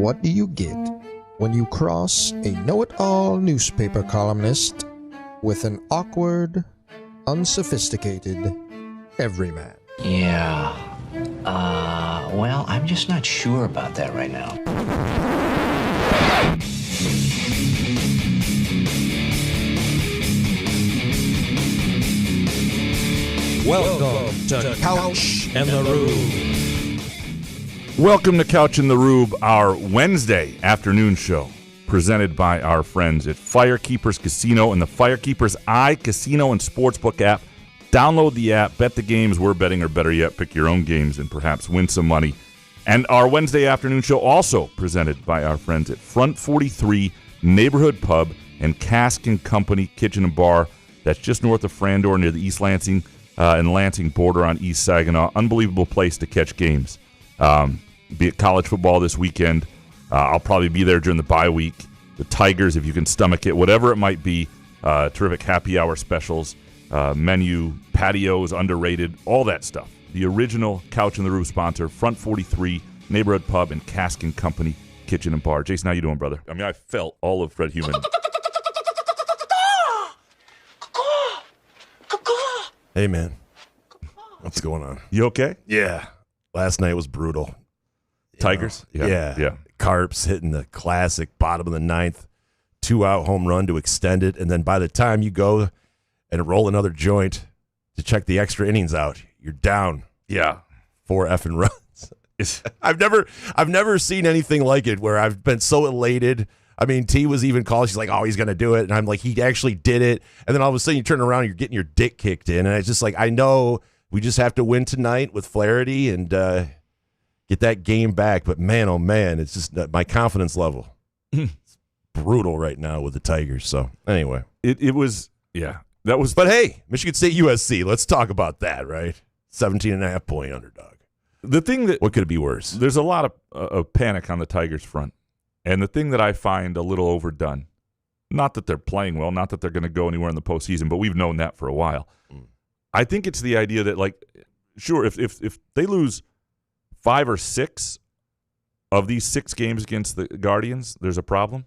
what do you get when you cross a know-it-all newspaper columnist with an awkward, unsophisticated everyman? Yeah. Well, I'm just not sure about that right now. Welcome to Couch and the Rube. Welcome to Couch and the Rube, our Wednesday afternoon show, presented by our friends at Firekeepers Casino and the Firekeepers iCasino and Sportsbook app. Download the app, bet the games we're betting, or better yet, pick your own games and perhaps win some money. And our Wednesday afternoon show also presented by our friends at Front 43 Neighborhood Pub and Cask & Company Kitchen and Bar. That's just north of Frandor near the East Lansing and Lansing border on East Saginaw. Unbelievable place to catch games. Be it college football this weekend. I'll probably be there during the bye week. The Tigers, if you can stomach it, whatever it might be. Terrific happy hour specials, menu, patios, underrated, all that stuff. The original Couch and the Roof sponsor, Front 43 Neighborhood Pub and Cask & Company Kitchen and Bar. Jason, how you doing, brother? I mean, I felt all of Fred Human. Hey, man. What's going on? You okay? Yeah. Last night was brutal. Tigers? Yeah. Carps hitting the classic bottom of the ninth, 2-out home run to extend it, and then by the time you go and roll another joint to check the extra innings out, you're down. Yeah. 4 effing runs. I've never seen anything like it where I've been so elated. I mean, T was even called. She's like, oh, he's going to do it. And I'm like, he actually did it. And then all of a sudden you turn around and you're getting your dick kicked in. And it's just like, I know we just have to win tonight with Flaherty and get that game back. But man, oh man, it's just my confidence level. It's brutal right now with the Tigers. So anyway. It was, yeah. That was. But hey, Michigan State USC. Let's talk about that, right? 17.5-point underdog. The thing that. What could it be worse? There's a lot of panic on the Tigers front. And the thing that I find a little overdone, not that they're playing well, not that they're going to go anywhere in the postseason, but we've known that for a while. I think it's the idea that, like, sure, if they lose 5 or 6 of these 6 games against the Guardians, there's a problem.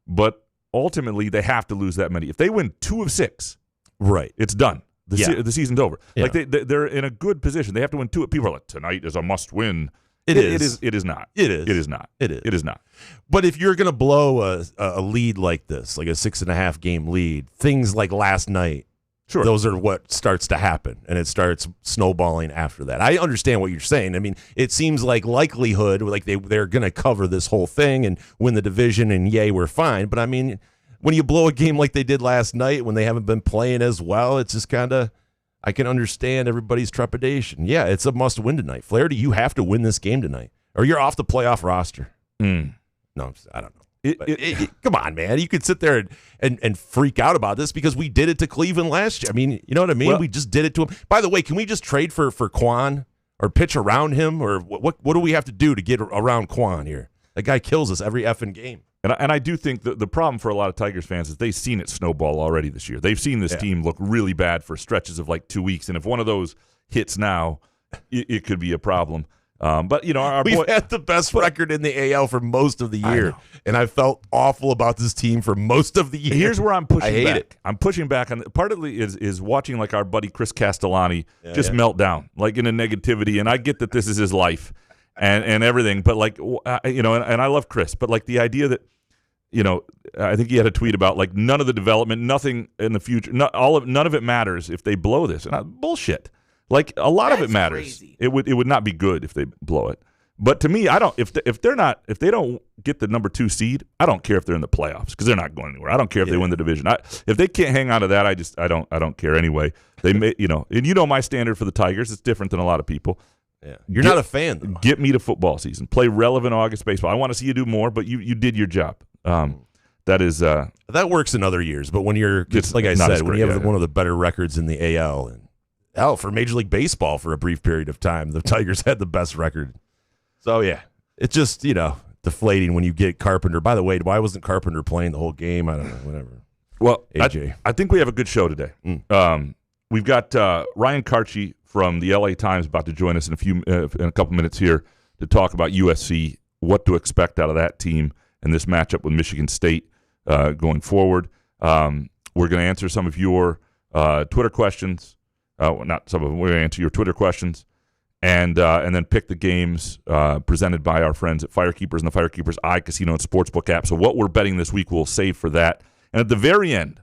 But ultimately, they have to lose that many. If they win 2 of 6, right, it's done. The season's over. Yeah. Like they're in a good position. They have to win 2. People are like, tonight is a must-win. It is. It is not. It is. It is not. It is. It is not. But if you're going to blow a lead like this, like a 6.5 game lead, things like last night, sure, those are what starts to happen, and it starts snowballing after that. I understand what you're saying. I mean, it seems like likelihood, like they're going to cover this whole thing and win the division, and yay, we're fine. But I mean, when you blow a game like they did last night, when they haven't been playing as well, it's just kind of, I can understand everybody's trepidation. Yeah, it's a must-win tonight. Flaherty, you have to win this game tonight, or you're off the playoff roster. No, I don't know. Come on, man. You could sit there and freak out about this because we did it to Cleveland last year. I mean, you know what I mean? Well, we just did it to him. By the way, can we just trade for Quan or pitch around him? Or what do we have to do to get around Quan here? That guy kills us every effing game. And I do think that the problem for a lot of Tigers fans is they've seen it snowball already this year. They've seen this team look really bad for stretches of like 2 weeks. And if one of those hits now, it could be a problem. But, you know, we've had the best record in the AL for most of the year, and I felt awful about this team for most of the year. Here's where I'm pushing back. I hate it. I'm pushing back on partly is watching like our buddy Chris Castellani melt down, like in a negativity. And I get that this is his life and everything, but like, you know, and I love Chris, but like the idea that, you know, I think he had a tweet about like none of the development, nothing in the future, none of it matters if they blow this. And bullshit. Like a lot of it matters. Crazy. It would not be good if they blow it. But to me, I don't. If they don't get the number 2 seed, I don't care if they're in the playoffs because they're not going anywhere. I don't care if they win the division. If they can't hang on to that, I don't care anyway. They may, you know, and you know my standard for the Tigers. It's different than a lot of people. Yeah, you're not a fan, though. Get me to football season. Play relevant August baseball. I want to see you do more, but you did your job. That is that works in other years, but when you're like I said, when you have one of the better records in the AL and for Major League Baseball for a brief period of time, the Tigers had the best record. So yeah, it's just, you know, deflating when you get Carpenter. By the way, why wasn't Carpenter playing the whole game? I don't know, whatever. Well, AJ. I think we have a good show today. We've got Ryan Kartje from the LA Times about to join us in a couple minutes here to talk about USC what to expect out of that team and this matchup with Michigan State going forward. We're going to answer some of your Twitter questions. Not some of them. We're going to answer your Twitter questions. And then pick the games presented by our friends at Firekeepers and the Firekeepers iCasino and Sportsbook app. So what we're betting this week we'll save for that. And at the very end,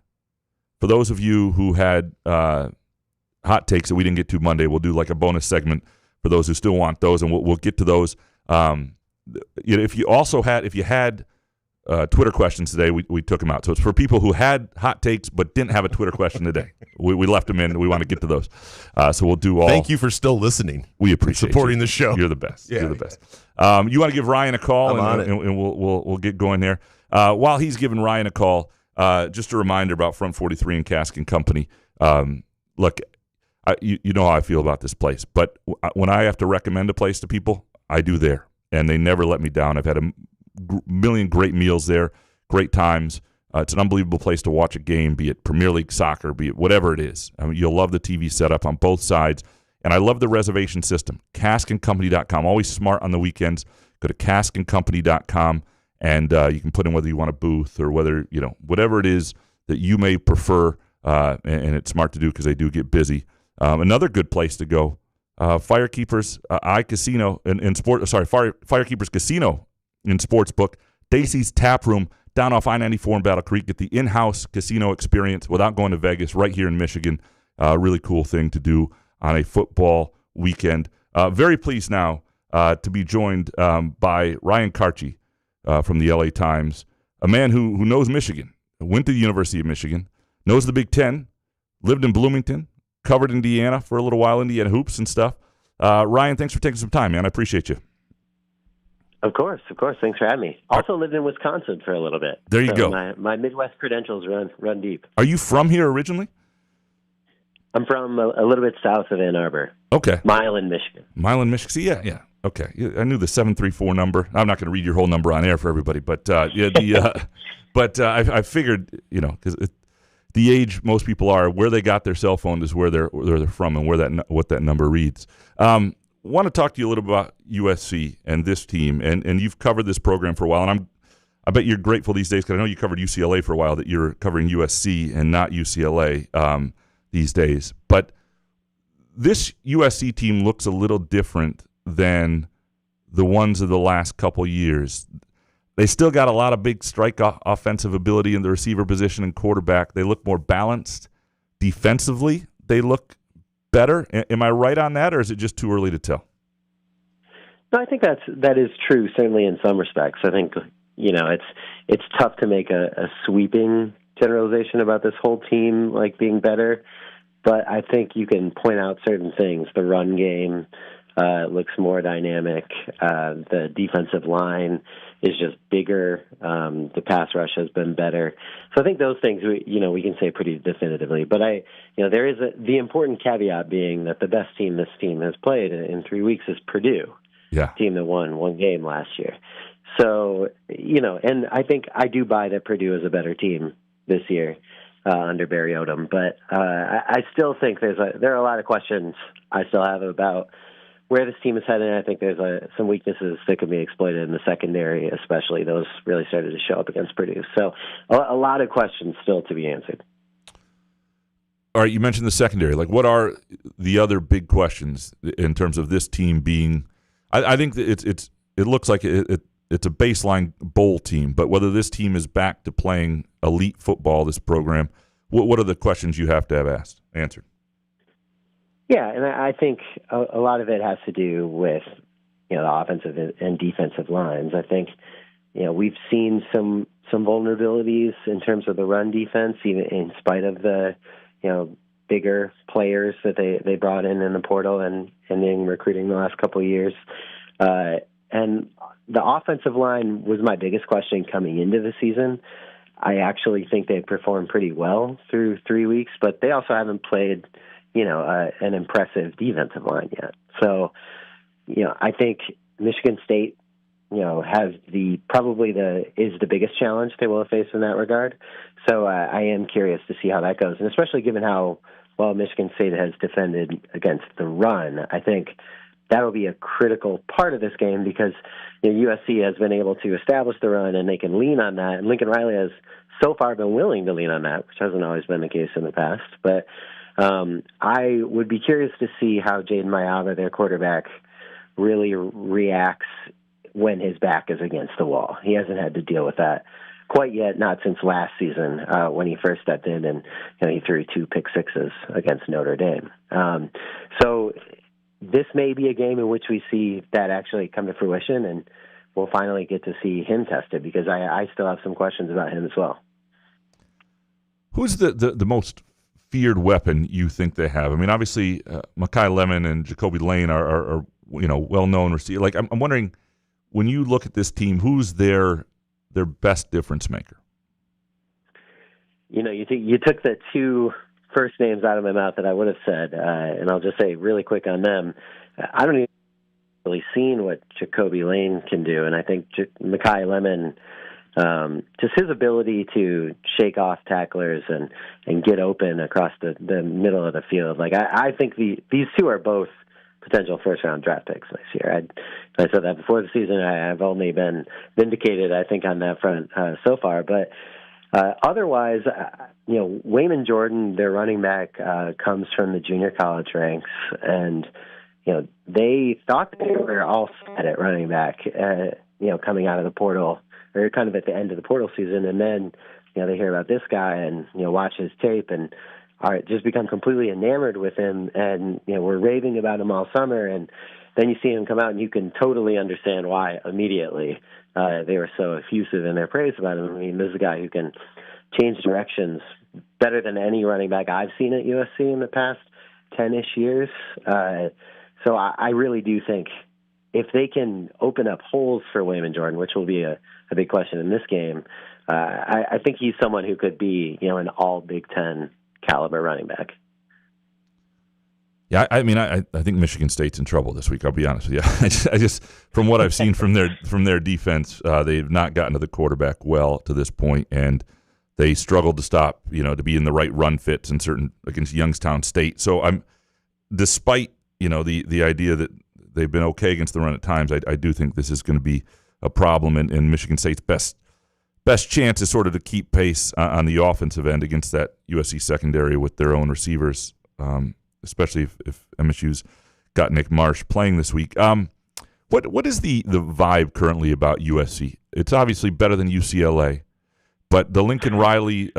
for those of you who had hot takes that we didn't get to Monday, we'll do like a bonus segment for those who still want those, and we'll get to those. If you had Twitter questions today, we took them out. So it's for people who had hot takes but didn't have a Twitter question today. We left them in. We want to get to those. So we'll do all. Thank you for still listening. We appreciate supporting the show. You're the best. Yeah, You're the best. You want to give Ryan a call, and we'll get going there. While he's giving Ryan a call, just a reminder about Front 43 and Cask and Company. Look, you know how I feel about this place, but when I have to recommend a place to people, I do there, and they never let me down. I've had a million great meals there, great times. It's an unbelievable place to watch a game, be it Premier League soccer, be it whatever it is. I mean, you'll love the TV setup on both sides, and I love the reservation system. caskandcompany.com, always smart on the weekends. Go to caskandcompany.com, and you can put in whether you want a booth or whether, whatever it is that you may prefer, and it's smart to do because they do get busy. Another good place to go, Firekeepers iCasino and Firekeepers Casino in Sportsbook, Dacey's Tap Room down off I-94 in Battle Creek. Get the in-house casino experience without going to Vegas, right here in Michigan. Really cool thing to do on a football weekend. Very pleased now to be joined by Ryan Kartje from the LA Times, a man who knows Michigan, went to the University of Michigan, knows the Big Ten, lived in Bloomington, covered Indiana for a little while, Indiana hoops and stuff. Ryan, thanks for taking some time, man. I appreciate you. Of course. Thanks for having me. Also lived in Wisconsin for a little bit. There you go. My Midwest credentials run deep. Are you from here originally? I'm from a little bit south of Ann Arbor. Okay. Milan, Michigan. Milan, Michigan. See, yeah. Okay. I knew the 734 number. I'm not going to read your whole number on air for everybody, but I figured, because the age most people are, where they got their cell phone is where they're from and what that number reads. Want to talk to you a little bit about USC and this team, and you've covered this program for a while, and I bet you're grateful these days because I know you covered UCLA for a while that you're covering USC and not UCLA these days. But this USC team looks a little different than the ones of the last couple years. They still got a lot of big strike offensive ability in the receiver position and quarterback. They look more balanced defensively. They look better. Am I right on that, or is it just too early to tell? No, I think that is true, certainly in some respects. I think, it's tough to make a sweeping generalization about this whole team like being better, but I think you can point out certain things. The run game looks more dynamic. The defensive line is just bigger. The pass rush has been better. So I think those things we can say pretty definitively. But there is the important caveat being that the best team this team has played in 3 weeks is Purdue. Yeah. Team that won one game last year. So, and I think I do buy that Purdue is a better team this year under Barry Odom. But I still think there are a lot of questions I still have about where this team is headed. I think there's some weaknesses that can be exploited in the secondary, especially. Those really started to show up against Purdue. So a lot of questions still to be answered. All right, you mentioned the secondary. Like, what are the other big questions in terms of this team being? I think that it looks like it's a baseline bowl team, but whether this team is back to playing elite football, this program, what are the questions you have to have answered? Yeah, and I think a lot of it has to do with the offensive and defensive lines. I think we've seen some vulnerabilities in terms of the run defense, even in spite of the bigger players that they brought in the portal and in recruiting the last couple of years. And the offensive line was my biggest question coming into the season. I actually think they performed pretty well through 3 weeks, but they also haven't played an impressive defensive line yet. So, I think Michigan State, has is the biggest challenge they will face in that regard. So I am curious to see how that goes, and especially given how well Michigan State has defended against the run. I think that'll be a critical part of this game because USC has been able to establish the run and they can lean on that. And Lincoln Riley has so far been willing to lean on that, which hasn't always been the case in the past. But I would be curious to see how Jaden Mayava, their quarterback, really reacts when his back is against the wall. He hasn't had to deal with that quite yet, not since last season when he first stepped in and he threw 2 pick sixes against Notre Dame. So this may be a game in which we see that actually come to fruition, and we'll finally get to see him tested because I still have some questions about him as well. Who's the most feared weapon you think they have? I mean, obviously, Makai Lemon and Jacoby Lane are well-known receivers. Like, I'm wondering, when you look at this team, who's their best difference maker? You took the 2 first names out of my mouth that I would have said, and I'll just say really quick on them. I don't even really seen what Jacoby Lane can do, and I think Makai Lemon, just his ability to shake off tacklers and get open across the middle of the field. Like I think these 2 are both potential first-round draft picks next year. I said that before the season. I've only been vindicated, I think, on that front so far. But otherwise, Wayman Jordan, their running back, comes from the junior college ranks, and they thought they were all set at running back, coming out of the portal, or kind of at the end of the portal season, and then they hear about this guy and watch his tape and just become completely enamored with him, and we're raving about him all summer, and then you see him come out, and you can totally understand why immediately they were so effusive in their praise about him. I mean, this is a guy who can change directions better than any running back I've seen at USC in the past 10-ish years. So I really do think if they can open up holes for Wayman Jordan, which will be a big question in this game, I think he's someone who could be an all Big Ten caliber running back. Yeah, I mean, I think Michigan State's in trouble this week. I'll be honest with you. I just from what I've seen from their defense, they've not gotten to the quarterback well to this point, and they struggled to stop, to be in the right run fits in certain against Youngstown State. So despite the idea that they've been okay against the run at times, I do think this is going to be a problem, and Michigan State's best chance is sort of to keep pace on the offensive end against that USC secondary with their own receivers, especially if MSU's got Nick Marsh playing this week. What is the vibe currently about USC? It's obviously better than UCLA, but the Lincoln Riley,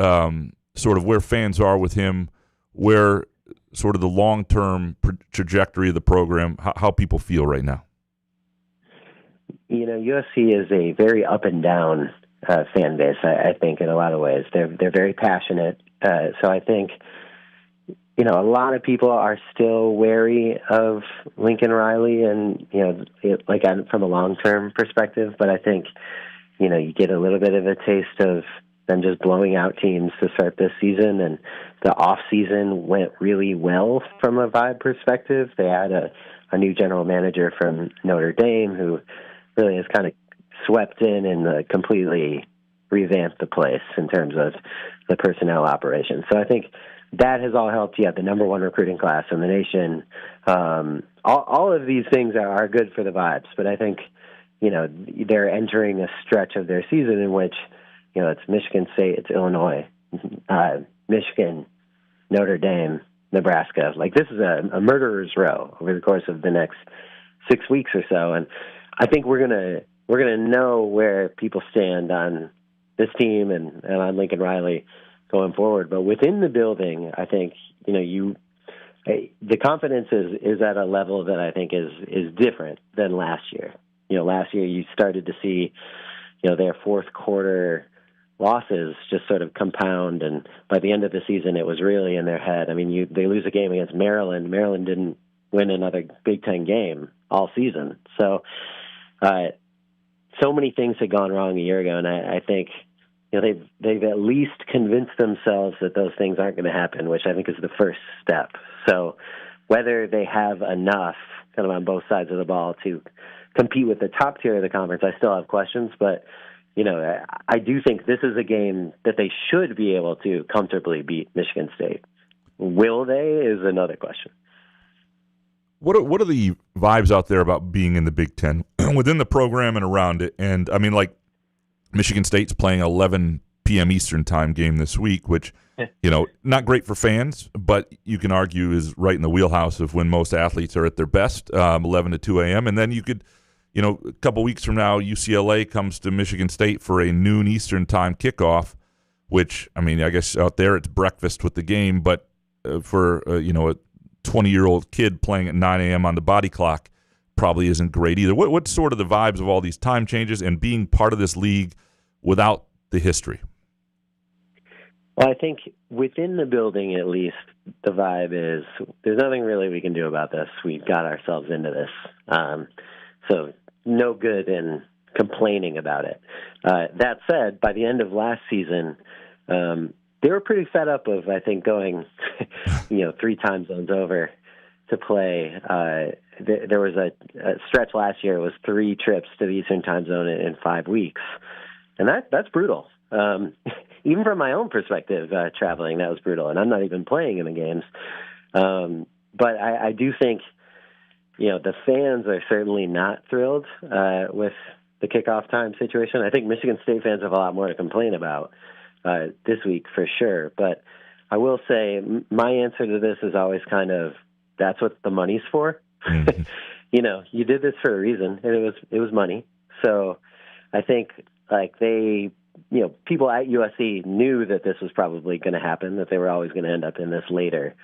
sort of where fans are with him, where sort of the long-term trajectory of the program, how people feel right now. USC is a very up and down fan base, I think, in a lot of ways. They're very passionate. So I think, a lot of people are still wary of Lincoln Riley and, from a long-term perspective. But I think, you get a little bit of a taste of them just blowing out teams to start this season. And the off-season went really well from a vibe perspective. They had a new general manager from Notre Dame who really has kind of swept in and completely revamped the place in terms of the personnel operation. So I think that has all helped. You have the number 1 recruiting class in the nation. All of these things are good for the vibes, but I think, they're entering a stretch of their season in which, it's Michigan State, it's Illinois, Michigan, Notre Dame, Nebraska. Like, this is a murderer's row over the course of the next 6 weeks or so. And I think we're gonna know where people stand on this team and on Lincoln Riley going forward. But within the building, I think the confidence is at a level that I think is different than last year. Last year you started to see their fourth quarter losses just sort of compound, and by the end of the season it was really in their head. I mean, they lose a game against Maryland. Maryland didn't win another Big Ten game all season. So many things had gone wrong a year ago, and I think they've at least convinced themselves that those things aren't going to happen, which I think is the first step. So whether they have enough kind of on both sides of the ball to compete with the top tier of the conference, I still have questions, but I do think this is a game that they should be able to comfortably beat Michigan State. Will they is another question. What are the vibes out there about being in the Big Ten within the program and around it? And I mean, like Michigan State's playing 11 p.m. Eastern time game this week, which not great for fans, but you can argue is right in the wheelhouse of when most athletes are at their best, 11 to 2 a.m. And then you could, a couple weeks from now, UCLA comes to Michigan State for a noon Eastern time kickoff, which, I mean, I guess out there it's breakfast with the game, but for, a 20-year-old kid playing at 9 a.m. on the body clock probably isn't great either. What's sort of the vibes of all these time changes and being part of this league without the history? Well, I think within the building, at least, the vibe is there's nothing really we can do about this. We got ourselves into this. So no good in complaining about it. That said, by the end of last season, they were pretty fed up of, I think, going, 3 time zones over to play. There was a stretch last year. It was 3 trips to the Eastern time zone in 5 weeks. And that's brutal. Even from my own perspective, traveling, that was brutal. And I'm not even playing in the games. But I do think, the fans are certainly not thrilled with the kickoff time situation. I think Michigan State fans have a lot more to complain about this week for sure. But I will say my answer to this is always kind of, that's what the money's for. Mm-hmm. You did this for a reason, and it was money. So I think people at USC knew that this was probably going to happen, that they were always going to end up in this later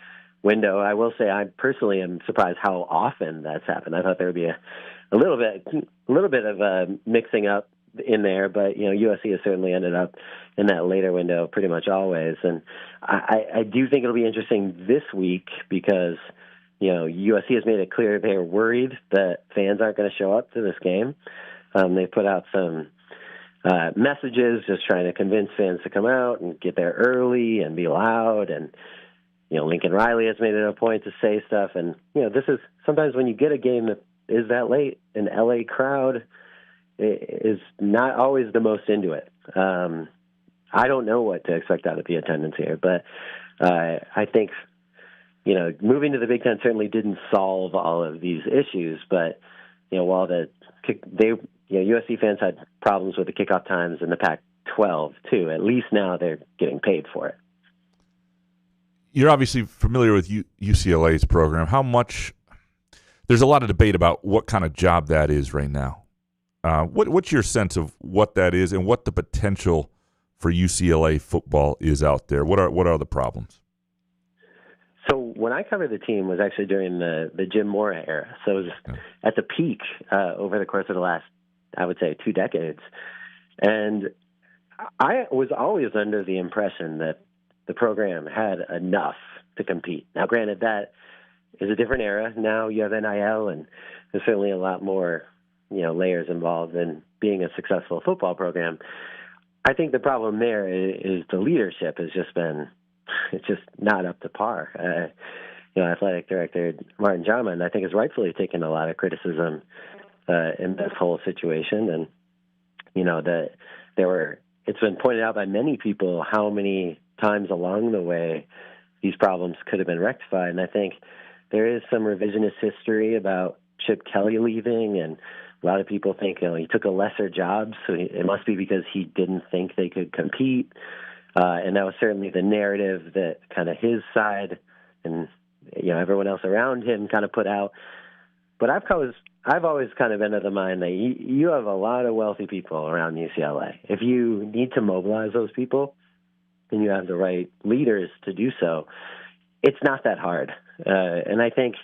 window. I will say I personally am surprised how often that's happened. I thought there would be a little bit of mixing up in there, but USC has certainly ended up in that later window pretty much always. And I do think it'll be interesting this week because USC has made it clear they're worried that fans aren't going to show up to this game. They put out some messages just trying to convince fans to come out and get there early and be loud. And Lincoln Riley has made it a point to say stuff. And this is sometimes when you get a game that is that late, an LA crowd is not always the most into it. I don't know what to expect out of the attendance here, but I think moving to the Big Ten certainly didn't solve all of these issues. But while USC fans had problems with the kickoff times in the Pac-12 too, at least now they're getting paid for it. You're obviously familiar with UCLA's program. How much? There's a lot of debate about what kind of job that is right now. What's your sense of what that is and what the potential for UCLA football is out there? What are the problems? So when I covered the team was actually during the Jim Mora era. So it was at the peak over the course of the last, I would say, 2 decades. And I was always under the impression that the program had enough to compete. Now, granted, that is a different era. Now you have NIL, and there's certainly a lot more layers involved in being a successful football program. I think the problem there is the leadership has just been, it's just not up to par. Athletic director Martin Jarman, I think, has rightfully taken a lot of criticism in this whole situation. And, it's been pointed out by many people how many times along the way these problems could have been rectified. And I think there is some revisionist history about Chip Kelly leaving, and a lot of people think he took a lesser job, so it must be because he didn't think they could compete. And that was certainly the narrative that kind of his side and everyone else around him kind of put out. But I've always kind of been of the mind that you have a lot of wealthy people around UCLA. If you need to mobilize those people and you have the right leaders to do so, it's not that hard. And I think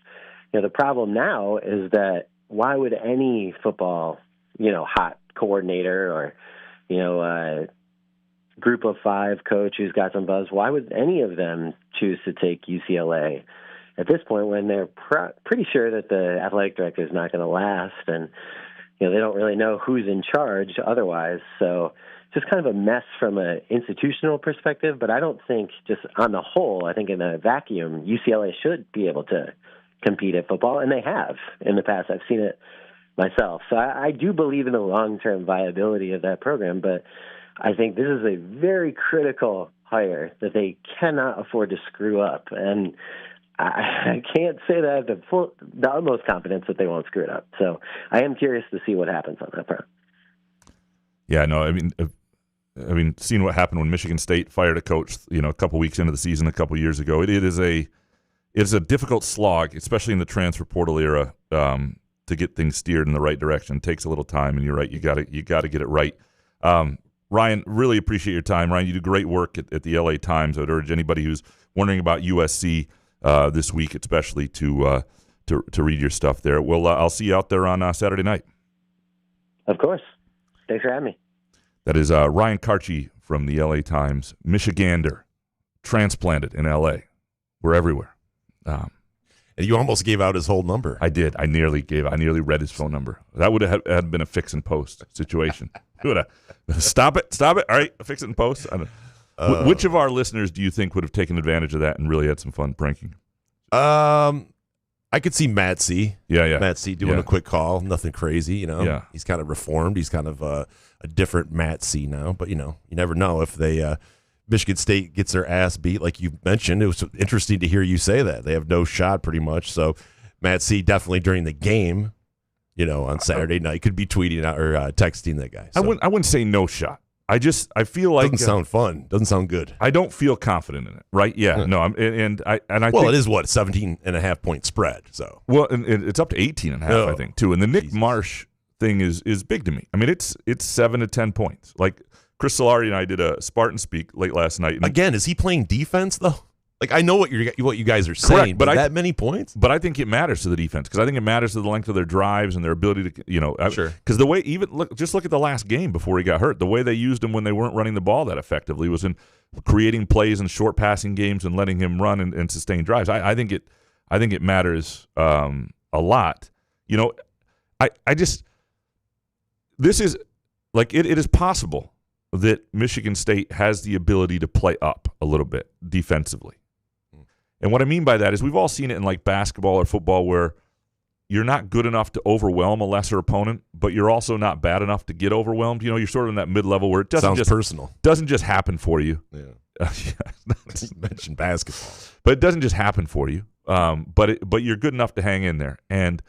the problem now is that why would any football, hot coordinator or, group of 5 coach who's got some buzz, why would any of them choose to take UCLA at this point when they're pretty sure that the athletic director is not going to last, and they don't really know who's in charge otherwise. So just kind of a mess from an institutional perspective, but I don't think just on the whole, I think in a vacuum, UCLA should be able to compete at football, and they have in the past. I've seen it myself. So I do believe in the long-term viability of that program, but I think this is a very critical hire that they cannot afford to screw up. And I can't say that I have the utmost confidence that they won't screw it up. So I am curious to see what happens on that front. Yeah, no, I mean, seeing what happened when Michigan State fired a coach, a couple weeks into the season a couple years ago, it is a difficult slog, especially in the transfer portal era, to get things steered in the right direction. It takes a little time, and you're right, you got to get it right. Ryan, really appreciate your time. Ryan, you do great work at the LA Times. I would urge anybody who's wondering about USC this week, especially to read your stuff there. Well, I'll see you out there on Saturday night. Of course. Thanks for having me. That is Ryan Kartje from the LA Times, Michigander, transplanted in LA. We're everywhere. And you almost gave out his whole number. I did. I nearly read his phone number. That would have had been a fix and post situation. Stop it. All right, fix it and post. Which of our listeners do you think would have taken advantage of that and really had some fun pranking? I could see Matt C. Yeah. Matt C. doing a quick call. Nothing crazy, Yeah. He's kind of reformed. He's kind of a different Matt C. now. But, you never know if they Michigan State gets their ass beat, like you mentioned. It was interesting to hear you say that. They have no shot pretty much. So Matt C. definitely during the game, on Saturday night could be tweeting out or texting that guy. So. I wouldn't say no shot. I feel like doesn't sound fun. Doesn't sound good. I don't feel confident in it, right? Yeah, no. I think, it is 17.5 point spread. So and it's up to 18.5, I think, too. And the Nick Marsh thing is big to me. I mean, it's 7 to 10 points. Like Chris Solari and I did a Spartan Speak late last night. Again, is he playing defense though? Like I know what you guys are saying, correct, but that many points. But I think it matters to the defense because I think it matters to the length of their drives and their ability to, sure. Because the way look at the last game before he got hurt. The way they used him when they weren't running the ball that effectively was in creating plays and short passing games and letting him run and sustain drives. I think it matters a lot. This is like it is possible that Michigan State has the ability to play up a little bit defensively. And what I mean by that is we've all seen it in like basketball or football where you're not good enough to overwhelm a lesser opponent, but you're also not bad enough to get overwhelmed. You're sort of in that mid-level where it doesn't doesn't just happen for you. Yeah. You mentioned basketball. But it doesn't just happen for you. But you're good enough to hang in there. And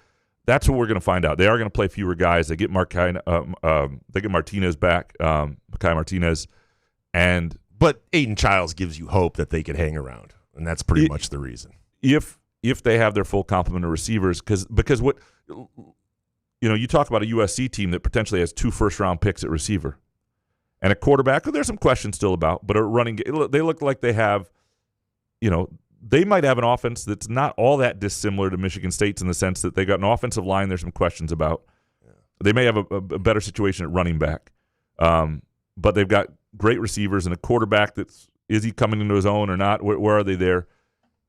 that's what we're going to find out. They are going to play fewer guys. They get Martinez back, Makai Martinez. But Aiden Chiles gives you hope that they could hang around. And that's pretty much the reason. If they have their full complement of receivers, because what you talk about a USC team that potentially has 2 first-round picks at receiver and a quarterback who there's some questions still about, but a running they look like they have, they might have an offense that's not all that dissimilar to Michigan State's in the sense that they got an offensive line there's some questions about. Yeah. They may have a better situation at running back, but they've got great receivers and a quarterback is he coming into his own or not? Where are they there?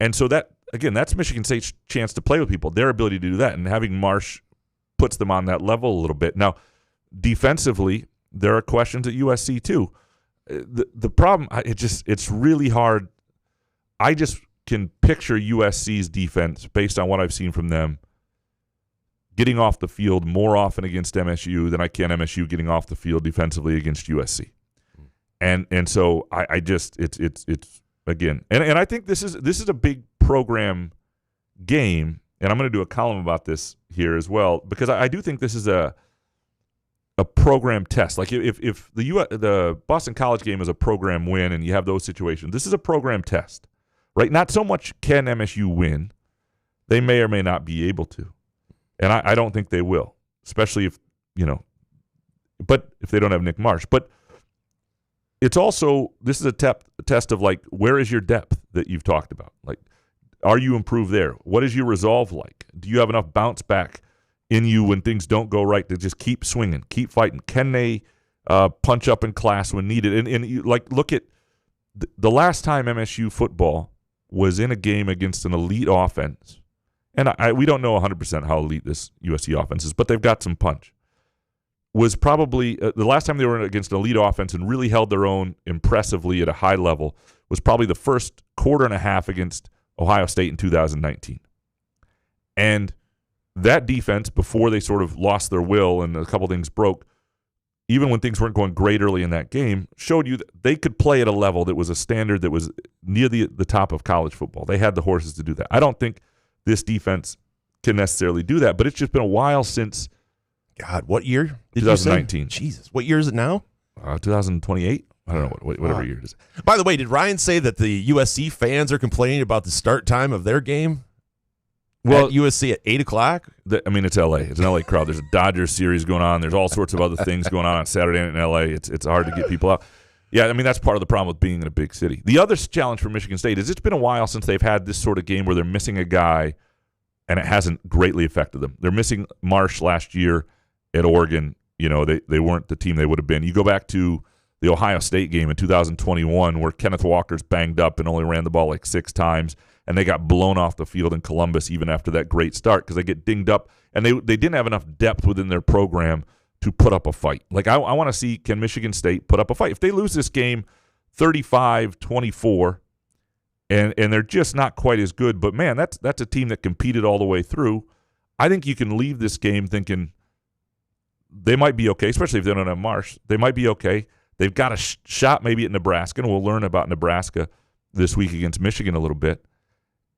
And so that's Michigan State's chance to play with people, their ability to do that. And having Marsh puts them on that level a little bit. Now, defensively, there are questions at USC too. The problem, it's really hard. I just can picture USC's defense based on what I've seen from them getting off the field more often against MSU than I can MSU getting off the field defensively against USC. And so it's again, and I think this is a big program game, and I'm going to do a column about this here as well because I do think this is a program test. Like if the Boston College game is a program win and you have those situations, this is a program test, right? Not so much can MSU win, they may or may not be able to, and I don't think they will, especially if but if they don't have Nick Marsh, but. It's also, this is a test of like, where is your depth that you've talked about? Like, are you improved there? What is your resolve like? Do you have enough bounce back in you when things don't go right to just keep swinging, keep fighting? Can they punch up in class when needed? And you, like, look at the last time MSU football was in a game against an elite offense. And we don't know 100% how elite this USC offense is, but they've got some punch. Was probably the last time they were against an elite offense and really held their own impressively at a high level was probably the first quarter and a half against Ohio State in 2019. And that defense, before they sort of lost their will and a couple things broke, even when things weren't going great early in that game, showed you that they could play at a level that was a standard that was near the top of college football. They had the horses to do that. I don't think this defense can necessarily do that, but it's just been a while since. God, what year? 2019. Jesus, what year is it now? 2028. I don't know whatever year it is. By the way, did Ryan say that the USC fans are complaining about the start time of their game? Well, at USC at 8:00. It's LA. It's an LA crowd. There's a Dodgers series going on. There's all sorts of other things going on Saturday night in LA. It's hard to get people out. Yeah, I mean, that's part of the problem with being in a big city. The other challenge for Michigan State is it's been a while since they've had this sort of game where they're missing a guy, and it hasn't greatly affected them. They're missing Marsh last year at Oregon. They weren't the team they would have been. You go back to the Ohio State game in 2021 where Kenneth Walker's banged up and only ran the ball like 6 times, and they got blown off the field in Columbus even after that great start because they get dinged up, and they didn't have enough depth within their program to put up a fight. Like, I want to see, can Michigan State put up a fight? If they lose this game 35-24 and they're just not quite as good, but, man, that's a team that competed all the way through, I think you can leave this game thinking they might be okay, especially if they don't have Marsh. They might be okay. They've got a shot maybe at Nebraska, and we'll learn about Nebraska this week against Michigan a little bit.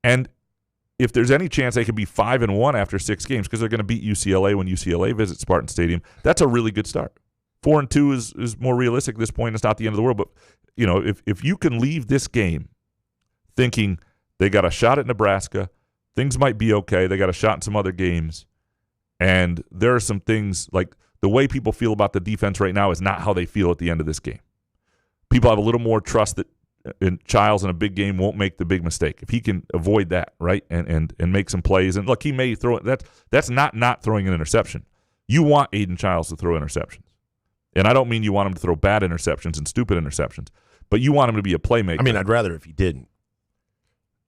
And if there's any chance they could be 5-1 after 6 games because they're going to beat UCLA when UCLA visits Spartan Stadium, that's a really good start. 4-2 is more realistic at this point. It's not the end of the world. But, if you can leave this game thinking they got a shot at Nebraska, things might be okay. They got a shot in some other games. And there are some things like the way people feel about the defense right now is not how they feel at the end of this game. People have a little more trust that Chiles in a big game won't make the big mistake. If he can avoid that, right, and make some plays. And, look, he may throw it. That's not throwing an interception. You want Aiden Chiles to throw interceptions. And I don't mean you want him to throw bad interceptions and stupid interceptions, but you want him to be a playmaker. I mean, I'd rather if he didn't.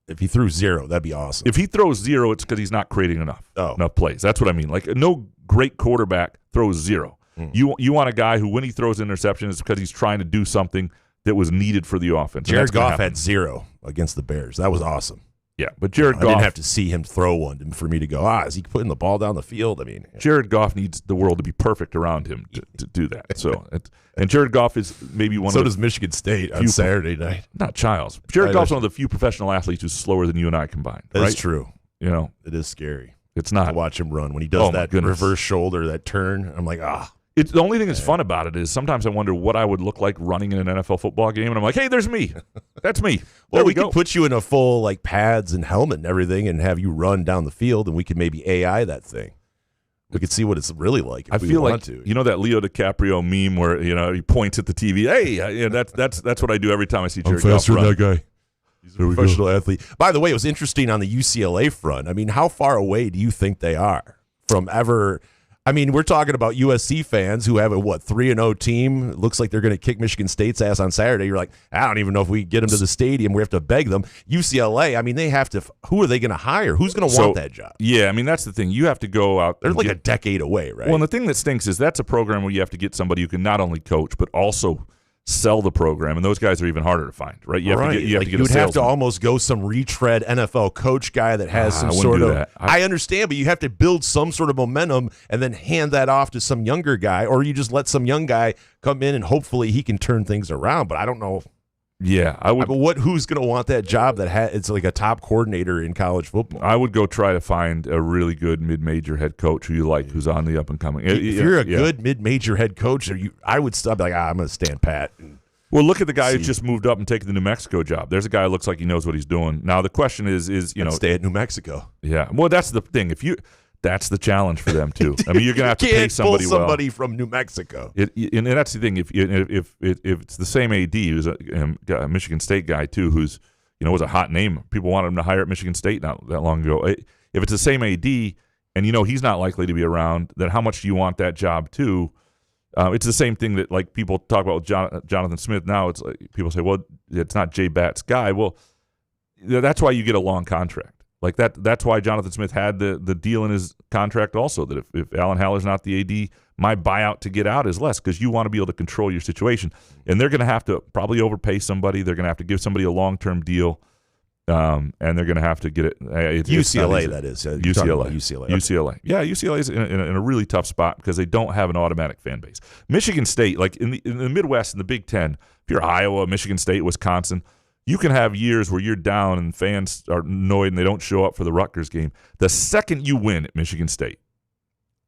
If he threw 0, that'd be awesome. If he throws 0, it's because he's not creating enough plays. That's what I mean. Like, no great quarterback throws 0. You want a guy who, when he throws interceptions, it's because he's trying to do something that was needed for the offense. Jared Goff had 0 against the Bears. That was awesome. Yeah, but Jared Goff, I didn't have to see him throw one for me to go, is he putting the ball down the field? I mean, Jared Goff needs the world to be perfect around him to do that. So, and Jared Goff is maybe one. So does Michigan State on Saturday night. Not Chiles. Jared Goff's one of the few professional athletes who's slower than you and I combined. That's right? true. It is scary. It's not to watch him run when he does that reverse shoulder, that turn. I'm like, It's the only thing that's fun about it is sometimes I wonder what I would look like running in an NFL football game, and I'm like, hey, there's me. That's me. Well, we could put you in a full pads and helmet and everything, and have you run down the field, and we could maybe AI that thing. We could see what it's really like. If we want to. That Leo DiCaprio meme where he points at the TV. Hey, that's what I do every time I see Jared Goff run. I'm faster than that guy. He's a professional athlete. By the way, it was interesting on the UCLA front. I mean, how far away do you think they are from ever? I mean, we're talking about USC fans who have a 3-0 team. It looks like they're going to kick Michigan State's ass on Saturday. You're like, I don't even know if we get them to the stadium. We have to beg them. UCLA, I mean, they have to. Who are they going to hire? Who's going to want that job? Yeah, I mean, that's the thing. You have to go out. They're like a decade away, right? Well, and the thing that stinks is that's a program where you have to get somebody who can not only coach but also sell the program, and those guys are even harder to find, right? You have to get you'd have to almost go some retread NFL coach guy that has some sort of. I understand, but you have to build some sort of momentum and then hand that off to some younger guy, or you just let some young guy come in and hopefully he can turn things around. But I don't know. Yeah, I would. But who's going to want that job it's like a top coordinator in college football? I would go try to find a really good mid-major head coach who you like, who's on the up and coming. If you're a good mid-major head coach, I would stop like, I'm going to stand pat. Well, look at the guy who's just moved up and taken the New Mexico job. There's a guy who looks like he knows what he's doing. Now the question is stay at New Mexico. Yeah, well, that's the thing. That's the challenge for them too. I mean, you're going to have to pay somebody from New Mexico. And that's the thing. If it's the same AD who's a Michigan State guy too, who's was a hot name. People wanted him to hire at Michigan State not that long ago. If it's the same AD and he's not likely to be around, then how much do you want that job too? It's the same thing that people talk about with Jonathan Smith now. It's like people say, well, it's not Jay Batt's guy. Well, that's why you get a long contract. Like that's why Jonathan Smith had the deal in his contract also, that if Alan Haller's not the AD, my buyout to get out is less because you want to be able to control your situation. And they're going to have to probably overpay somebody. They're going to have to give somebody a long-term deal, and they're going to have to get it. UCLA, that is. UCLA. Yeah, UCLA is in a really tough spot because they don't have an automatic fan base. Michigan State, like in the Midwest, in the Big Ten, if you're Iowa, Michigan State, Wisconsin, You can have years where you're down and fans are annoyed and they don't show up for the Rutgers game. The second you win at Michigan State,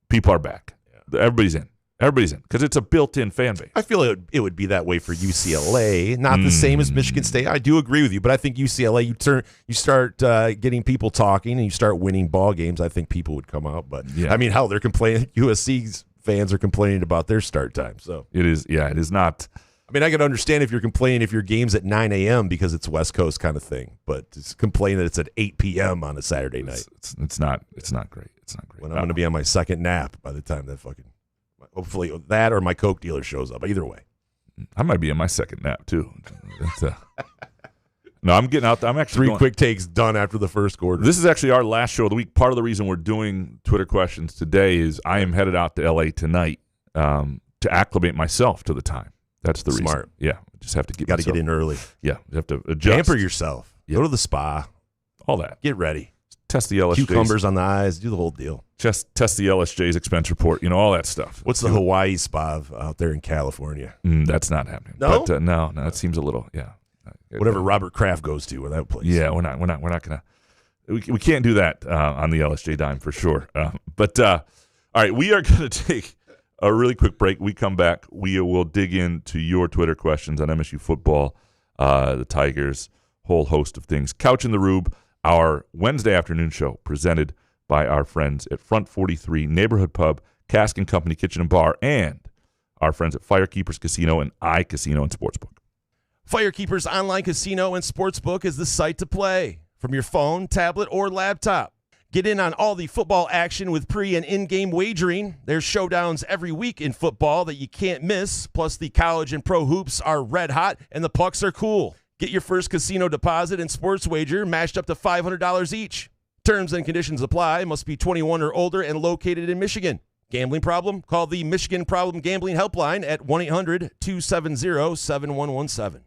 people are back. Yeah. Everybody's in. Everybody's in because it's a built-in fan base. I feel it would be that way for UCLA. Not the same as Michigan State. I do agree with you, but I think UCLA, you start getting people talking and you start winning ball games. I think people would come out. But I mean, hell, they're complaining. USC's fans are complaining about their start time. So it is. Yeah, it is not. I mean, I can understand if you're complaining if your game's at 9 a.m. because it's West Coast kind of thing, but to complain that it's at 8 p.m. on a Saturday night, it's not great. It's not great. When I'm going to be on my second nap by the time that hopefully that or my Coke dealer shows up. Either way. I might be in my second nap, too. No, I'm getting out there. I'm actually quick takes done after the first quarter. This is actually our last show of the week. Part of the reason we're doing Twitter questions today is I am headed out to L.A. tonight to acclimate myself to the time. That's the reason. Smart. Yeah, just have to get Got to get in early. Yeah, you have to adjust. Pamper yourself. Go to the spa. All that. Get ready. Test the LSJs. Cucumbers on the eyes. Do the whole deal. Just test the LSJ's expense report. All that stuff. What's the Hawaii spa out there in California? That's not happening. No? But, no, that seems a little, Whatever Robert Kraft goes to or that place. Yeah, we're not going to. We can't do that on the LSJ dime for sure. But all right, we are going to take a really quick break. We come back. We will dig into your Twitter questions on MSU football, the Tigers, whole host of things. Couch in the Rube, our Wednesday afternoon show presented by our friends at Front 43 Neighborhood Pub, Cask & Company Kitchen and Bar, and our friends at Firekeepers Casino and iCasino and Sportsbook. Firekeepers Online Casino and Sportsbook is the site to play from your phone, tablet, or laptop. Get in on all the football action with pre- and in-game wagering. There's showdowns every week in football that you can't miss, plus the college and pro hoops are red hot and the pucks are cool. Get your first casino deposit and sports wager matched up to $500 each. Terms and conditions apply. Must be 21 or older and located in Michigan. Gambling problem? Call the Michigan Problem Gambling Helpline at 1-800-270-7117.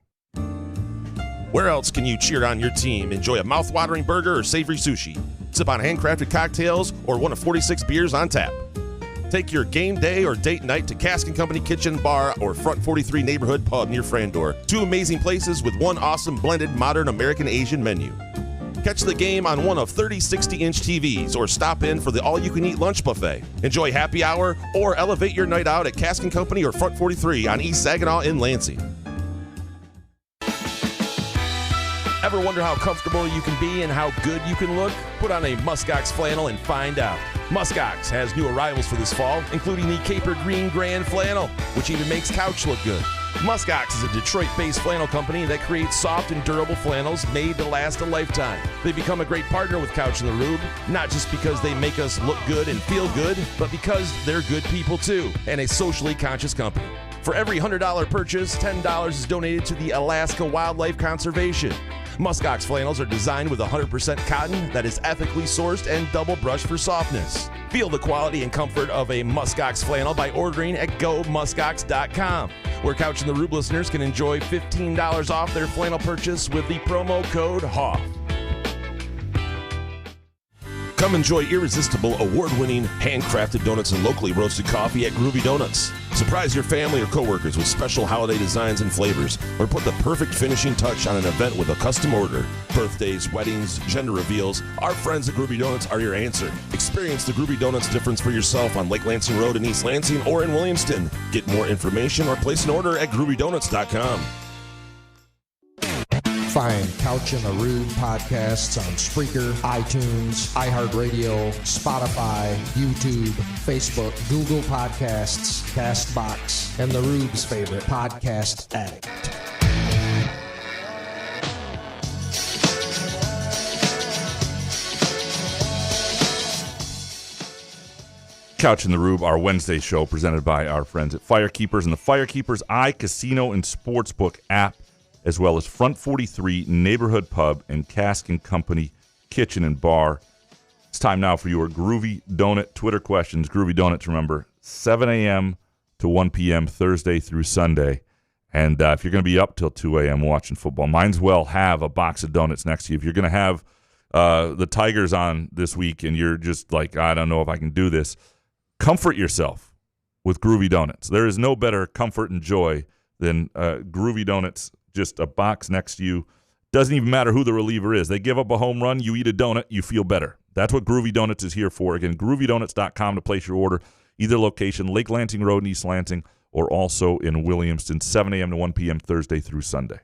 Where else can you cheer on your team, enjoy a mouth-watering burger or savory sushi, sip on handcrafted cocktails, or one of 46 beers on tap? Take your game day or date night to Cask & Company Kitchen Bar or Front 43 Neighborhood Pub near Frandor. Two amazing places with one awesome blended modern American Asian menu. Catch the game on one of 30 60-inch TVs or stop in for the all-you-can-eat lunch buffet. Enjoy happy hour or elevate your night out at Cask & Company or Front 43 on East Saginaw in Lansing. Ever wonder how comfortable you can be and how good you can look? Put on a Muskox flannel and find out. Muskox has new arrivals for this fall, including the Caper Green Grand Flannel, which even makes couch look good. Muskox is a Detroit-based flannel company that creates soft and durable flannels made to last a lifetime. They become a great partner with Couch in the Rube, not just because they make us look good and feel good, but because they're good people too, and a socially conscious company. For every $100 purchase, $10 is donated to the Alaska Wildlife Conservation. Muskox flannels are designed with 100% cotton that is ethically sourced and double brushed for softness. Feel the quality and comfort of a Muskox flannel by ordering at GoMuskox.com, where Couch in the Rube listeners can enjoy $15 off their flannel purchase with the promo code HOFF. Come enjoy irresistible, award-winning, handcrafted donuts and locally roasted coffee at Groovy Donuts. Surprise your family or coworkers with special holiday designs and flavors, or put the perfect finishing touch on an event with a custom order. Birthdays, weddings, gender reveals, our friends at Groovy Donuts are your answer. Experience the Groovy Donuts difference for yourself on Lake Lansing Road in East Lansing or in Williamston. Get more information or place an order at groovydonuts.com. Find Couch in the Rube podcasts on Spreaker, iTunes, iHeartRadio, Spotify, YouTube, Facebook, Google Podcasts, CastBox, and the Rube's favorite podcast addict. Couch in the Rube, our Wednesday show presented by our friends at Firekeepers and the Firekeepers iCasino and Sportsbook app, as well as Front 43 Neighborhood Pub and Cask & Company Kitchen and Bar. It's time now for your Groovy Donut Twitter questions. Groovy Donuts, remember, 7 a.m. to 1 p.m. Thursday through Sunday. And if you're going to be up till 2 a.m. watching football, might as well have a box of donuts next to you. If you're going to have the Tigers on this week and you're just like, I don't know if I can do this, comfort yourself with Groovy Donuts. There is no better comfort and joy than Groovy Donuts. Just a box next to you, Doesn't even matter who the reliever is. They give up a home run, you eat a donut, you feel better. That's what Groovy Donuts is here for. Again, groovydonuts.com to place your order. Either location, Lake Lansing Road in East Lansing, or also in Williamston, 7 a.m. to 1 p.m. Thursday through Sunday.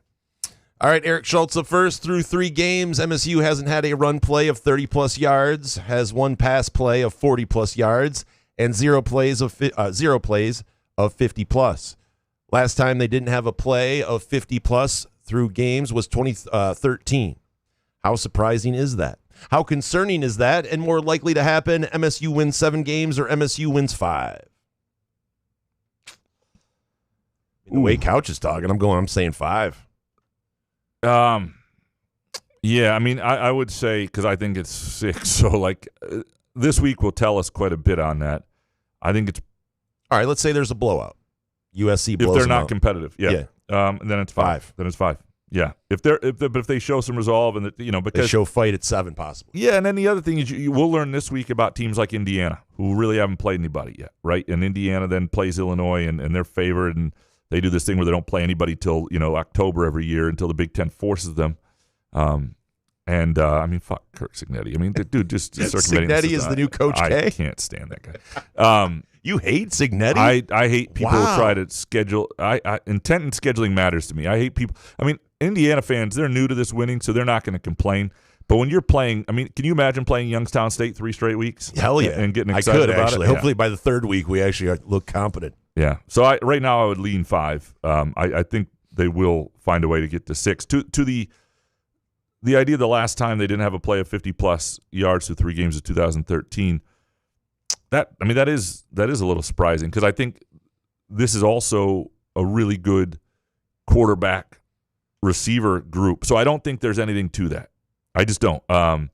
All right, Eric Schultz up first. Through 3 games, MSU hasn't had a run play of 30-plus yards, has 1 pass play of 40-plus yards, and 0 plays of 50-plus. Last time they didn't have a play of 50-plus through games was 2013. How surprising is that? How concerning is that? And more likely to happen, MSU wins 7 games or MSU wins 5? The way Couch is talking, I'm saying 5. Yeah, I mean, I would say, because I think it's 6, so this week will tell us quite a bit on that. I think it's all right. Let's say there's a blowout. USC blows if they're them not out. competitive. Yeah. Then it's 5. Then it's 5. Yeah. But if they show some resolve and because they show fight at 7 possible. Yeah, and then the other thing is we'll learn this week about teams like Indiana who really haven't played anybody yet, right? And Indiana then plays Illinois and they're favored, and they do this thing where they don't play anybody till October every year until the Big Ten forces them. I mean, fuck Kirk Cignetti. I mean, dude, just circumventing. Cignetti is the new Coach K? I can't stand that guy. You hate Cignetti? I hate people who try to schedule. Intent in scheduling matters to me. I hate people. I mean, Indiana fans, they're new to this winning, so they're not going to complain. But when you're playing, I mean, can you imagine playing Youngstown State 3 straight weeks? Hell yeah. And getting excited about actually. it? Hopefully by the 3rd week, we actually look competent. Yeah. So right now I would lean 5. I think they will find a way to get to 6. To the idea the last time they didn't have a play of 50-plus yards through 3 games of 2013, that is a little surprising, because I think this is also a really good quarterback receiver group. So I don't think there's anything to that. I just don't. I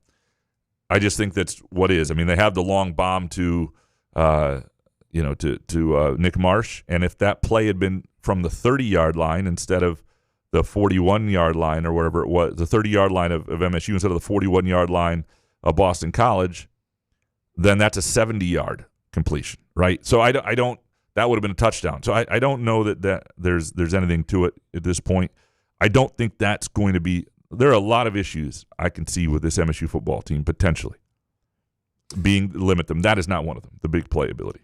just think that's what is. I mean, they have the long bomb to Nick Marsh, and if that play had been from the 30-yard line instead of the 41-yard line or whatever it was, the 30-yard line of MSU instead of the 41-yard line of Boston College, then that's a 70-yard completion, right? So I don't. That would have been a touchdown. So I don't know that there's anything to it at this point. I don't think that's going to be. There are a lot of issues I can see with this MSU football team potentially limit them. That is not one of them. The big playability.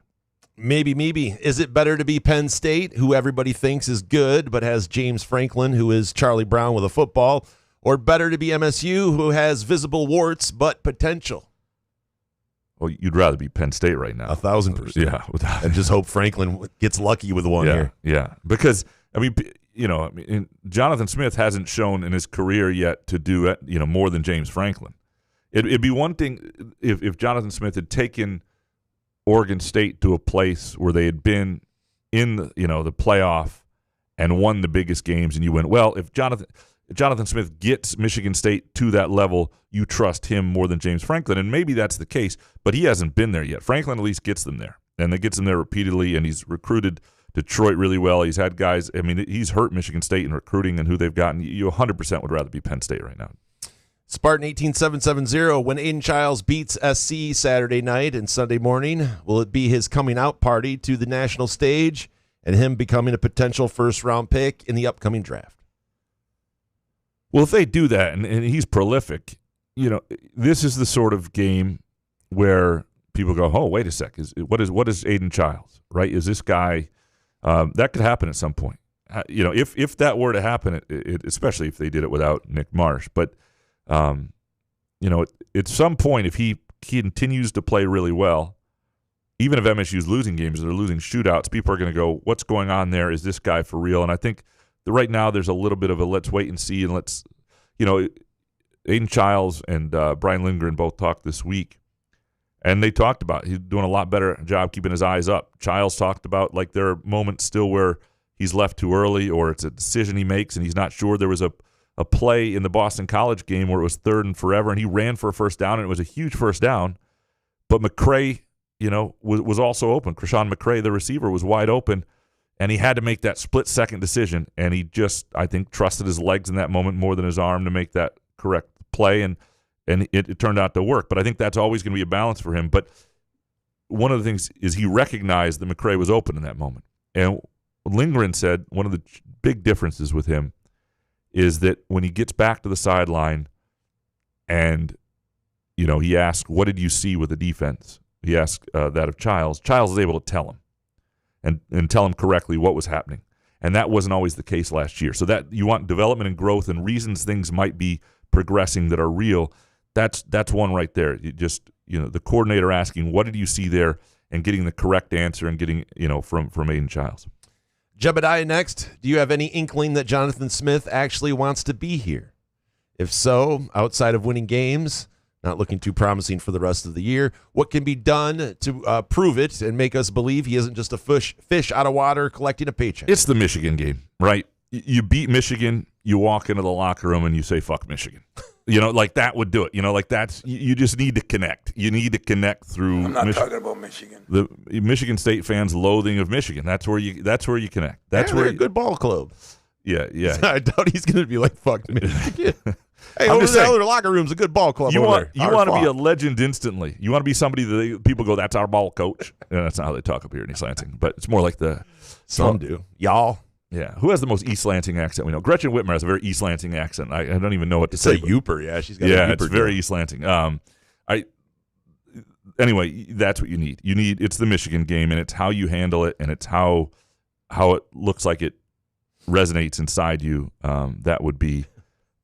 Maybe. Is it better to be Penn State, who everybody thinks is good, but has James Franklin, who is Charlie Brown with a football, or better to be MSU, who has visible warts but potential? Well, you'd rather be Penn State right now. 1,000%. Yeah. And just hope Franklin gets lucky with one here. Yeah. Because, Jonathan Smith hasn't shown in his career yet to do more than James Franklin. It'd be one thing if Jonathan Smith had taken Oregon State to a place where they had been in the playoff and won the biggest games, and you went, well, if Jonathan Smith gets Michigan State to that level, you trust him more than James Franklin, and maybe that's the case, but he hasn't been there yet. Franklin at least gets them there, and it gets them there repeatedly, and he's recruited Detroit really well. He's had guys, he's hurt Michigan State in recruiting and who they've gotten. You 100% would rather be Penn State right now. Spartan 18770, when Aiden Chiles beats SC Saturday night and Sunday morning, will it be his coming out party to the national stage and him becoming a potential first-round pick in the upcoming draft? Well, if they do that, and he's prolific, this is the sort of game where people go, oh, wait a sec, what is Aiden Chiles, right? Is this guy, that could happen at some point. If that were to happen, especially if they did it without Nick Marsh. But, at some point, if he continues to play really well, even if MSU's losing games, they're losing shootouts, people are going to go, what's going on there? Is this guy for real? And I think right now there's a little bit of a let's wait and see, and Aiden Chiles and Brian Lindgren both talked this week, and they talked about he's doing a lot better job keeping his eyes up. Chiles talked about there are moments still where he's left too early or it's a decision he makes and he's not sure. There was a play in the Boston College game where it was 3rd and forever, and he ran for a first down, and it was a huge first down, but McCray, was also open. Krishan McCray, the receiver, was wide open, and he had to make that split-second decision, and he just, I think, trusted his legs in that moment more than his arm to make that correct play, and it turned out to work. But I think that's always going to be a balance for him. But one of the things is he recognized that McCray was open in that moment. And Lindgren said one of the big differences with him is that when he gets back to the sideline and, he asked, what did you see with the defense? He asked that of Chiles. Chiles is able to tell him and tell him correctly what was happening. And that wasn't always the case last year. So that you want development and growth and reasons things might be progressing that are real. That's one right there. You just, the coordinator asking, what did you see there, and getting the correct answer and getting, from Aiden Chiles. Jebediah next. Do you have any inkling that Jonathan Smith actually wants to be here? If so, outside of winning games, not looking too promising for the rest of the year, what can be done to prove it and make us believe he isn't just a fish out of water collecting a paycheck? It's the Michigan game, right? You beat Michigan, you walk into the locker room and you say, fuck Michigan. Like that would do it. That's, you just need to connect. You need to connect through. I'm not talking about Michigan. The Michigan State fans' loathing of Michigan. That's where you connect. That's where a good ball club. Yeah. I doubt he's going to be like, fuck Michigan. Hey, over the other locker room's a good ball club. You want to be a legend instantly. You want to be somebody that people go, that's our ball coach. That's not how they talk up here in East Lansing. But it's more like some do. Y'all. Yeah. Who has the most East Lansing accent we know? Gretchen Whitmer has a very East Lansing accent. I don't even know what to say. It's a Youper. Yeah, she's got a Youper. It's very East Lansing. Anyway, that's what you need. It's the Michigan game, and it's how you handle it, and it's how it looks like it resonates inside you. That would be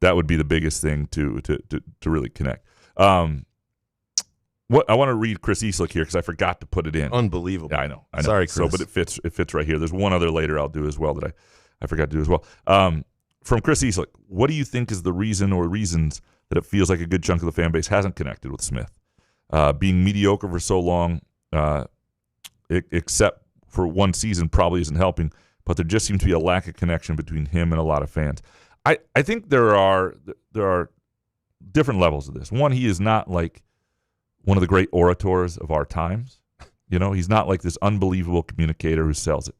the biggest thing to really connect. What I want to read Chris Eastlick here because I forgot to put it in. Unbelievable. Yeah, I know. Sorry, Chris. So, but it fits right here. There's one other later I'll do as well that I forgot to do as well. From Chris Eastlick, what do you think is the reason or reasons that it feels like a good chunk of the fan base hasn't connected with Smith? Being mediocre for so long, except for one season, probably isn't helping. But there just seems to be a lack of connection between him and a lot of fans. I think there are different levels of this. One, he is not like one of the great orators of our times. He's not like this unbelievable communicator who sells it.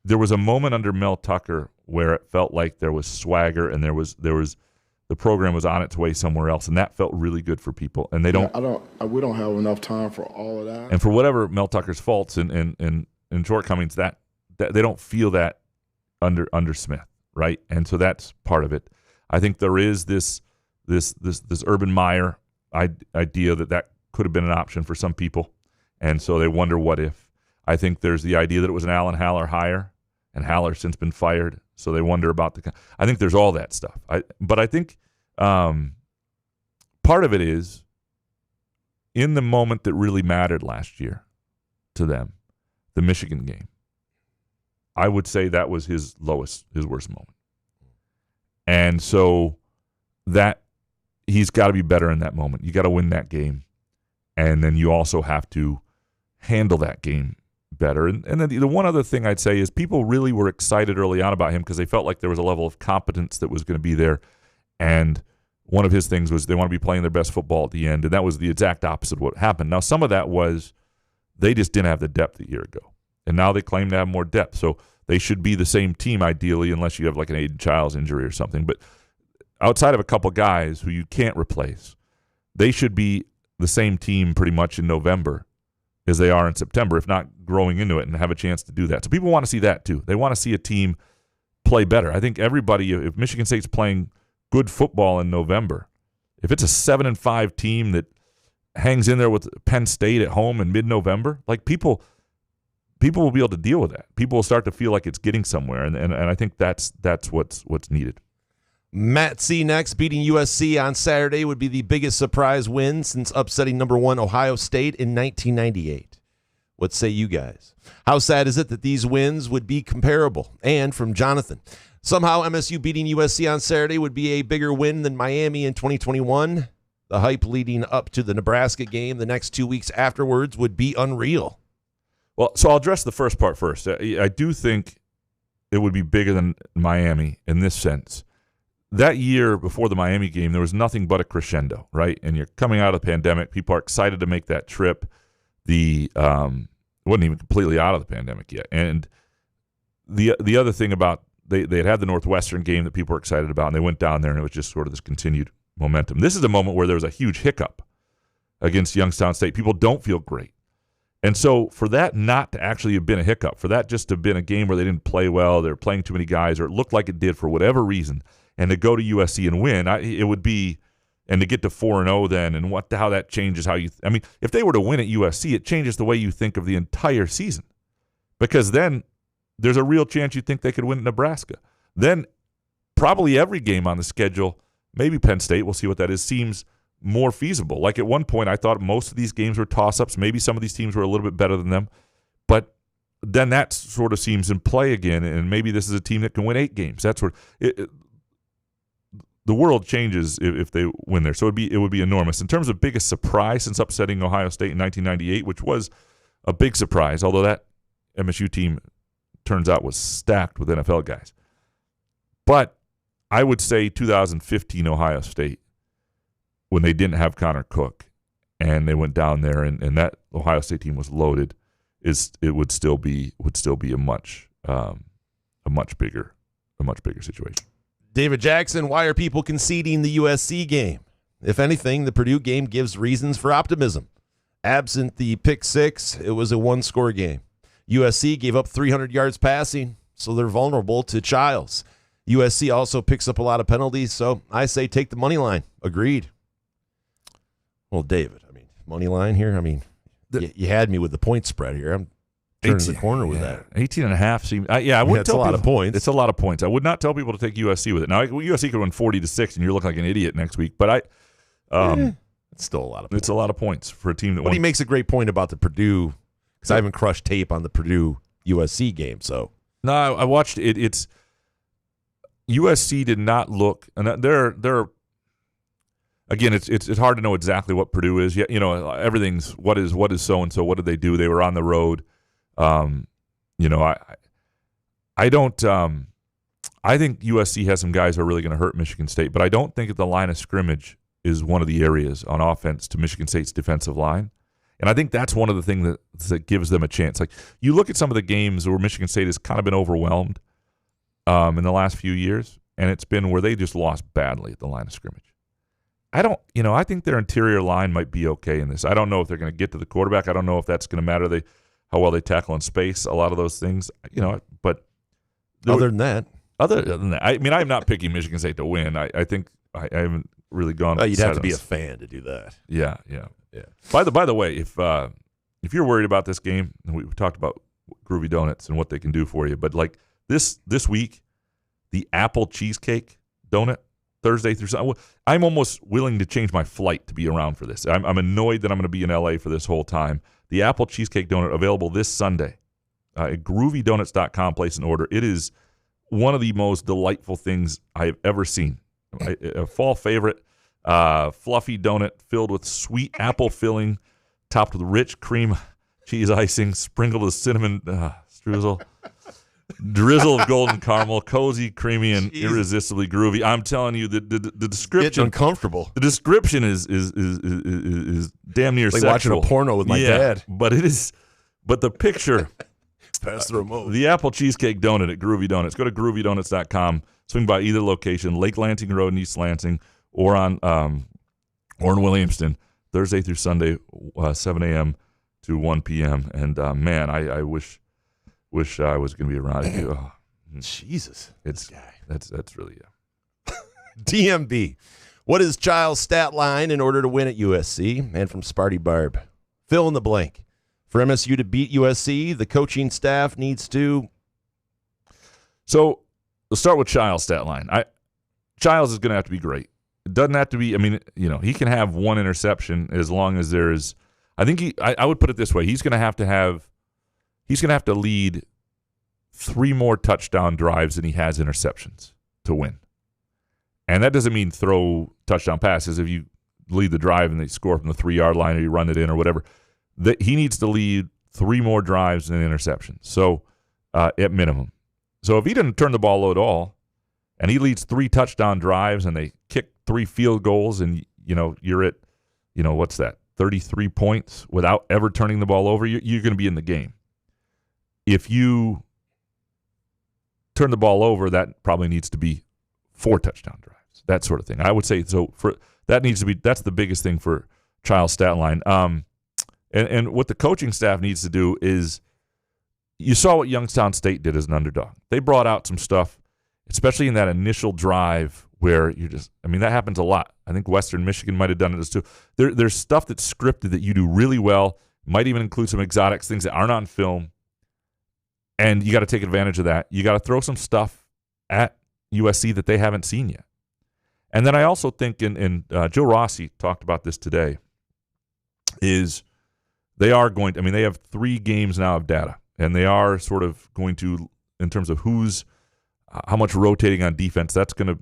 There was a moment under Mel Tucker where it felt like there was swagger and there was the program was on its way somewhere else, and that felt really good for people. And we don't have enough time for all of that. And for whatever Mel Tucker's faults and shortcomings, that they don't feel that under Smith, right? And so that's part of it. I think there is this Urban Meyer idea that could have been an option for some people, and so they wonder what if. I think there's the idea that it was an Alan Haller hire, and Haller's since been fired, so they wonder about I think there's all that stuff. But I think part of it is in the moment that really mattered last year to them, the Michigan game. I would say that was his worst moment, and so that. He's got to be better in that moment. You got to win that game, and then you also have to handle that game better. And then the one other thing I'd say is people really were excited early on about him because they felt like there was a level of competence that was going to be there. And one of his things was they want to be playing their best football at the end, and that was the exact opposite of what happened. Now, some of that was they just didn't have the depth a year ago, and now they claim to have more depth. So they should be the same team ideally, unless you have like an Aiden Chiles injury or something. But outside of a couple guys who you can't replace, they should be the same team pretty much in November as they are in September, if not growing into it and have a chance to do that. So people want to see that too. They want to see a team play better. I think everybody, if Michigan State's playing good football in November, if it's a 7-5 team that hangs in there with Penn State at home in mid-November, like people will be able to deal with that. People will start to feel like it's getting somewhere, and I think that's what's needed. Matt C. next. Beating USC on Saturday would be the biggest surprise win since upsetting number 1 Ohio State in 1998. What say you guys? How sad is it that these wins would be comparable? And from Jonathan, somehow MSU beating USC on Saturday would be a bigger win than Miami in 2021. The hype leading up to the Nebraska game the next 2 weeks afterwards would be unreal. Well, so I'll address the first part first. I do think it would be bigger than Miami in this sense. That year before the Miami game, there was nothing but a crescendo, right? And you're coming out of the pandemic. People are excited to make that trip. It wasn't even completely out of the pandemic yet. And the other thing about they had the Northwestern game that people were excited about, and they went down there, and it was just sort of this continued momentum. This is a moment where there was a huge hiccup against Youngstown State. People don't feel great. And so for that not to actually have been a hiccup, for that just to have been a game where they didn't play well, they were playing too many guys, or it looked like it did for whatever reason, and to go to USC and win, it would be, and to get to 4-0 then, and how that changes how you. I mean, if they were to win at USC, it changes the way you think of the entire season, because then there's a real chance you think they could win at Nebraska. Then probably every game on the schedule, maybe Penn State, we'll see what that is, seems more feasible. Like at one point, I thought most of these games were toss-ups. Maybe some of these teams were a little bit better than them, but then that sort of seems in play again, and maybe this is a team that can win 8 games. That's where the world changes if they win there. So it would be enormous. In terms of biggest surprise since upsetting Ohio State in 1998, which was a big surprise, although that MSU team turns out was stacked with NFL guys. But I would say 2015 Ohio State, when they didn't have Connor Cook and they went down there and that Ohio State team was loaded, it would still be a much bigger situation. David Jackson, why are people conceding the USC game? If anything, the Purdue game gives reasons for optimism. Absent the pick 6, it was a one-score game. USC gave up 300 yards passing, so they're vulnerable to Chiles. USC also picks up a lot of penalties, so I say take the money line. Agreed. Well, David, I mean, money line here, I mean, you had me with the point spread here. I'm turning the corner with that. 18.5 seems, I wouldn't tell a lot people, of points. It's a lot of points. I would not tell people to take USC with it. Now, USC could win 40-6, and you're looking like an idiot next week, but it's still a lot of points. It's a lot of points for a team that But he makes a great point about the Purdue, because I haven't crushed tape on the Purdue USC game, so. No, I watched it. It's USC did not look, and they're again, it's hard to know exactly what Purdue is. You know, everything's what is so and so. What did they do? They were on the road. You know, I don't. I think USC has some guys who are really going to hurt Michigan State, but I don't think at the line of scrimmage is one of the areas on offense to Michigan State's defensive line. And I think that's one of the things that gives them a chance. Like, you look at some of the games where Michigan State has kind of been overwhelmed in the last few years, and it's been where they just lost badly at the line of scrimmage. I think their interior line might be okay in this. I don't know if they're going to get to the quarterback. I don't know if that's going to matter. How well they tackle in space, a lot of those things, but other than that, I mean, I'm not picking Michigan State to win. I think I haven't really gone. You'd have to be a fan to do that. Yeah. By the way, if you're worried about this game, and we talked about Groovy Donuts and what they can do for you, but like this week, the apple cheesecake donut Thursday through Sunday, I'm almost willing to change my flight to be around for this. I'm annoyed that I'm going to be in LA for this whole time. The apple cheesecake donut available this Sunday at groovydonuts.com. Place an order. It is one of the most delightful things I have ever seen. A fall favorite, fluffy donut filled with sweet apple filling, topped with rich cream cheese icing, sprinkled with cinnamon streusel, drizzle of golden caramel, cozy, creamy, and irresistibly groovy. I'm telling you, the description, getting uncomfortable. The description is damn near like sexual. Watching a porno with my dad. But it is. But the picture. Pass the remote. The apple cheesecake donut at Groovy Donuts. Go to groovydonuts.com. Swing by either location, Lake Lansing Road in East Lansing, or in Williamston, Thursday through Sunday, 7 a.m. to 1 p.m. And man, I wish I was going to be around. Oh, Jesus, that's really DMB. What is Chiles' stat line in order to win at USC? And from Sparty Barb, fill in the blank. For MSU to beat USC, the coaching staff needs to. So let's start with Chiles' stat line. Chiles is going to have to be great. It doesn't have to be. I mean, he can have one interception as long as there is. I think I would put it this way: he's going to have to lead 3 more touchdown drives than he has interceptions to win. And that doesn't mean throw touchdown passes. If you lead the drive and they score from the 3-yard line or you run it in or whatever, he needs to lead 3 more drives than interceptions. So at minimum. So if he didn't turn the ball at all and he leads 3 touchdown drives and they kick 3 field goals and, you're at, what's that, 33 points without ever turning the ball over, you're going to be in the game. If you turn the ball over, that probably needs to be 4 touchdown drives, that sort of thing. I would say so. That's the biggest thing for Chiles' stat line. And what the coaching staff needs to do is, you saw what Youngstown State did as an underdog. They brought out some stuff, especially in that initial drive where that happens a lot. I think Western Michigan might have done it too. There's stuff that's scripted that you do really well, might even include some exotics, things that aren't on film, and you got to take advantage of that. You got to throw some stuff at USC that they haven't seen yet. And then I also think, and Joe Rossi talked about this today, is they are going to, they have 3 games now of data, and they are sort of going to, in terms of how much rotating on defense, that's going to,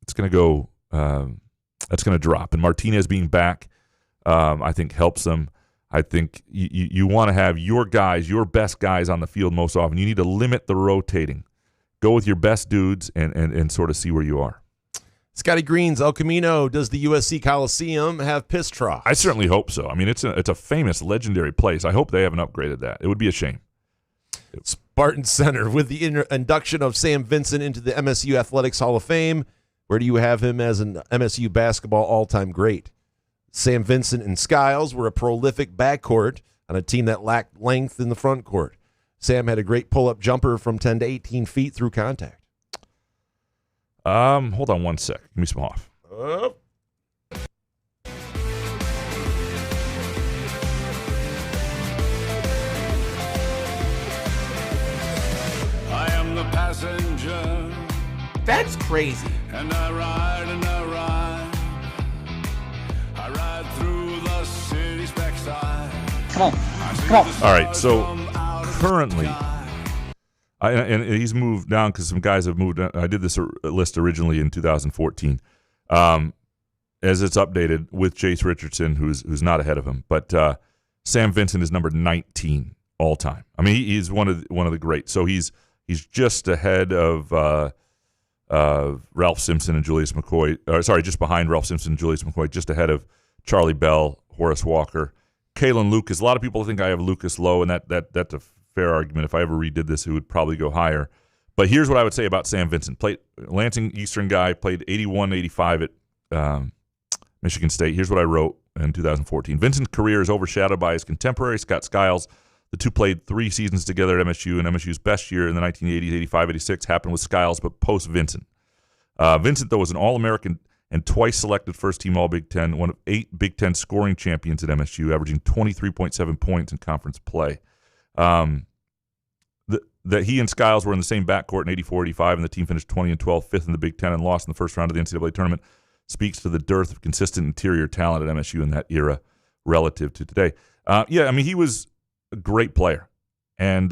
it's going to go, that's going to drop. And Martinez being back, I think helps them. I think you want to have your guys, your best guys on the field most often. You need to limit the rotating. Go with your best dudes and sort of see where you are. Scotty Green's El Camino. Does the USC Coliseum have piss troughs? I certainly hope so. It's a famous, legendary place. I hope they haven't upgraded that. It would be a shame. Spartan Center, with the induction of Sam Vincent into the MSU Athletics Hall of Fame, where do you have him as an MSU basketball all-time great? Sam Vincent and Skiles were a prolific backcourt on a team that lacked length in the front court. Sam had a great pull-up jumper from 10 to 18 feet through contact. Hold on one sec. Give me some off. I am the passenger. That's crazy. And I ride and I ride. I ride through the city's backside. Come on. All right, so currently, and he's moved down because some guys have moved. I did this list originally in 2014, as it's updated with Jace Richardson, who's not ahead of him. But Sam Vincent is number 19 all time. He's one of the greats. So he's just ahead of Ralph Simpson and Julius McCoy. Just behind Ralph Simpson and Julius McCoy. Just ahead of Charlie Bell, Horace Walker, Kalen Lucas. A lot of people think I have Lucas low, and that's a fair argument. If I ever redid this, it would probably go higher. But here's what I would say about Sam Vincent. Played Lansing Eastern guy, played 81, 85 at Michigan State. Here's what I wrote in 2014. Vincent's career is overshadowed by his contemporary, Scott Skiles. The two played 3 seasons together at MSU, and MSU's best year in the 1980s, 85, 86 happened with Skiles, but post-Vincent. Vincent, though, was an All-American and twice selected first-team All-Big Ten, one of 8 Big Ten scoring champions at MSU, averaging 23.7 points in conference play. That he and Skiles were in the same backcourt in 84-85, and the team finished 20-12, fifth in the Big Ten, and lost in the first round of the NCAA tournament, speaks to the dearth of consistent interior talent at MSU in that era relative to today. He was a great player, and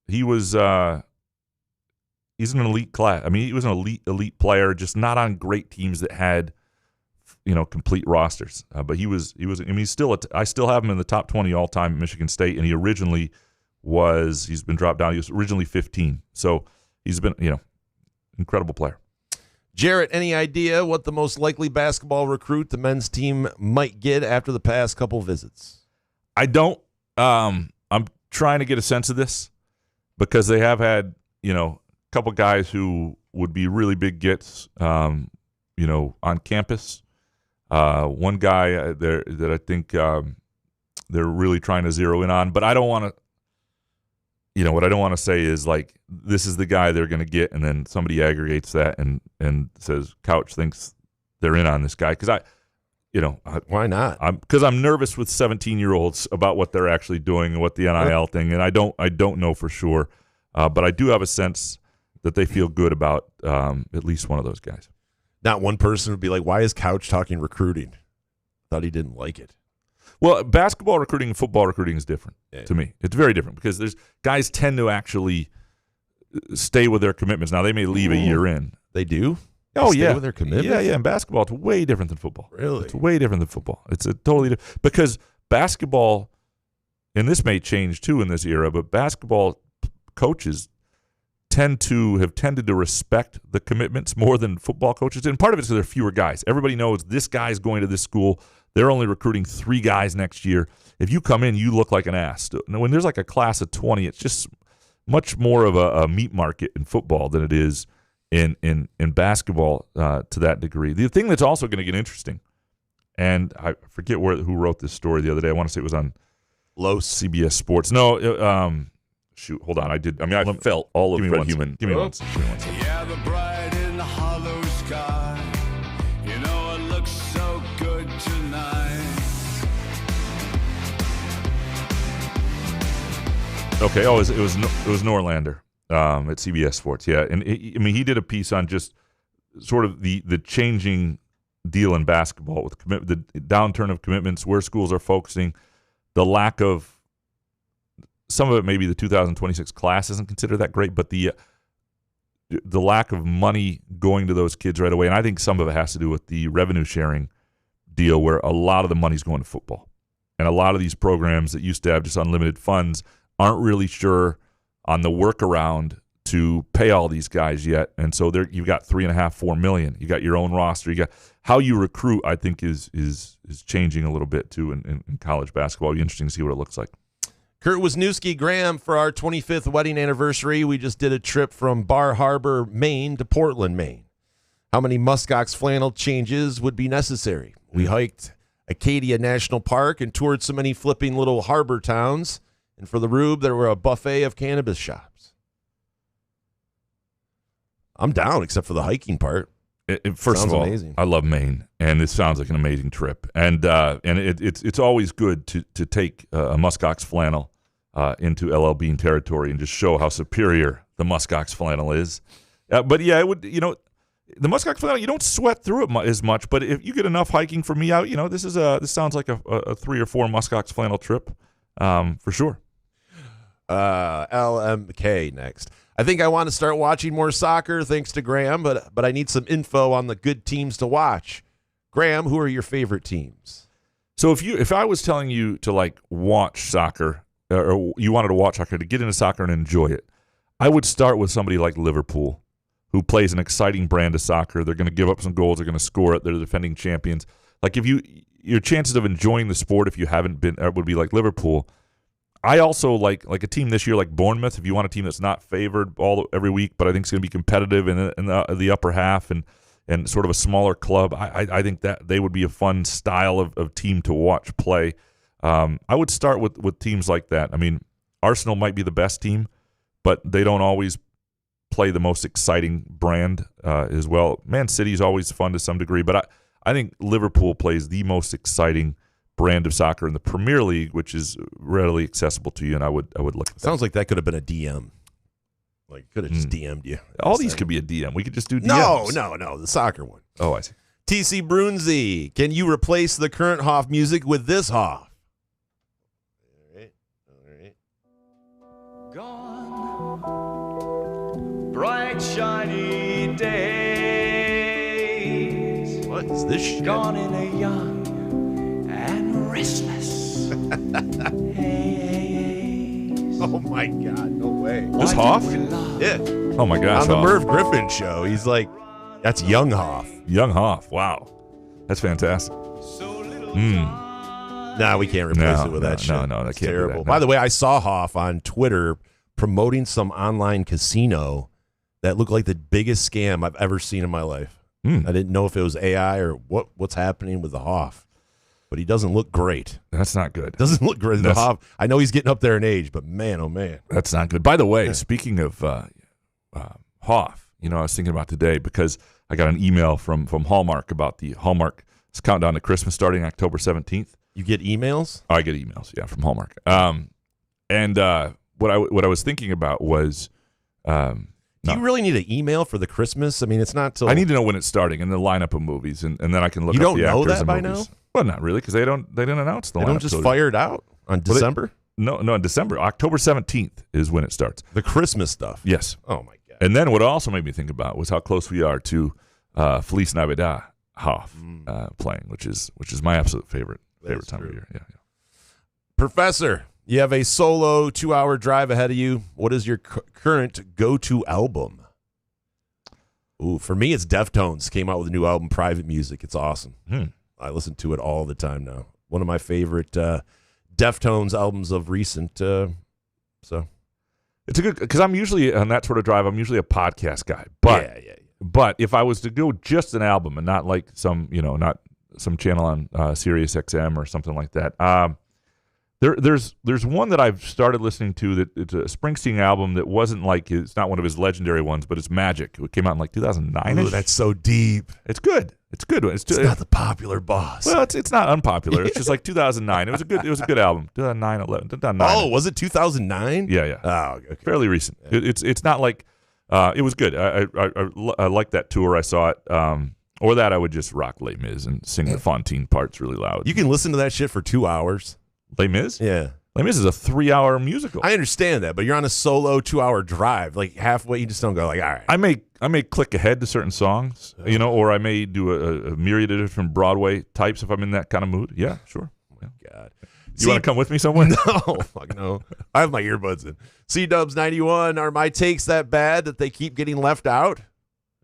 he's an elite class. He was an elite player, just not on great teams that had complete rosters. But he was. He's still. I still have him in the top 20 all time at Michigan State, and he originally was. He's been dropped down. He was originally 15, so he's been incredible player. Jarrett, any idea what the most likely basketball recruit the men's team might get after the past couple visits? I don't. I'm trying to get a sense of this because they have had a couple guys who would be really big gets on campus. One guy there that I think they're really trying to zero in on, but I don't want to. What I don't want to say is like this is the guy they're going to get, and then somebody aggregates that and says Couch thinks they're in on this guy because why not? Because I'm nervous with 17-year-olds about what they're actually doing and what the NIL thing, and I don't know for sure, but I do have a sense that they feel good about at least one of those guys. Not one person would be like, why is Couch talking recruiting? Thought he didn't like it. Well, basketball recruiting and football recruiting is different to me. It's very different because there's guys tend to actually stay with their commitments. Now, they may leave a year in. They do? Oh, stay yeah. with their commitments? Yeah. In basketball, it's way different than football. Really? It's way different than football. It's a totally different. Because basketball, and this may change too in this era, but basketball coaches have tended to respect the commitments more than football coaches. And part of it is because there are fewer guys. Everybody knows this guy's going to this school. They're only recruiting 3 guys next year. If you come in, you look like an ass. When there's like a class of 20, it's just much more of a meat market in football than it is in basketball to that degree. The thing that's also going to get interesting, and I forget who wrote this story the other day. I want to say it was on Los CBS Sports. No, shoot, hold on. I felt all of Fred Human. Give me one second. Yeah, the bright and hollow sky. You know it looks so good tonight. Okay. Oh, it was Norlander at CBS Sports. Yeah, and he did a piece on just sort of the changing deal in basketball with the downturn of commitments, where schools are focusing, the lack of some of it. Maybe the 2026 class isn't considered that great, but the lack of money going to those kids right away, and I think some of it has to do with the revenue sharing deal, where a lot of the money's going to football, and a lot of these programs that used to have just unlimited funds aren't really sure on the workaround to pay all these guys yet, and so you've got $3.5-4 million. You got your own roster. You got how you recruit. I think is changing a little bit too in college basketball. It'll be interesting to see what it looks like. Kurt Wisniewski, Graham, for our 25th wedding anniversary, we just did a trip from Bar Harbor, Maine to Portland, Maine. How many muskox flannel changes would be necessary? We hiked Acadia National Park and toured so many flipping little harbor towns. And for the Rube, there were a buffet of cannabis shops. I'm down, except for the hiking part. First of all, amazing. I love Maine, and it sounds like an amazing trip. And it's always good to take a muskox flannel into LL Bean territory and just show how superior the muskox flannel is. But yeah, it would. The muskox flannel, you don't sweat through it as much. But if you get enough hiking for me out, this sounds like a 3 or 4 muskox flannel trip for sure. LMK next. I think I want to start watching more soccer, thanks to Graham, but I need some info on the good teams to watch. Graham, who are your favorite teams? So if I was telling you to watch soccer, or you wanted to watch soccer, to get into soccer and enjoy it, I would start with somebody like Liverpool, who plays an exciting brand of soccer. They're going to give up some goals. They're going to score it. They're the defending champions. Your chances of enjoying the sport, if you haven't been, would be like Liverpool. I also like a team this year like Bournemouth. If you want a team that's not favored every week, but I think it's going to be competitive in the upper half and sort of a smaller club, I think that they would be a fun style of team to watch play. I would start with teams like that. I mean, Arsenal might be the best team, but they don't always play the most exciting brand as well. Man City is always fun to some degree, but I think Liverpool plays the most exciting brand of soccer in the Premier League, which is readily accessible to you, and I would look at that. Sounds like that could have been a DM. Could have just DM'd you. All these could be a DM. We could just do DMs. No, the soccer one. Oh, I see. TC Brunzi, can you replace the current Hoff music with this Hoff? All right. Gone, bright shiny days. What is this shit? Gone in a young and restless haze. Oh my God, no way. This Hoff? Yeah. Oh my gosh. On the Hoff. Merv Griffin show, he's like, that's young Hoff. Young Hoff. Wow. That's fantastic. Nah, we can't replace it with that shit. No, that it's can't terrible. do that, no. By the way, I saw Hoff on Twitter promoting some online casino that looked like the biggest scam I've ever seen in my life. I didn't know if it was AI or what's happening with the Hoff. But he doesn't look great. That's not good. Doesn't look great. The Hoff, I know he's getting up there in age, but man, oh man. That's not good. By the way, speaking of Hoff, I was thinking about today because I got an email from Hallmark about the Hallmark countdown to Christmas starting October 17th. You get emails? I get emails, yeah, from Hallmark. And what I was thinking about was, do you really need an email for the Christmas? I mean, it's not till I need to know when it's starting and the lineup of movies, and then I can look. You up don't the know actors that and by movies. now? Well, not really, because they didn't announce the lineup. They don't just fire it out on December? No, in December. October 17th is when it starts. The Christmas stuff. Yes. Oh my God. And then what also made me think about was how close we are to Feliz Navidad Hoff playing, which is my absolute favorite time of year. Yeah. Professor, you have a solo 2-hour drive ahead of you. What is your current go-to album? Ooh, for me, it's Deftones. Came out with a new album, Private Music. It's awesome. I listen to it all the time now. One of my favorite Deftones albums of recent. So it's a good, because I'm usually on that sort of drive. I'm usually a podcast guy, but yeah. But if I was to go just an album and not like some, not some channel on Sirius XM or something like that. There's one that I've started listening to that it's a Springsteen album that wasn't like, it's not one of his legendary ones, but it's Magic. It came out in like 2009. Ooh, that's so deep. It's good. It's good. It's not the popular boss. Well, it's not unpopular. It's just like 2009. It was a good album. 2009, 11. 2009. Oh, was it 2009? Yeah. Oh, okay. Fairly recent. Yeah. It's not like it was good. I liked that tour. I saw it. Or that I would just rock Les Mis and sing the Fontaine parts really loud. You can listen to that shit for 2 hours. Les Mis? Yeah. Les Mis is a 3-hour musical. I understand that, but you're on a solo 2-hour drive. Like halfway, you just don't go like, all right. I may click ahead to certain songs, or I may do a myriad of different Broadway types if I'm in that kind of mood. Yeah, sure. Oh my God. You want to come with me somewhere? No, fuck no. I have my earbuds in. C-Dubs 91, are my takes that bad that they keep getting left out?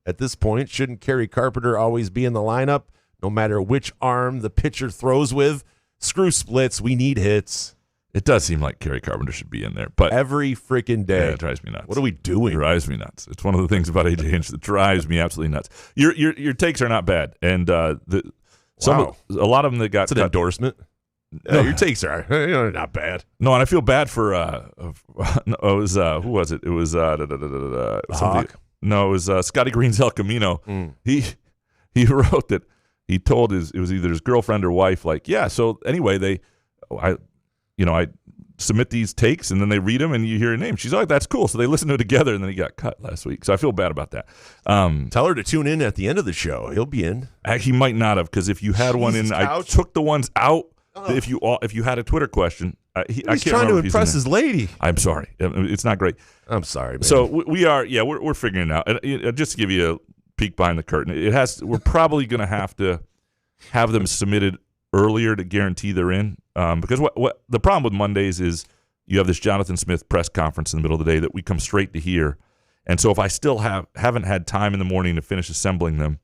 At this point, shouldn't Kerry Carpenter always be in the lineup, no matter which arm the pitcher throws with? Screw splits. We need hits. It does seem like Kerry Carpenter should be in there, but every freaking day. Yeah, it drives me nuts. What are we doing? It drives me nuts. It's one of the things about AJ Hinch that drives me absolutely nuts. Your takes are not bad, and a lot of them that got it's an endorsement. No, your takes are not bad. No, and I feel bad for it was who was it? It was Hawk. No, it was Scotty Green's El Camino. He wrote that he told it was either his girlfriend or wife, like, yeah. So anyway, I submit these takes and then they read them and you hear her name. She's like, that's cool. So they listened to it together and then he got cut last week. So I feel bad about that. Tell her to tune in at the end of the show. He'll be in. He might not have, because if you had one in, I took the ones out. If you had a Twitter question, he's trying to impress his lady. I'm sorry, it's not great. I'm sorry, man. So we are, we're figuring it out. And just to give you a peek behind the curtain, we're probably going to have them submitted earlier to guarantee they're in. Because what the problem with Mondays is you have this Jonathan Smith press conference in the middle of the day that we come straight to hear, and so if I still haven't had time in the morning to finish assembling them.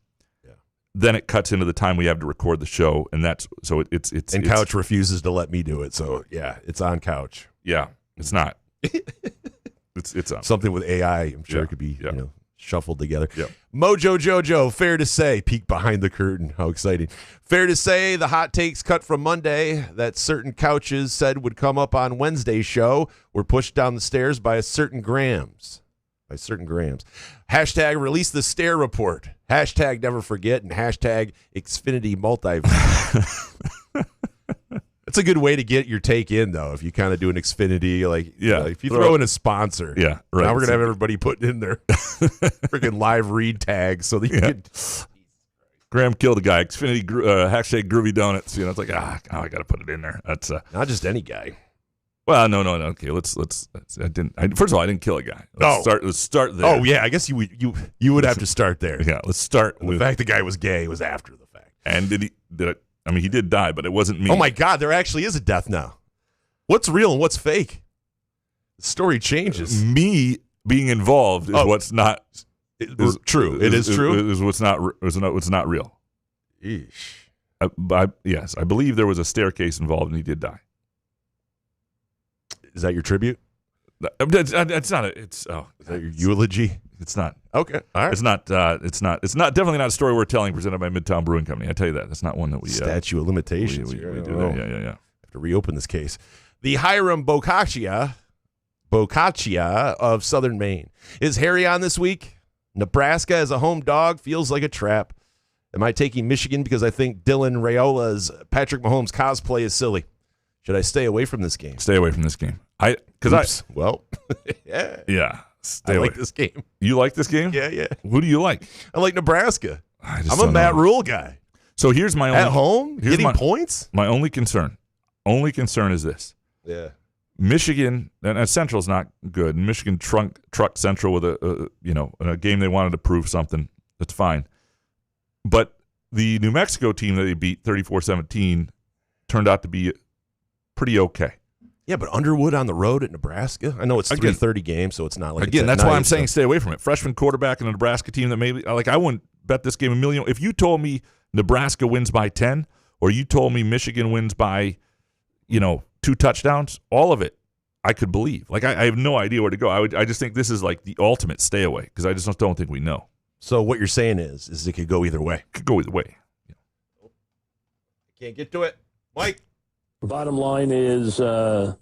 Then it cuts into the time we have to record the show, and that's so it's. And Couch refuses to let me do it, so yeah, it's on Couch. Yeah, it's not. it's on. Something with AI. I'm sure it could be shuffled together. Yeah. Mojo Jojo, fair to say, peek behind the curtain. How exciting! Fair to say, the hot takes cut from Monday that certain couches said would come up on Wednesday's show were pushed down the stairs by certain grams. Hashtag release the stare report. Hashtag never forget, and hashtag Xfinity multiverse. That's a good way to get your take in, though, if you kind of do an Xfinity. If you throw in a sponsor. Yeah, right. Now we're going to have everybody putting in their freaking live read tags so that you can. Graham killed a guy. Xfinity hashtag Groovy Donuts. You know, it's like, I got to put it in there. That's not just any guy. Well, no. Okay, let's. First of all, I didn't kill a guy. Let's start there. Oh yeah, I guess you would have to start there. Yeah, let's start with the fact the guy was gay was after the fact. And did it? I mean, he did die, but it wasn't me. Oh my God, there actually is a death now. What's real and what's fake? The story changes. Me being involved is what's not true. It is true. Is what's not real. Eesh. Yes, I believe there was a staircase involved, and he did die. Is that your tribute? It's not. Is that your eulogy? It's not. Okay. All right. It's not. It's definitely not a story we're telling presented by Midtown Brewing Company. I tell you that. That's not one that we. Statute of limitations. We do that. Yeah. Have to reopen this case. The Hiram Boccaccia of Southern Maine. Is Harry on this week? Nebraska as a home dog feels like a trap. Am I taking Michigan because I think Dylan Raiola's Patrick Mahomes cosplay is silly? Should I stay away from this game? Stay away from this game. Yeah. Yeah. I like this game. You like this game? Yeah. Who do you like? I like Nebraska. I'm a Matt Rule guy. So here's my only... At home? Getting points? My only concern is this. Yeah. Michigan, and Central's not good. Michigan trucked Central with a game they wanted to prove something. That's fine. But the New Mexico team that they beat 34-17 turned out to be pretty okay. Yeah, but Underwood on the road at Nebraska? I know it's 3:30 games, so it's not like again. That's why I'm saying stay away from it. Freshman quarterback in a Nebraska team that maybe I wouldn't bet this game a million. If you told me Nebraska wins by 10, or you told me Michigan wins by 2 touchdowns, all of it I could believe. Like I have no idea where to go. I just think this is like the ultimate stay away because I just don't think we know. So what you're saying is it could go either way. Could go either way. Can't get to it. Mike? Bottom line is I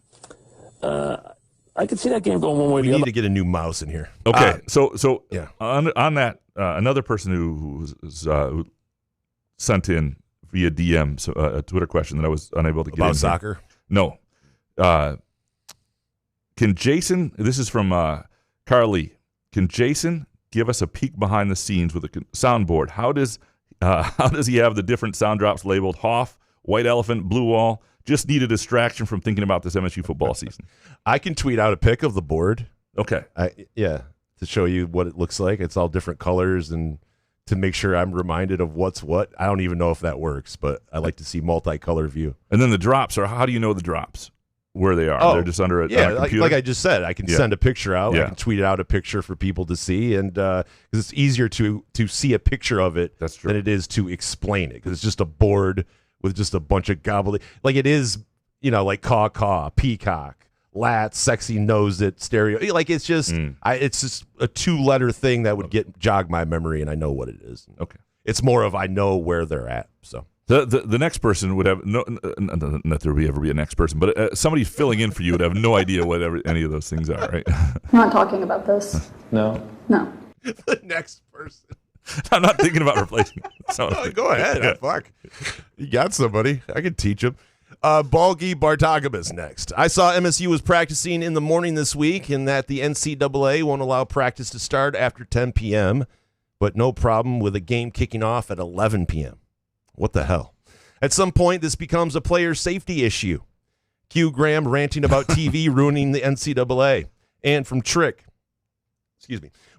could see that game going one way or the other. We need to get a new mouse in here. Okay, so yeah. on that, another person who sent in via DM a Twitter question that I was unable to get about in. Soccer? No. Can Jason, this is from Carly, can Jason give us a peek behind the scenes with a soundboard? How does he have the different sound drops labeled Hoff, White Elephant, Blue Wall? Just need a distraction from thinking about this MSU football season. I can tweet out a pic of the board. Okay. To show you what it looks like. It's all different colors and to make sure I'm reminded of what's what. I don't even know if that works, but I like to see multicolor view. And then the drops, or how do you know the drops? Where they are? They're just under a computer? Like I just said, I can send a picture out. Yeah. I can tweet out a picture for people to see, and because it's easier to see a picture of it than it is to explain it, because it's just a board with just a bunch of gobbledygook. Like it is, like caw, peacock, lat, sexy, nose it, stereo. Like it's just, it's just a 2-letter thing that would jog my memory, and I know what it is. Okay, it's more of I know where they're at. So. The next person would have not that there would ever be a next person, but somebody filling in for you would have no idea what any of those things are, right? I'm not talking about this. No. The next person. I'm not thinking about replacing someone. Go ahead. Yeah. Fuck. You got somebody. I can teach him. Balgi Bartagabas next. I saw MSU was practicing in the morning this week and that the NCAA won't allow practice to start after 10 p.m., but no problem with a game kicking off at 11 p.m. What the hell? At some point, this becomes a player safety issue. Q Graham ranting about TV ruining the NCAA. And from Trick,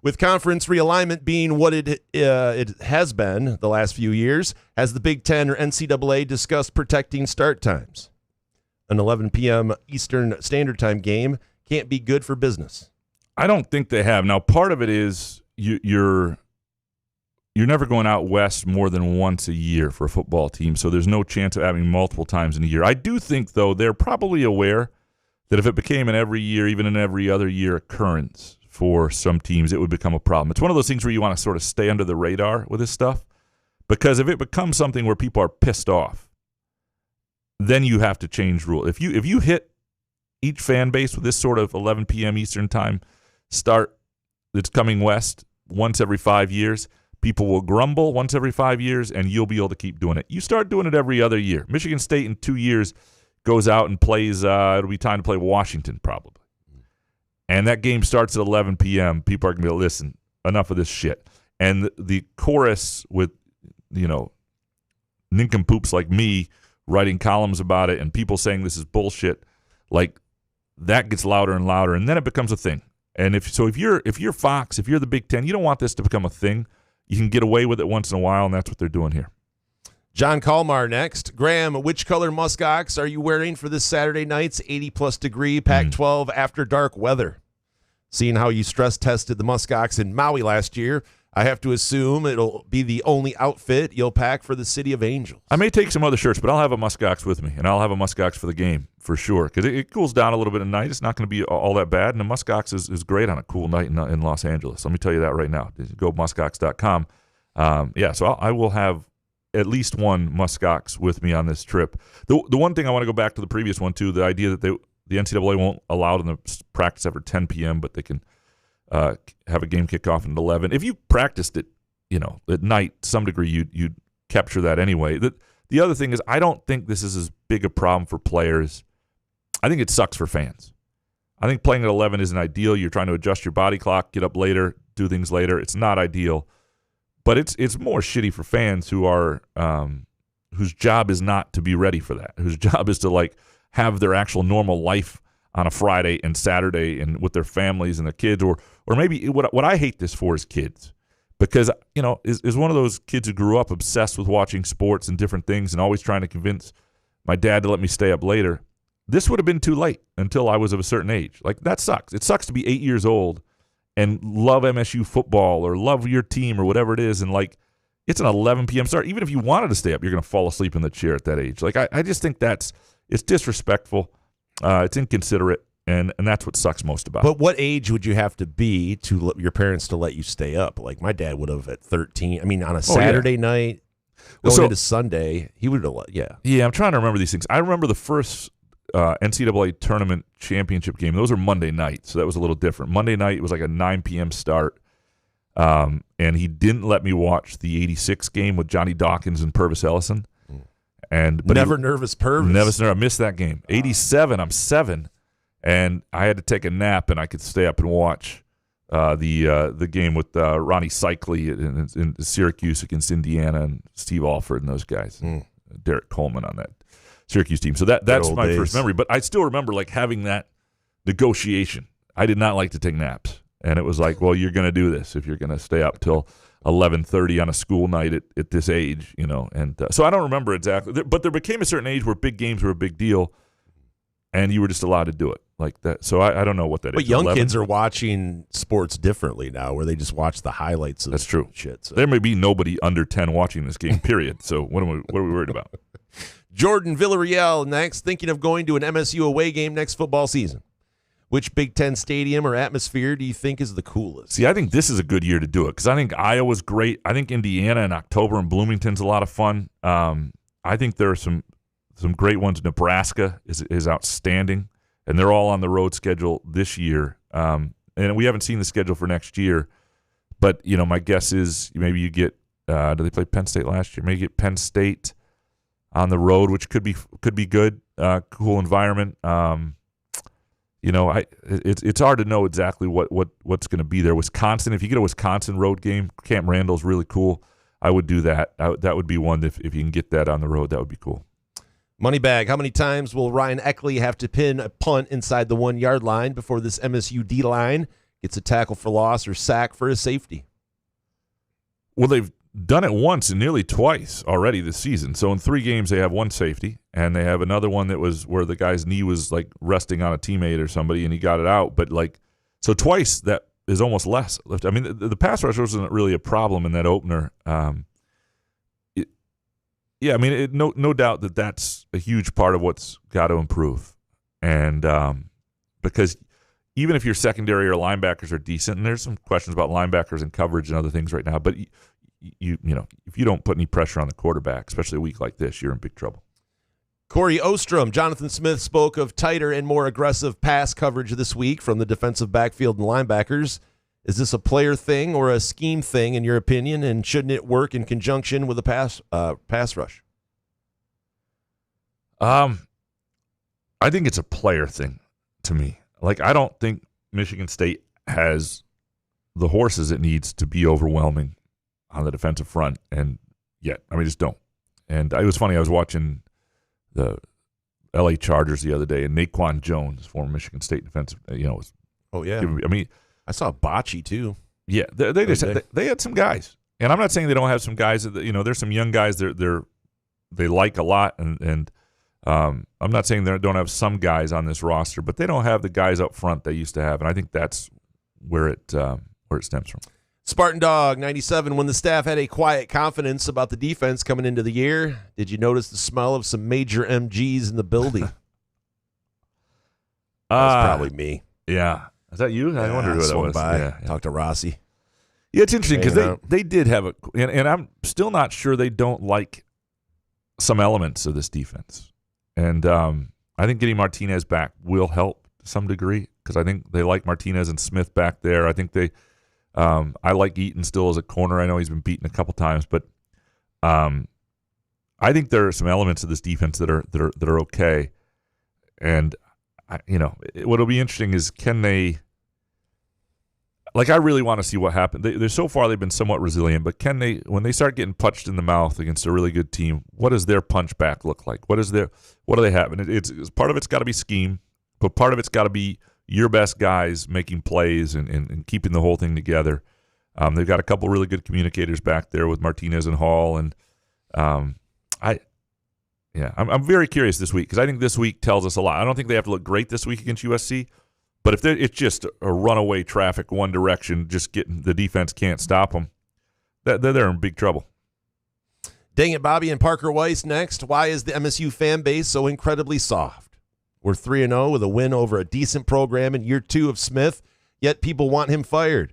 with conference realignment being what it has been the last few years, has the Big Ten or NCAA discussed protecting start times? An 11 p.m. Eastern Standard Time game can't be good for business. I don't think they have. Now, part of it is you're never going out west more than once a year for a football team, so there's no chance of having multiple times in a year. I do think, though, they're probably aware that if it became an every year, even an every other year occurrence for some teams, it would become a problem. It's one of those things where you want to sort of stay under the radar with this stuff, because if it becomes something where people are pissed off, then you have to change rule. If you hit each fan base with this sort of 11 p.m. Eastern time start that's coming west once every 5 years, people will grumble once every 5 years, and you'll be able to keep doing it. You start doing it every other year. Michigan State in 2 years goes out and plays, it'll be time to play Washington probably. And that game starts at 11 p.m. People are going to be, listen, enough of this shit. And the chorus with, nincompoops like me writing columns about it and people saying this is bullshit, like that gets louder and louder, and then it becomes a thing. And if you're Fox, if you're the Big Ten, you don't want this to become a thing. You can get away with it once in a while, and that's what they're doing here. John Kalmar next. Graham, which color muskox are you wearing for this Saturday night's 80-plus degree Pac-12 after dark weather? Seeing how you stress tested the muskox in Maui last year, I have to assume it'll be the only outfit you'll pack for the City of Angels. I may take some other shirts, but I'll have a muskox with me, and I'll have a muskox for the game for sure, because it cools down a little bit at night. It's not going to be all that bad, and a muskox is great on a cool night in Los Angeles. Let me tell you that right now. Go muskox.com. So I will have at least one muskox with me on this trip. The one thing I want to go back to the previous one, too, the idea that the NCAA won't allow them to practice after 10 p.m., but they can have a game kickoff at 11. If you practiced it, at night, to some degree, you'd capture that anyway. The other thing is, I don't think this is as big a problem for players. I think it sucks for fans. I think playing at 11 isn't ideal. You're trying to adjust your body clock, get up later, do things later. It's not ideal. But it's more shitty for fans who are whose job is not to be ready for that, whose job is to have their actual normal life on a Friday and Saturday and with their families and their kids, or maybe what I hate this for is kids, because is one of those kids who grew up obsessed with watching sports and different things and always trying to convince my dad to let me stay up later. This would have been too late until I was of a certain age. Like, that sucks. It sucks to be 8 years old and love MSU football or love your team or whatever it is, and it's an 11 p.m. start. Even if you wanted to stay up, you're going to fall asleep in the chair at that age. I just think it's disrespectful. It's inconsiderate, and that's what sucks most about it. But what age would you have to be to your parents to let you stay up? Like, my dad would have at 13. I mean, on a Saturday night. Going into Sunday, he would have, Yeah, I'm trying to remember these things. I remember the first NCAA tournament championship game. Those are Monday night, so that was a little different. Monday night, it was like a 9 p.m. start, and he didn't let me watch the 86 game with Johnny Dawkins and Purvis Ellison. But nervous Purvis. I missed that game. 87, I'm 7, and I had to take a nap, and I could stay up and watch the game with Ronnie Cycli in Syracuse against Indiana and Steve Alford and those guys. Derek Coleman on that Syracuse team. So that's my first memory. But I still remember like having that negotiation. I did not like to take naps. And it was like, well, you're going to do this if you're going to stay up till 11:30 on a school night at this age, And so I don't remember exactly. But there became a certain age where big games were a big deal, and you were just allowed to do it like that. So I don't know what that is. But young kids are watching sports differently now, where they just watch the highlights of That's true. Shit. So. There may be nobody under 10 watching this game, period. So what are we worried about? Jordan Villarreal next, thinking of going to an MSU away game next football season. Which Big Ten stadium or atmosphere do you think is the coolest? See, I think this is a good year to do it because I think Iowa's great. I think Indiana in October and Bloomington's a lot of fun. I think there are some great ones. Nebraska is outstanding, and they're all on the road schedule this year. And we haven't seen the schedule for next year, but my guess is maybe you get. Did they play Penn State last year? Maybe you get Penn State on the road, which could be good. Cool environment. It's hard to know exactly what's going to be there. Wisconsin, if you get a Wisconsin road game, Camp Randall's really cool. I would do that. That would be one if you can get that on the road. That would be cool. Moneybag, how many times will Ryan Eckley have to pin a punt inside the 1-yard line before this MSU D-line gets a tackle for loss or sack for a safety? Well, they've done it once and nearly twice already this season. So in 3 games, they have 1 safety, and they have another one that was where the guy's knee was like resting on a teammate or somebody, and he got it out. But so twice that is almost less. I mean, the pass rush wasn't really a problem in that opener. No doubt that's a huge part of what's got to improve, and because even if your secondary or linebackers are decent, and there's some questions about linebackers and coverage and other things right now, but if you don't put any pressure on the quarterback, especially a week like this, you're in big trouble. Corey Ostrom, Jonathan Smith spoke of tighter and more aggressive pass coverage this week from the defensive backfield and linebackers. Is this a player thing or a scheme thing, in your opinion, and shouldn't it work in conjunction with a pass rush? I think it's a player thing to me. I don't think Michigan State has the horses it needs to be overwhelming on the defensive front, and yet, just don't. And it was funny, I was watching the L.A. Chargers the other day, and Naquan Jones, former Michigan State defensive, was. Oh, yeah. I saw Bocce, too. Yeah, they had some guys. And I'm not saying they don't have some guys. There's some young guys they like a lot, and I'm not saying they don't have some guys on this roster, but they don't have the guys up front they used to have, and I think that's where it stems from. Spartan Dog 97, when the staff had a quiet confidence about the defense coming into the year, did you notice the smell of some major MGs in the building? That's probably me. Yeah. Is that you? I wondered who that was. Talked to Rossi. Yeah, it's interesting because they did have and I'm still not sure they don't like some elements of this defense. And I think getting Martinez back will help to some degree because I think they like Martinez and Smith back there. I think I like Eaton still as a corner. I know he's been beaten a couple times, but I think there are some elements of this defense that are okay. And what'll be interesting is can they? I really want to see what happens. They're so far they've been somewhat resilient, but can they? When they start getting punched in the mouth against a really good team, what does their punch back look like? What do they have? And it's part of it's got to be scheme, but part of it's got to be your best guys making plays and keeping the whole thing together. They've got a couple really good communicators back there with Martinez and Hall, and I'm very curious this week because I think this week tells us a lot. I don't think they have to look great this week against USC, but if it's just a runaway traffic one direction, just getting the defense can't stop them, they're in big trouble. Dang it, Bobby and Parker Weiss next. Why is the MSU fan base so incredibly soft? We're 3-0 with a win over a decent program in year 2 of Smith, yet people want him fired.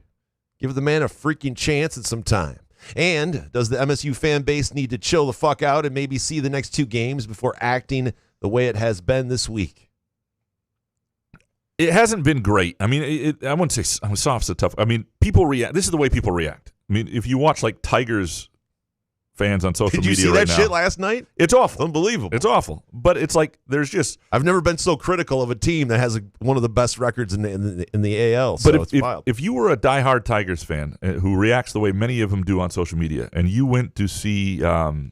Give the man a freaking chance and some time. And does the MSU fan base need to chill the fuck out and maybe see the next 2 games before acting the way it has been this week? It hasn't been great. I mean, I wouldn't say soft's a tough. I mean, people react. This is the way people react. I mean, if you watch like Tigers fans on social media right now. Did you see that shit last night? It's awful. Unbelievable. It's awful. But it's like there's just. I've never been so critical of a team that has one of the best records in the AL. So but it's wild. If you were a diehard Tigers fan who reacts the way many of them do on social media, and you went to see, and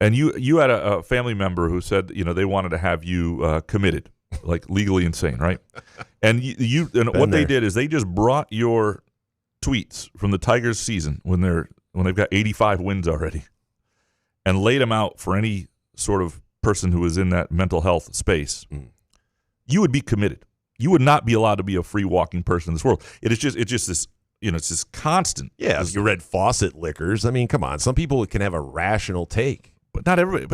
you had a family member who said, they wanted to have you committed. Like legally insane, right? And what they did is they just brought your tweets from the Tigers season when they've got 85 wins already, and laid them out for any sort of person who is in that mental health space. You would be committed. You would not be allowed to be a free walking person in this world. It's just this. It's this constant. Yeah, you read faucet liquors. I mean, come on. Some people can have a rational take. But not everybody.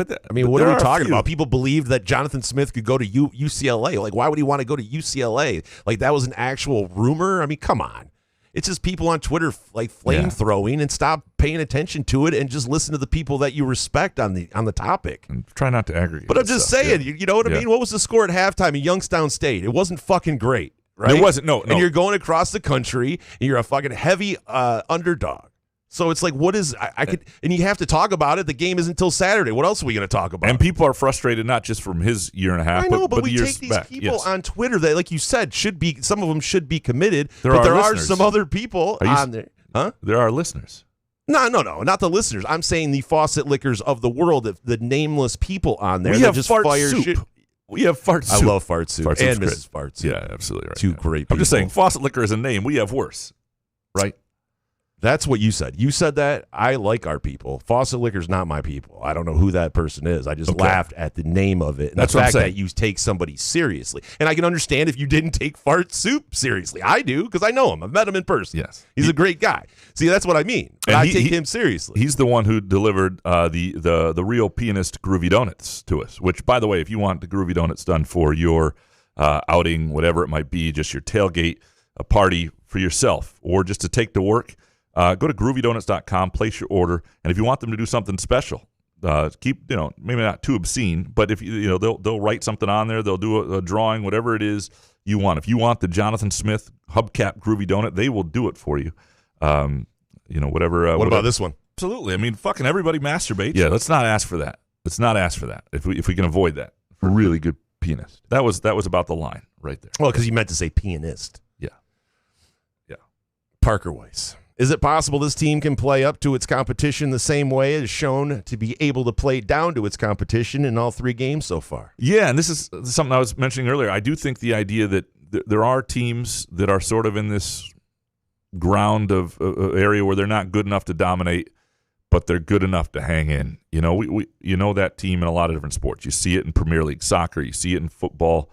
What are we talking about? People believed that Jonathan Smith could go to UCLA. Like, why would he want to go to UCLA? Like, that was an actual rumor? I mean, come on. It's just people on Twitter like flame throwing, and stop paying attention to it and just listen to the people that you respect on the topic. And try not to aggregate. But I'm just saying, you know what I mean? What was the score at halftime in Youngstown State? It wasn't fucking great, right? It wasn't. No. And you're going across the country, and you're a fucking heavy underdog. So it's like, what is I could, and you have to talk about it. The game isn't until Saturday. What else are we going to talk about? And people are frustrated not just from his year and a half. I know, but we take these people on Twitter that, like you said, some of them should be committed. There are some other people on there. Huh? There are listeners. No, not the listeners. I'm saying the faucet liquors of the world, the nameless people on there. We have just fart fire soup. Shit. We have fart soup. I love fart soup. Fart and great. Mrs. Fart Soup. Yeah, absolutely right. Two great people. I'm just saying, faucet liquor is a name. We have worse, right? That's what you said. You said that. I like our people. Faucet liquor's not my people. I don't know who that person is. I just laughed at the name of it. And that's the fact what I'm saying. That you take somebody seriously. And I can understand if you didn't take fart soup seriously. I do, because I know him. I've met him in person. Yes. He's a great guy. See, that's what I mean. And I take him seriously. He's the one who delivered the real pianist Groovy Donuts to us, which, by the way, if you want the Groovy Donuts done for your outing, whatever it might be, just your tailgate, a party for yourself, or just to take to work, go to groovydonuts.com, place your order, and if you want them to do something special, keep, maybe not too obscene, but if they'll write something on there, they'll do a drawing, whatever it is you want. If you want the Jonathan Smith hubcap Groovy Donut, they will do it for you. Whatever. What about this one? Absolutely. I mean, fucking everybody masturbates. Yeah, let's not ask for that. Let's not ask for that if we can avoid that. A really good pianist. That was about the line right there. Well, because you meant to say pianist. Yeah. Parker Weiss. Is it possible this team can play up to its competition the same way as shown to be able to play down to its competition in all 3 games so far? Yeah, and this is something I was mentioning earlier. I do think the idea that there are teams that are sort of in this ground of area where they're not good enough to dominate, but they're good enough to hang in. We that team in a lot of different sports. You see it in Premier League soccer. You see it in football.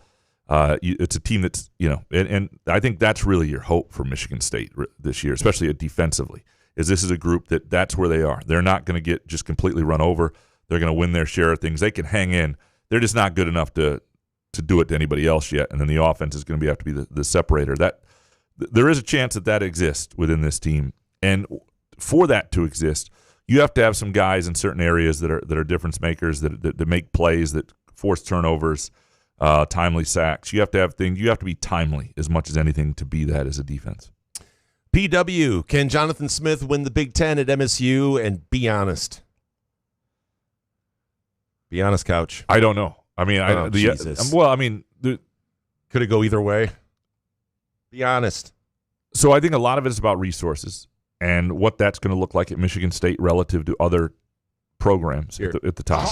It's a team that's, and I think that's really your hope for Michigan State this year, especially defensively, is this is a group that's where they are. They're not going to get just completely run over. They're going to win their share of things. They can hang in. They're just not good enough to do it to anybody else yet. And then the offense is going to have to be the separator. There is a chance that exists within this team. And for that to exist, you have to have some guys in certain areas that are difference makers, that make plays, that force turnovers, timely sacks. You have to have things. You have to be timely as much as anything to be that as a defense. PW, can Jonathan Smith win the Big Ten at MSU? And be honest. Be honest, Couch. I don't know. I mean, Jesus. Could it go either way? Be honest. So I think a lot of it is about resources and what that's going to look like at Michigan State relative to other programs at the top.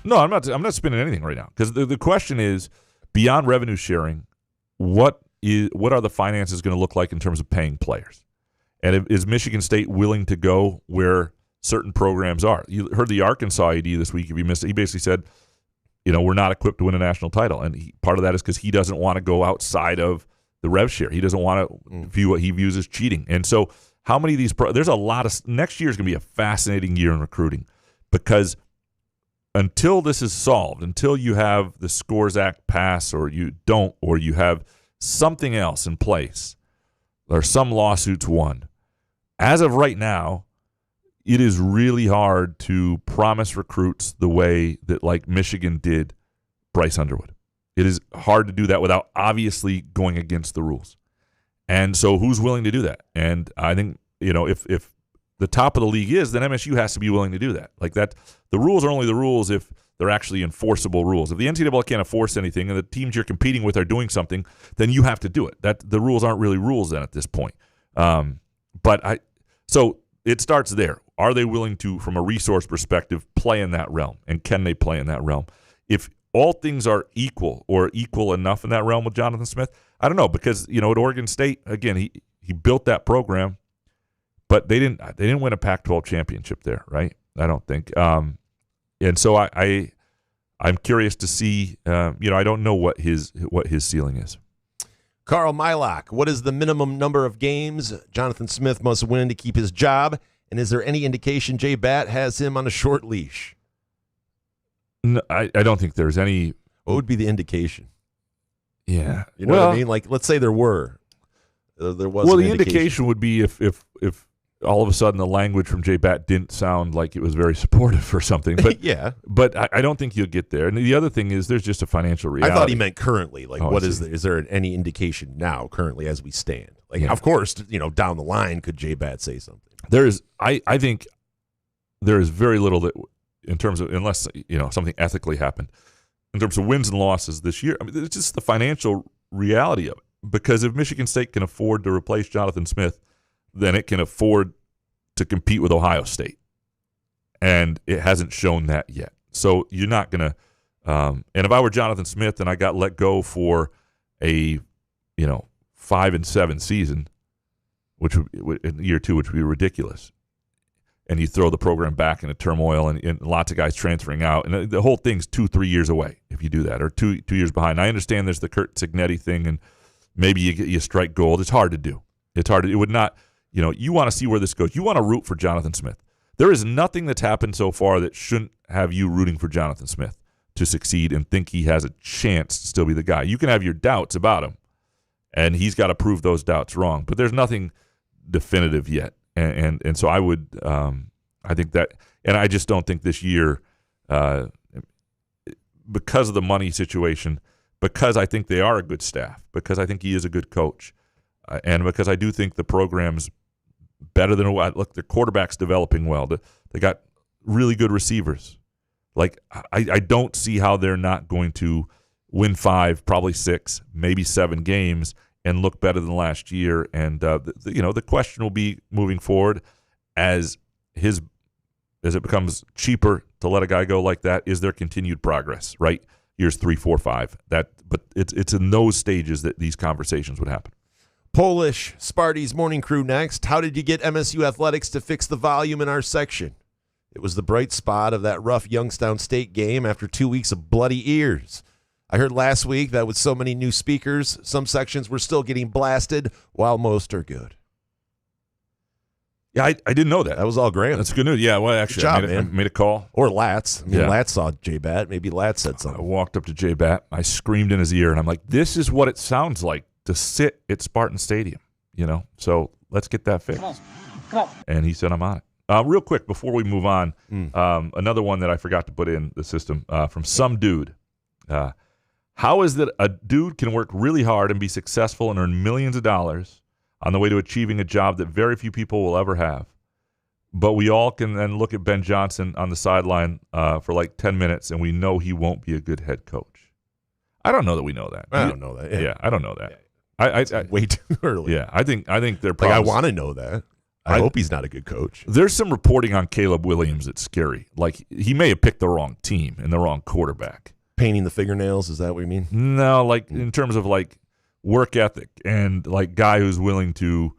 No, I'm not spinning anything right now, because the question is, beyond revenue sharing, what are the finances going to look like in terms of paying players? And is Michigan State willing to go where certain programs are? You heard the Arkansas AD this week. If you missed it, he basically said, we're not equipped to win a national title, and part of that is because he doesn't want to go outside of the rev share. He doesn't want to view what he views as cheating. And so, how many of these? There's a lot of. Next year is going to be a fascinating year in recruiting. Because until this is solved, until you have the Scores Act pass, or you don't, or you have something else in place, or some lawsuits won, as of right now, it is really hard to promise recruits the way that like Michigan did Bryce Underwood. It is hard to do that without obviously going against the rules. And so who's willing to do that? And I think, if the top of the league is, then MSU has to be willing to do that. Like that, the rules are only the rules if they're actually enforceable rules. If the NCAA can't enforce anything and the teams you're competing with are doing something, then you have to do it. That the rules aren't really rules then at this point. So it starts there. Are they willing to, from a resource perspective, play in that realm? And can they play in that realm? If all things are equal or equal enough in that realm with Jonathan Smith, I don't know, because at Oregon State, again, he built that program, but they didn't win a Pac-12 championship there, right? I don't think. And so I'm curious to see. I don't know what his ceiling is. Carl Mylock, what is the minimum number of games Jonathan Smith must win to keep his job? And is there any indication Jay Batt has him on a short leash? No, I don't think there's any. What would be the indication? Yeah. You know what I mean? Like, let's say there were. There was. Well, the indication would be if all of a sudden the language from Jay Batt didn't sound like it was very supportive or something. But yeah. But I don't think you'll get there. And the other thing is there's just a financial reality. I thought he meant currently. Like, is there any indication now, currently, as we stand? Like, Of course, down the line, could Jay Batt say something? There is. I think there is very little that, in terms of, unless something ethically happened, in terms of wins and losses this year. I mean, it's just the financial reality of it. Because if Michigan State can afford to replace Jonathan Smith, then it can afford to compete with Ohio State. And it hasn't shown that yet. So you're not going to and if I were Jonathan Smith and I got let go for a 5-7 season, which would, in year 2, which would be ridiculous, and you throw the program back into turmoil and lots of guys transferring out, and the whole thing's 2-3 years away if you do that, or two years behind. I understand there's the Kurt Cignetti thing, and maybe you strike gold. It's hard to do. It's hard. It would not. You want to see where this goes. You want to root for Jonathan Smith. There is nothing that's happened so far that shouldn't have you rooting for Jonathan Smith to succeed and think he has a chance to still be the guy. You can have your doubts about him, and he's got to prove those doubts wrong. But there's nothing definitive yet, and so I would, I think that, and I just don't think this year, because of the money situation, because I think they are a good staff, because I think he is a good coach, and because I do think the program's better than what. Look, their quarterback's developing well. They got really good receivers. Like, I don't see how they're not going to win 5, probably 6, maybe 7 games and look better than last year. And the question will be moving forward as it becomes cheaper to let a guy go like that. Is there continued progress? Right, years 3, 4, 5. But it's in those stages that these conversations would happen. Polish, Sparty's Morning Crew next. How did you get MSU Athletics to fix the volume in our section? It was the bright spot of that rough Youngstown State game after 2 weeks of bloody ears. I heard last week that with so many new speakers, some sections were still getting blasted, while most are good. Yeah, I didn't know that. That was all Graham. That's good news. Yeah, well, actually, job, I made a call. Or Latz. Latz saw Jay Batt. Maybe Latz said something. I walked up to Jay Batt. I screamed in his ear, and I'm like, this is what it sounds like to sit at Spartan Stadium, So let's get that fixed. Come on. And he said, I'm on it. Real quick, before we move on, another one that I forgot to put in the system from some dude. How is that a dude can work really hard and be successful and earn millions of dollars on the way to achieving a job that very few people will ever have, but we all can then look at Ben Johnson on the sideline for like 10 minutes and we know he won't be a good head coach? I don't know that we know that. I don't know that. Yeah, I don't know that. Yeah. I way too early. Yeah, I think they're like, I want to know that. I hope he's not a good coach. There's some reporting on Caleb Williams that's scary. Like, he may have picked the wrong team and the wrong quarterback. Painting the fingernails, is that what you mean? No, like in terms of like work ethic and like guy who's willing to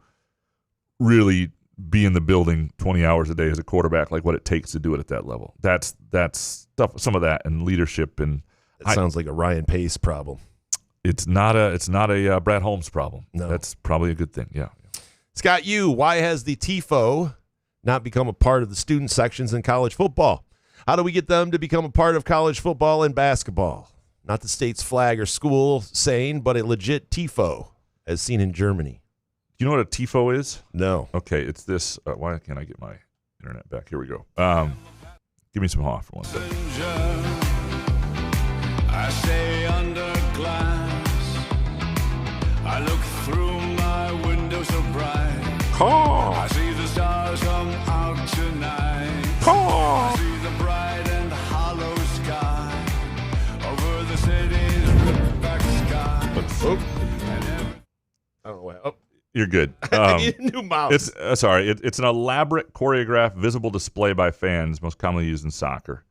really be in the building 20 hours a day as a quarterback, like what it takes to do it at that level. That's stuff. Some of that and leadership, and it sounds like a Ryan Pace problem. It's not a Brad Holmes problem. No, that's probably a good thing. Yeah. Scott, why has the TIFO not become a part of the student sections in college football? How do we get them to become a part of college football and basketball? Not the state's flag or school saying, but a legit TIFO, as seen in Germany. you know what a TIFO is? No. Okay, it's this. Why can't I get my internet back? Here we go. Give me some Haw for 1 second. I stay under glass. I look through my window so bright. I see the stars come out tonight. I see the bright and hollow sky over the city's back sky. I don't know why. You're good. I need a new mouse. It's an elaborate choreographed visible display by fans, most commonly used in soccer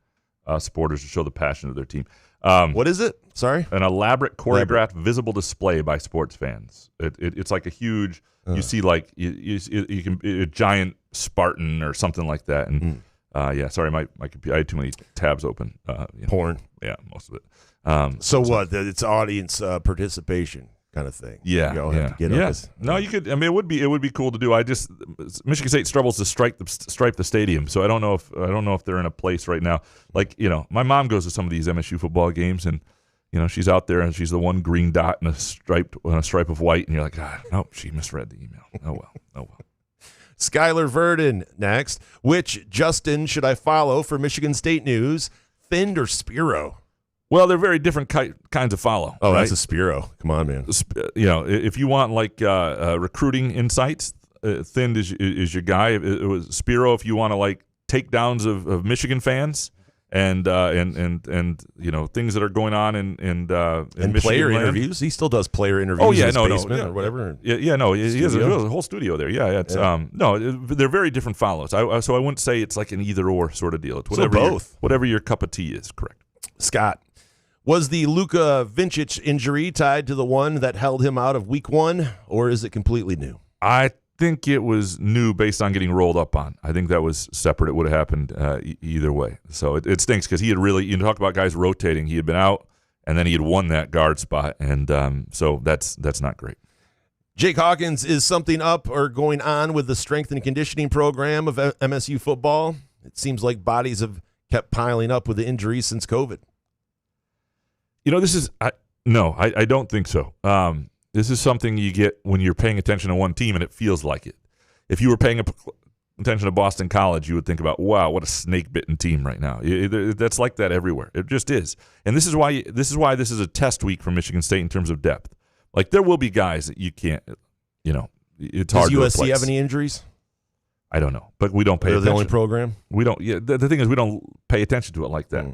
supporters to show the passion of their team. What is it? Sorry? An elaborate choreographed visible display by sports fans. It's like a huge. You see like you can a giant Spartan or something like that. And sorry, my computer. I had too many tabs open. Porn. Yeah, most of it. So what? It's audience participation kind of thing. Yeah, you all have to get on this. No, you could. I mean, it would be cool to do. Michigan State struggles to stripe the stadium, so I don't know if they're in a place right now. Like, my mom goes to some of these MSU football games, and she's out there and she's the one green dot in a stripe of white, and you're like, nope, she misread the email. Oh well. Skylar Verdon next. Which Justin should I follow for Michigan State news? Thind or Spiro? Well, they're very different kinds of follow. Oh, right? That's a Spiro. Come on, man. If you want like recruiting insights, Thind is your guy. It was Spiro if you want to like takedowns of Michigan fans and things that are going on in Michigan player land. interviews. He still does player interviews. In his basement or whatever. He has a whole studio there. Yeah, it's they're very different follows. So I wouldn't say it's like an either or sort of deal. It's whatever your cup of tea is. Correct. Scott. Was the Luka Vincic injury tied to the one that held him out of week 1, or is it completely new? I think it was new based on getting rolled up on. I think that was separate. It would have happened either way. So it stinks because he had really, talk about guys rotating. He had been out, and then he had won that guard spot, and so that's not great. Jake Hawkins, is something up or going on with the strength and conditioning program of MSU football? It seems like bodies have kept piling up with the injuries since COVID. I don't think so. This is something you get when you're paying attention to one team, and it feels like it. If you were paying attention to Boston College, you would think about, wow, what a snake-bitten team right now. That's like that everywhere. It just is. And this is why this is a test week for Michigan State in terms of depth. Like, there will be guys that you can't, it's hard to replace. Does USC have any injuries? I don't know, but we don't pay attention. They're the only program? We don't. Yeah, the thing is, we don't pay attention to it like that,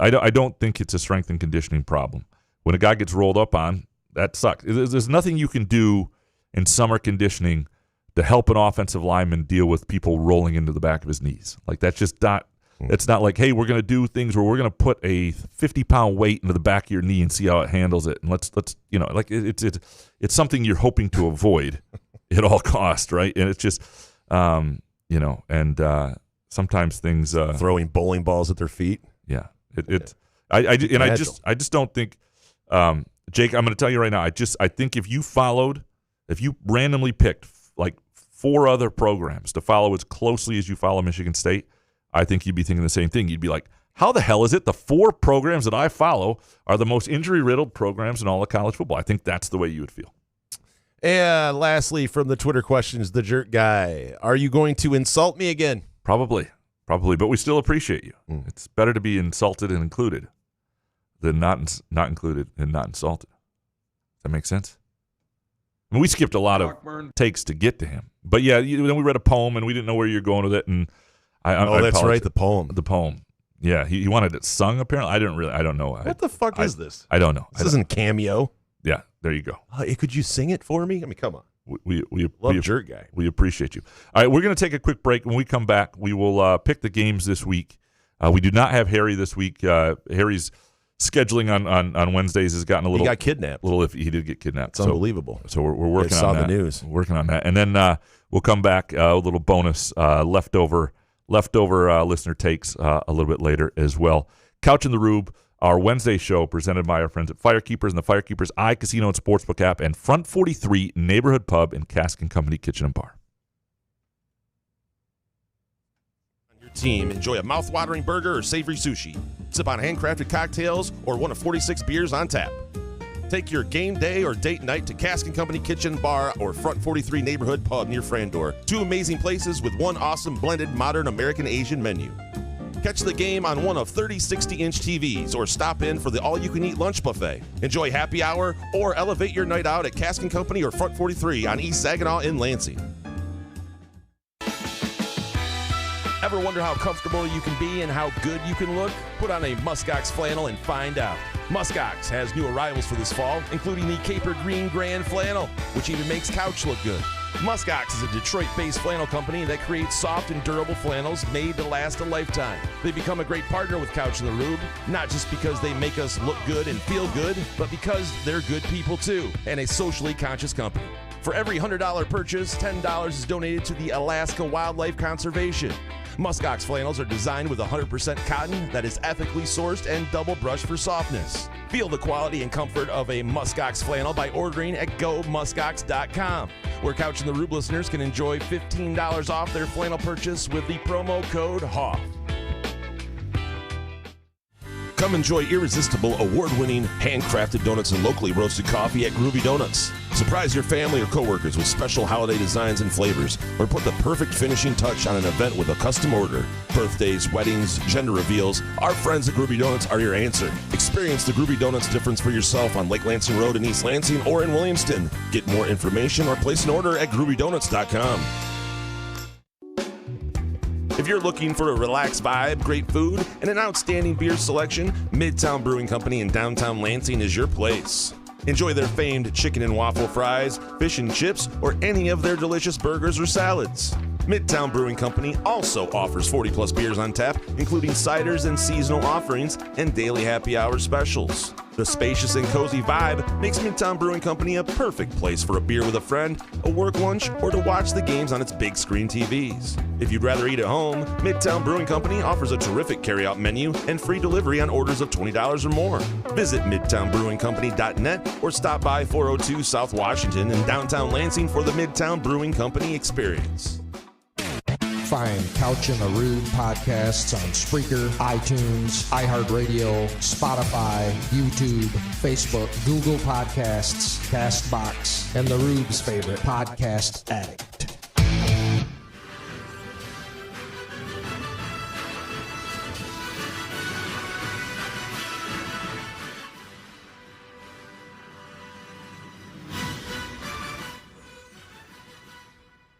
I don't think it's a strength and conditioning problem. When a guy gets rolled up on, that sucks. There's nothing you can do in summer conditioning to help an offensive lineman deal with people rolling into the back of his knees. Like, that's just not. It's not like, hey, we're going to do things where we're going to put a 50-pound weight into the back of your knee and see how it handles it. And let's it's something you're hoping to avoid at all costs, right? And it's just sometimes things throwing bowling balls at their feet. Yeah. I just don't think, Jake, I'm going to tell you right now, I think if you randomly picked like 4 other programs to follow as closely as you follow Michigan State, I think you'd be thinking the same thing. You'd be like, how the hell is it the 4 programs that I follow are the most injury-riddled programs in all of college football? I think that's the way you would feel. And lastly, from the Twitter questions, the jerk guy, are you going to insult me again? Probably, but we still appreciate you. It's better to be insulted and included than not included and not insulted. Does that make sense? I mean, we skipped a lot of takes to get to him. But yeah, then we read a poem and we didn't know where you're going with it. And that's right, the poem. The poem. Yeah, he wanted it sung, apparently. I don't know. What the fuck is this? I don't know. This isn't Cameo. Yeah, there you go. Could you sing it for me? I mean, come on. We love jerk guy. We appreciate you. All right, we're going to take a quick break. When we come back, we will pick the games this week. We do not have Harry this week. Harry's scheduling on Wednesdays has gotten a little. He got kidnapped. He did get kidnapped. It's unbelievable. So we're working on that. Saw the news. We're working on that, and then we'll come back a little bonus leftover listener takes a little bit later as well. Couch in the Rube, our Wednesday show presented by our friends at Firekeepers and the Firekeepers iCasino and Sportsbook app and Front 43 Neighborhood Pub and Cask and Company Kitchen and Bar. Your team, enjoy a mouth-watering burger or savory sushi. Sip on handcrafted cocktails or one of 46 beers on tap. Take your game day or date night to Cask & Company Kitchen Bar or Front 43 Neighborhood Pub near Frandor. 2 amazing places with one awesome blended modern American Asian menu. Catch the game on one of 30 60-inch TVs or stop in for the all-you-can-eat lunch buffet. Enjoy happy hour or elevate your night out at Cask & Company or Front 43 on East Saginaw in Lansing. Ever wonder how comfortable you can be and how good you can look? Put on a Muskox flannel and find out. Muskox has new arrivals for this fall, including the Caper Green Grand Flannel, which even makes couch look good. Muskox is a Detroit-based flannel company that creates soft and durable flannels made to last a lifetime. They become a great partner with Couch in the Rube, not just because they make us look good and feel good, but because they're good people too, and a socially conscious company. For every $100 purchase, $10 is donated to the Alaska Wildlife Conservation. Muskox flannels are designed with 100% cotton that is ethically sourced and double brushed for softness. Feel the quality and comfort of a Muskox flannel by ordering at gomuskox.com, where Couch in the Rube listeners can enjoy $15 off their flannel purchase with the promo code HOFF. Come enjoy irresistible, award-winning, handcrafted donuts and locally roasted coffee at Groovy Donuts. Surprise your family or coworkers with special holiday designs and flavors, or put the perfect finishing touch on an event with a custom order. Birthdays, weddings, gender reveals, our friends at Groovy Donuts are your answer. Experience the Groovy Donuts difference for yourself on Lake Lansing Road in East Lansing or in Williamston. Get more information or place an order at groovydonuts.com. If you're looking for a relaxed vibe, great food, and an outstanding beer selection, Midtown Brewing Company in downtown Lansing is your place. Enjoy their famed chicken and waffle fries, fish and chips, or any of their delicious burgers or salads. Midtown Brewing Company also offers 40-plus beers on tap, including ciders and seasonal offerings and daily happy hour specials. The spacious and cozy vibe makes Midtown Brewing Company a perfect place for a beer with a friend, a work lunch, or to watch the games on its big screen TVs. If you'd rather eat at home, Midtown Brewing Company offers a terrific carry-out menu and free delivery on orders of $20 or more. Visit MidtownBrewingCompany.net or stop by 402 South Washington in downtown Lansing for the Midtown Brewing Company experience. Find Couch in the Rube podcasts on Spreaker, iTunes, iHeartRadio, Spotify, YouTube, Facebook, Google Podcasts, CastBox, and the Rube's favorite podcast addict.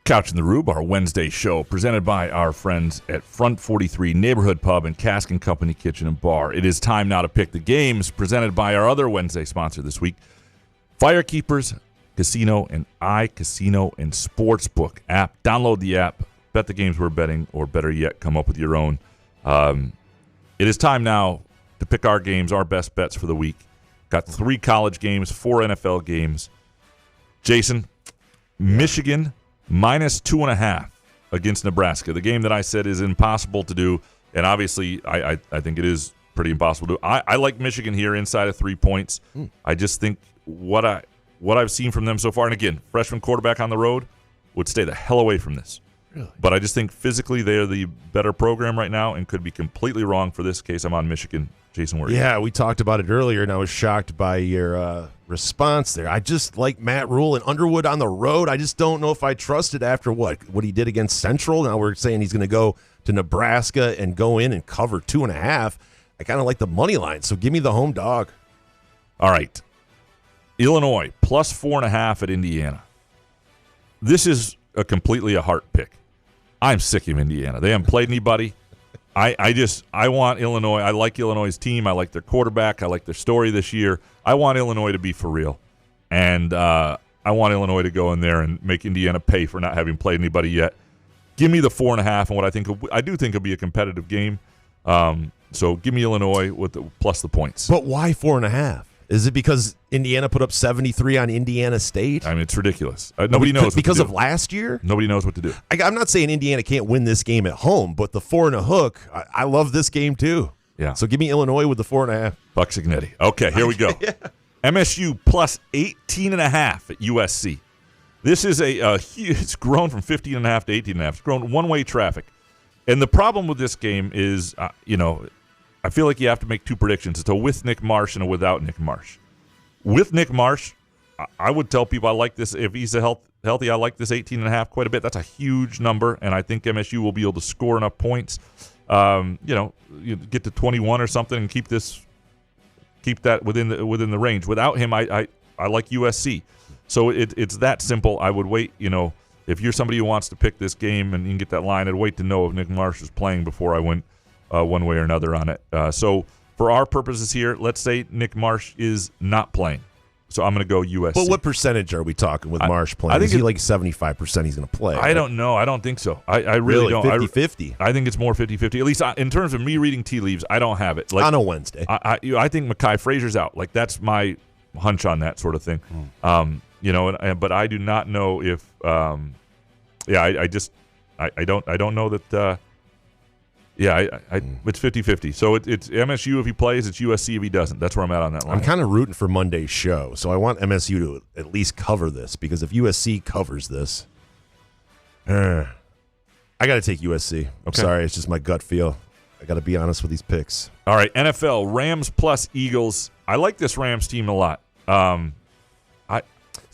Couch in the Rube, our Wednesday show, presented by our friends at Front 43 Neighborhood Pub and Cask & Company Kitchen and Bar. It is time now to pick the games, presented by our other Wednesday sponsor this week, Firekeepers Casino and iCasino and Sportsbook app. Download the app, bet the games we're betting, or better yet, come up with your own. It is time now to pick our games, our best bets for the week. Got 3 college games, 4 NFL games. Jason, Michigan minus 2.5 against Nebraska. The game that I said is impossible to do, and obviously I think it is pretty impossible to do. I like Michigan here inside of 3 points. I just think what I've seen from them so far, and again, freshman quarterback on the road, would stay the hell away from this. Really? But I just think physically they're the better program right now and could be completely wrong. For this case, I'm on Michigan. Jason, where are you? Yeah, we talked about it earlier, and I was shocked by your response there. I just like Matt Rule and Underwood on the road. I just don't know if I trust it after what he did against Central. Now we're saying he's going to go to Nebraska and go in and cover 2.5. I kind of like the money line, so give me the home dog. All right. Illinois, plus 4.5 at Indiana. This is completely a heart pick. I'm sick of Indiana. They haven't played anybody. I want Illinois. I like Illinois' team. I like their quarterback. I like their story this year. I want Illinois to be for real. And I want Illinois to go in there and make Indiana pay for not having played anybody yet. Give me the 4.5 and what I do think will be a competitive game. So give me Illinois with plus the points. But why 4.5? Is it because Indiana put up 73 on Indiana State? I mean, it's ridiculous. Nobody knows because what to of last year. Nobody knows what to do. I'm not saying Indiana can't win this game at home, but the 4.5. I love this game too. Yeah. So give me Illinois with the 4.5. Buck Signetti. Okay, here we go. Yeah. MSU plus 18.5 at USC. This is it's grown from 15.5 to 18.5. It's grown one-way traffic. And the problem with this game is, I feel like you have to make 2 predictions. It's a with Nick Marsh and a without Nick Marsh. with Nick Marsh, I would tell people I like this. If he's healthy, I like this 18.5 quite a bit. That's a huge number, and I think MSU will be able to score enough points. You get to 21 or something and keep that within the range. Without him, I like USC. So it's that simple. I would wait. If you're somebody who wants to pick this game and you can get that line, I'd wait to know if Nick Marsh is playing before I went one way or another on it. So for our purposes here, let's say Nick Marsh is not playing. So I'm going to go USC. But what percentage are we talking with Marsh playing? Is he like 75% he's going to play? I don't know. I don't think so. I really don't. 50-50? I think it's more 50-50. At least in terms of me reading tea leaves, I don't have it. Like, on a Wednesday. I think Mekhi Frazier's out. Like, that's my hunch on that sort of thing. But I do not know if I don't know that it's 50-50. So it's MSU if he plays, it's USC if he doesn't. That's where I'm at on that line. I'm kind of rooting for Monday's show, so I want MSU to at least cover this, because if USC covers this, I got to take USC. I'm sorry, it's just my gut feel. I got to be honest with these picks. All right, NFL, Rams plus Eagles. I like this Rams team a lot. I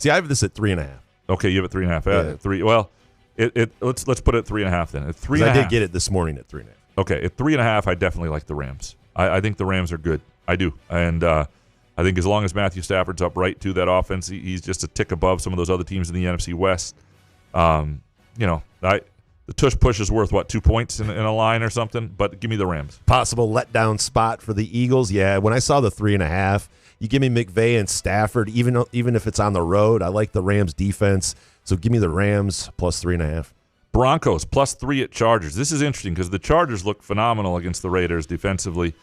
have this at 3.5. Okay, you have it 3.5. Yeah. 3. Well, let's put it at 3.5 then. At 3.5. I did get it this morning at 3.5. Okay, at 3.5, I definitely like the Rams. I think the Rams are good. I do, and I think as long as Matthew Stafford's upright to that offense, he's just a tick above some of those other teams in the NFC West. The tush push is worth 2 points in a line or something, but give me the Rams. Possible letdown spot for the Eagles. Yeah, when I saw the 3.5, you give me McVay and Stafford, even if it's on the road. I like the Rams defense, so give me the Rams plus 3.5. Broncos plus 3 at Chargers. This is interesting because the Chargers look phenomenal against the Raiders defensively.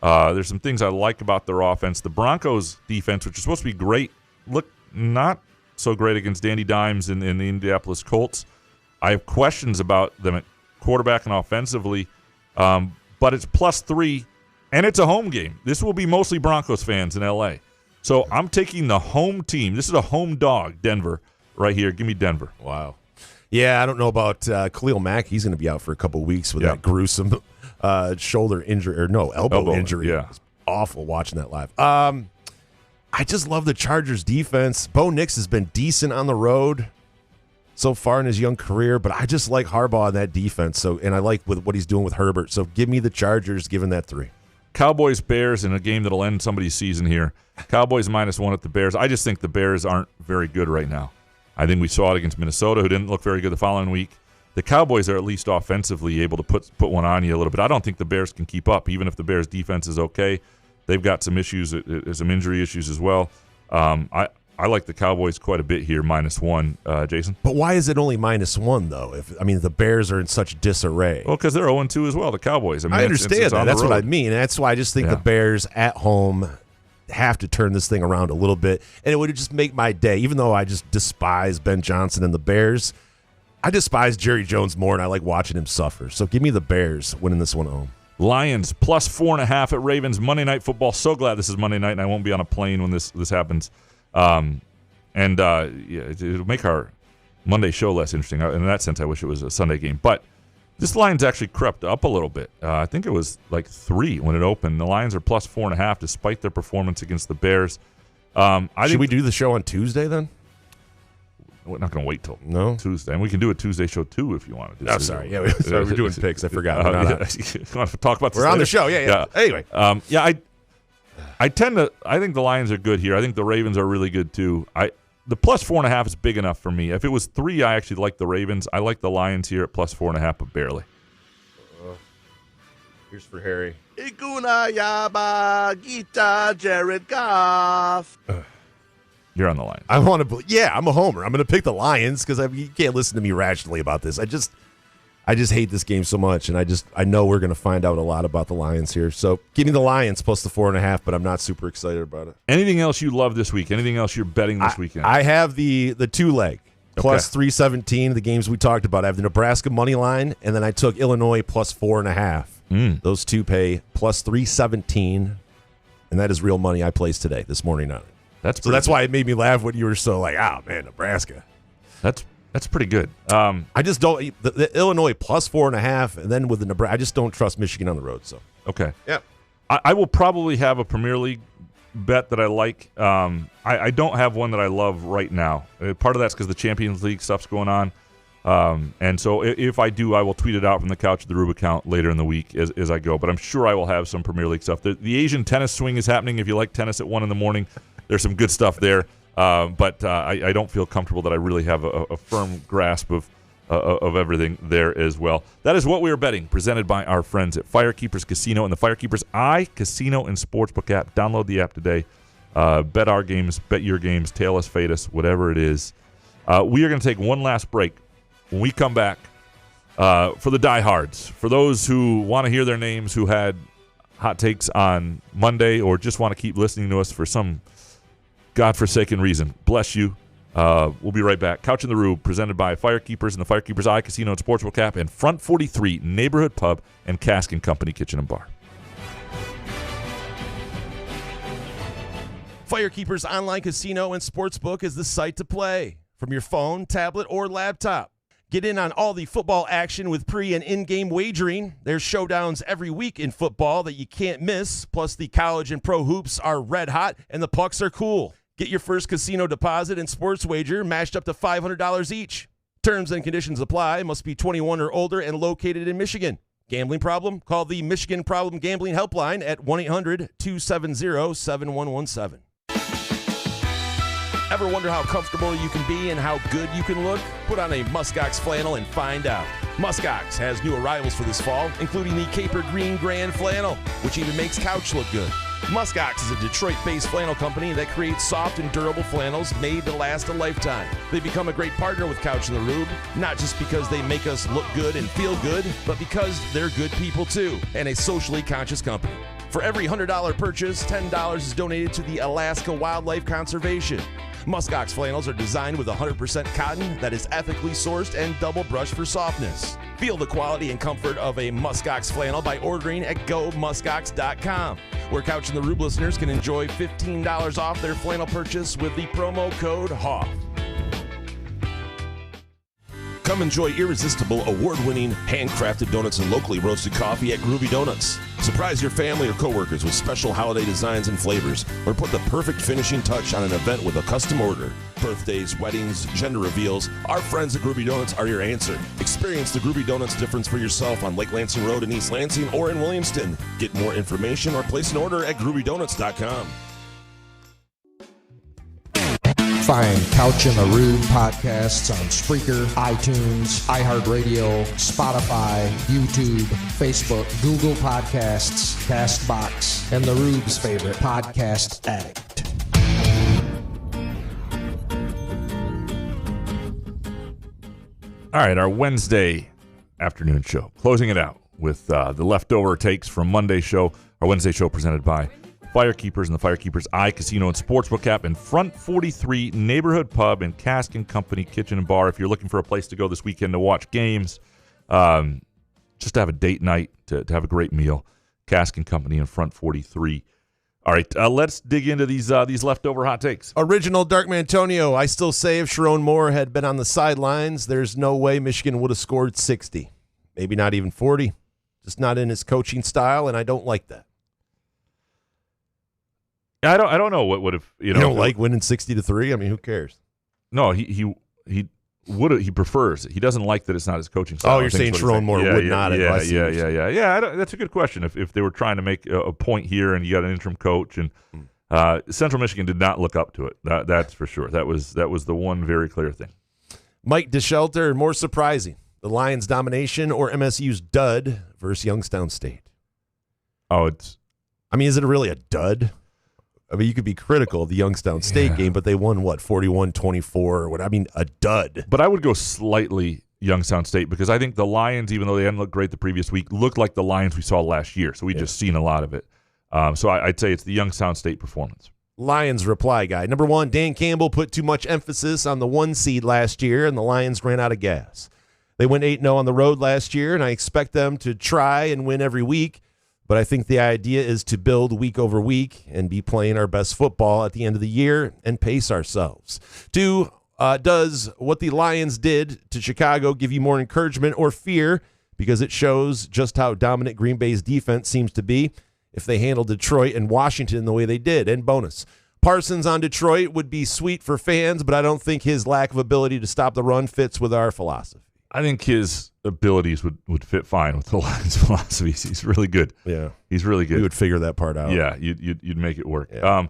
There's some things I like about their offense. The Broncos defense, which is supposed to be great, look not so great against Danny Dimes in the Indianapolis Colts. I have questions about them at quarterback and offensively, but it's plus 3, and it's a home game. This will be mostly Broncos fans in L.A. So I'm taking the home team. This is a home dog, Denver, right here. Give me Denver. Wow. Yeah, I don't know about Khalil Mack. He's going to be out for a couple of weeks with that gruesome shoulder injury, or elbow injury. Yeah. It's awful watching that live. I just love the Chargers defense. Bo Nix has been decent on the road so far in his young career, but I just like Harbaugh in that defense. And I like what he's doing with Herbert. So give me the Chargers, given that 3. Cowboys Bears in a game that'll end somebody's season here. Cowboys -1 at the Bears. I just think the Bears aren't very good right now. I think we saw it against Minnesota, who didn't look very good the following week. The Cowboys are at least offensively able to put one on you a little bit. I don't think the Bears can keep up, even if the Bears' defense is okay. They've got some issues, some injury issues as well. I like the Cowboys quite a bit here, -1, Jason. But why is it only -1, though? The Bears are in such disarray. Well, because they're 0-2 as well, the Cowboys. I understand that. That's what I mean. And that's why I just think the Bears at home have to turn this thing around a little bit, and it would just make my day. Even though I just despise Ben Johnson and the Bears, I despise Jerry Jones more, and I like watching him suffer. So give me the Bears winning this one at home. Lions plus 4.5 at Ravens. Monday Night Football. So glad this is Monday night, and I won't be on a plane when this happens. It'll make our Monday show less interesting. In that sense, I wish it was a Sunday game. But this line's actually crept up a little bit. I think it was like 3 when it opened. The Lions are plus 4.5 despite their performance against the Bears. Should we do the show on Tuesday then? We're not going to wait till Tuesday. And we can do a Tuesday show too if you want to do. I'm sorry. Yeah, we're doing picks. I forgot. Want to talk about this We're on later? the show. Yeah. Anyway. I think the Lions are good here. I think the Ravens are really good too. The plus 4.5 is big enough for me. If it was 3, I actually like the Ravens. I like the Lions here at plus 4.5, but barely. Here's for Harry. Ikuna Yaba Gita Jared Goff. You're on the line. I want to. Yeah, I'm a homer. I'm going to pick the Lions because you can't listen to me rationally about this. I just hate this game so much, and I know we're going to find out a lot about the Lions here. So give me the Lions plus the 4.5, but I'm not super excited about it. Anything else you love this week? Anything else you're betting this weekend? I have the 2-leg plus 317. The games we talked about. I have the Nebraska money line, and then I took Illinois plus 4.5. Those two pay plus 317, and that is real money I placed today this morning on it. That's why it made me laugh when you were so like, man, Nebraska. That's pretty good. I just don't the Illinois plus 4.5, and then with the Nebraska, I just don't trust Michigan on the road. So okay, yeah, I will probably have a Premier League bet that I like. I don't have one that I love right now. Part of that's because the Champions League stuff's going on. And so if I do, I will tweet it out from the Couch of the Rube account later in the week as I go. But I'm sure I will have some Premier League stuff. The Asian tennis swing is happening. If you like tennis at 1 in the morning, there's some good stuff there. But I don't feel comfortable that I really have a firm grasp of everything there as well. That is what we are betting, presented by our friends at Firekeepers Casino and the Firekeepers Casino and Sportsbook app. Download the app today. Bet our games, bet your games, tail us, fade us, whatever it is. We are going to take one last break. When we come back, for the diehards, for those who want to hear their names, who had hot takes on Monday or just want to keep listening to us for some godforsaken reason, bless you. We'll be right back. Couch in the Rube, presented by Firekeepers and the Firekeepers Casino and Sportsbook app, and Front 43 Neighborhood Pub and Cask and Company Kitchen and Bar. Firekeepers Online Casino and Sportsbook is the site to play from your phone, tablet, or laptop. Get in on all the football action with pre- and in-game wagering. There's showdowns every week in football that you can't miss. Plus, the college and pro hoops are red hot, and the pucks are cool. Get your first casino deposit and sports wager matched up to $500 each. Terms and conditions apply. Must be 21 or older and located in Michigan. Gambling problem? Call the Michigan Problem Gambling Helpline at 1-800-270-7117. Ever wonder how comfortable you can be and how good you can look? Put on a Muskox flannel and find out. Muskox has new arrivals for this fall, including the Caper Green Grand Flannel, which even makes couch look good. Muskox is a Detroit-based flannel company that creates soft and durable flannels made to last a lifetime. They become a great partner with Couch in the Rube, not just because they make us look good and feel good, but because they're good people too, and a socially conscious company. For every $100 purchase, $10 is donated to the Alaska Wildlife Conservation. Muskox flannels are designed with 100% cotton that is ethically sourced and double brushed for softness. Feel the quality and comfort of a Muskox flannel by ordering at GoMuskox.com, where Couch and the Rube listeners can enjoy $15 off their flannel purchase with the promo code HOFF. Come enjoy irresistible, award-winning, handcrafted donuts and locally roasted coffee at Groovy Donuts. Surprise your family or coworkers with special holiday designs and flavors, or put the perfect finishing touch on an event with a custom order. Birthdays, weddings, gender reveals, our friends at Groovy Donuts are your answer. Experience the Groovy Donuts difference for yourself on Lake Lansing Road in East Lansing or in Williamston. Get more information or place an order at groovydonuts.com. Find Couch in the Rube podcasts on Spreaker, iTunes, iHeartRadio, Spotify, YouTube, Facebook, Google Podcasts, CastBox, and the Rube's favorite podcast addict. All right, our Wednesday afternoon show. Closing it out with the leftover takes from Monday's show. Our Wednesday show presented by Firekeepers and the Firekeepers Casino and Sportsbook app, and Front 43 Neighborhood Pub and Cask and Company Kitchen and Bar. If you're looking for a place to go this weekend to watch games, just to have a date night, to have a great meal, Cask and Company and Front 43. All right, let's dig into these leftover hot takes. Original Dark Mantonio. I still say if Sharon Moore had been on the sidelines, there's no way Michigan would have scored 60. Maybe not even 40. Just not in his coaching style, and I don't like that. I don't know what would have, you don't like winning 60-3. I mean, who cares? No, he would. He prefers it. He doesn't like that it's not his coaching style. Oh, you're saying Sharon Moore would not have. Yeah. That's a good question. If they were trying to make a point here, and you got an interim coach, and Central Michigan did not look up to it. That's for sure. That was the one very clear thing. Mike DeShelter, more surprising, the Lions' domination or MSU's dud versus Youngstown State? Oh, is it really a dud? I mean, you could be critical of the Youngstown State game, but they won, 41-24 or what? I mean, a dud. But I would go slightly Youngstown State, because I think the Lions, even though they hadn't looked great the previous week, looked like the Lions we saw last year. So we just seen a lot of it. So I'd say it's the Youngstown State performance. Lions reply guy. Number one, Dan Campbell put too much emphasis on the 1 seed last year, and the Lions ran out of gas. They went 8-0 on the road last year, and I expect them to try and win every week. But I think the idea is to build week over week and be playing our best football at the end of the year and pace ourselves. 2, does what the Lions did to Chicago give you more encouragement or fear? Because it shows just how dominant Green Bay's defense seems to be. if they handled Detroit and Washington the way they did. And bonus, Parsons on Detroit would be sweet for fans, but I don't think his lack of ability to stop the run fits with our philosophy. I think his abilities would fit fine with the Lions' philosophies. He's really good. Yeah. He's really good. You would figure that part out. Yeah, you'd make it work. Yeah.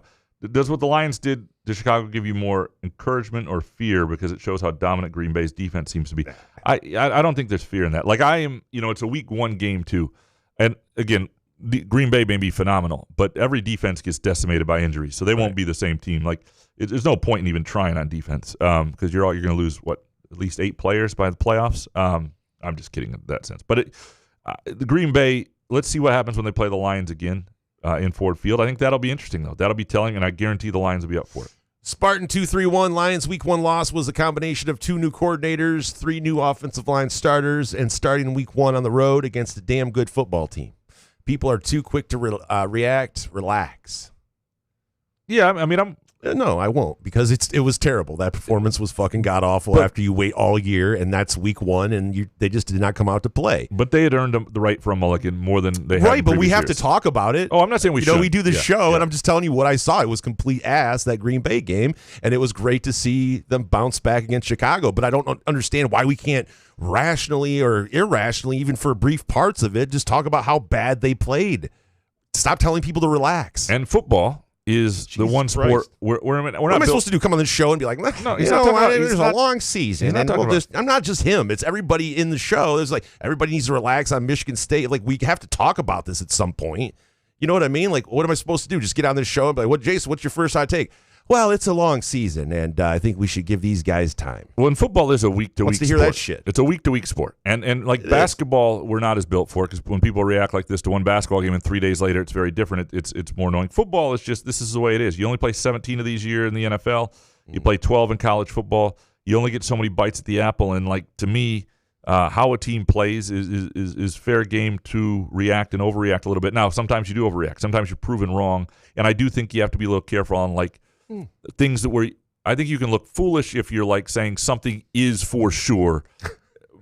Does what the Lions did to Chicago give you more encouragement or fear because it shows how dominant Green Bay's defense seems to be? I don't think there's fear in that. Like it's a week 1 game too. And again, Green Bay may be phenomenal, but every defense gets decimated by injuries, so they won't be the same team. Like there's no point in even trying on defense because you're going to lose at least 8 players by the playoffs. I'm just kidding in that sense. But the Green Bay, let's see what happens when they play the Lions again in Ford Field. I think that'll be interesting, though. That'll be telling, and I guarantee the Lions will be up for it. Spartan 2-3-1 Lions week 1 loss was a combination of 2 new coordinators, 3 new offensive line starters, and starting week 1 on the road against a damn good football team. People are too quick to react. Relax. Yeah, I mean, No, I won't, because it was terrible. That performance was fucking god-awful after you wait all year, and that's week 1, and they just did not come out to play. But they had earned the right for a mulligan more than they had. Right, but we have to talk about it. Oh, I'm not saying we should. We do the show, and I'm just telling you what I saw. It was complete ass, that Green Bay game, and it was great to see them bounce back against Chicago. But I don't understand why we can't rationally or irrationally, even for brief parts of it, just talk about how bad they played. Stop telling people to relax. And football is the one sport where we're not. What am I supposed to do? Come on the show and be like, no, there's a long season. And I'm not just him. It's everybody in the show. There's like everybody needs to relax on Michigan State. Like we have to talk about this at some point. You know what I mean? Like, what am I supposed to do? Just get on this show and be like, Jason, what's your first hot take? Well, it's a long season, and I think we should give these guys time. Well, in football, there's a week-to-week sport. Wants to hear that shit. It's a week-to-week sport. And like basketball, we're not as built for it because when people react like this to one basketball game and 3 days later it's very different, it's more annoying. Football is just, this is the way it is. You only play 17 of these a year in the NFL. You play 12 in college football. You only get so many bites at the apple. And, like, to me, how a team plays is fair game to react and overreact a little bit. Now, sometimes you do overreact. Sometimes you're proven wrong. And I do think you have to be a little careful on, like, things that I think you can look foolish if you're like saying something is for sure,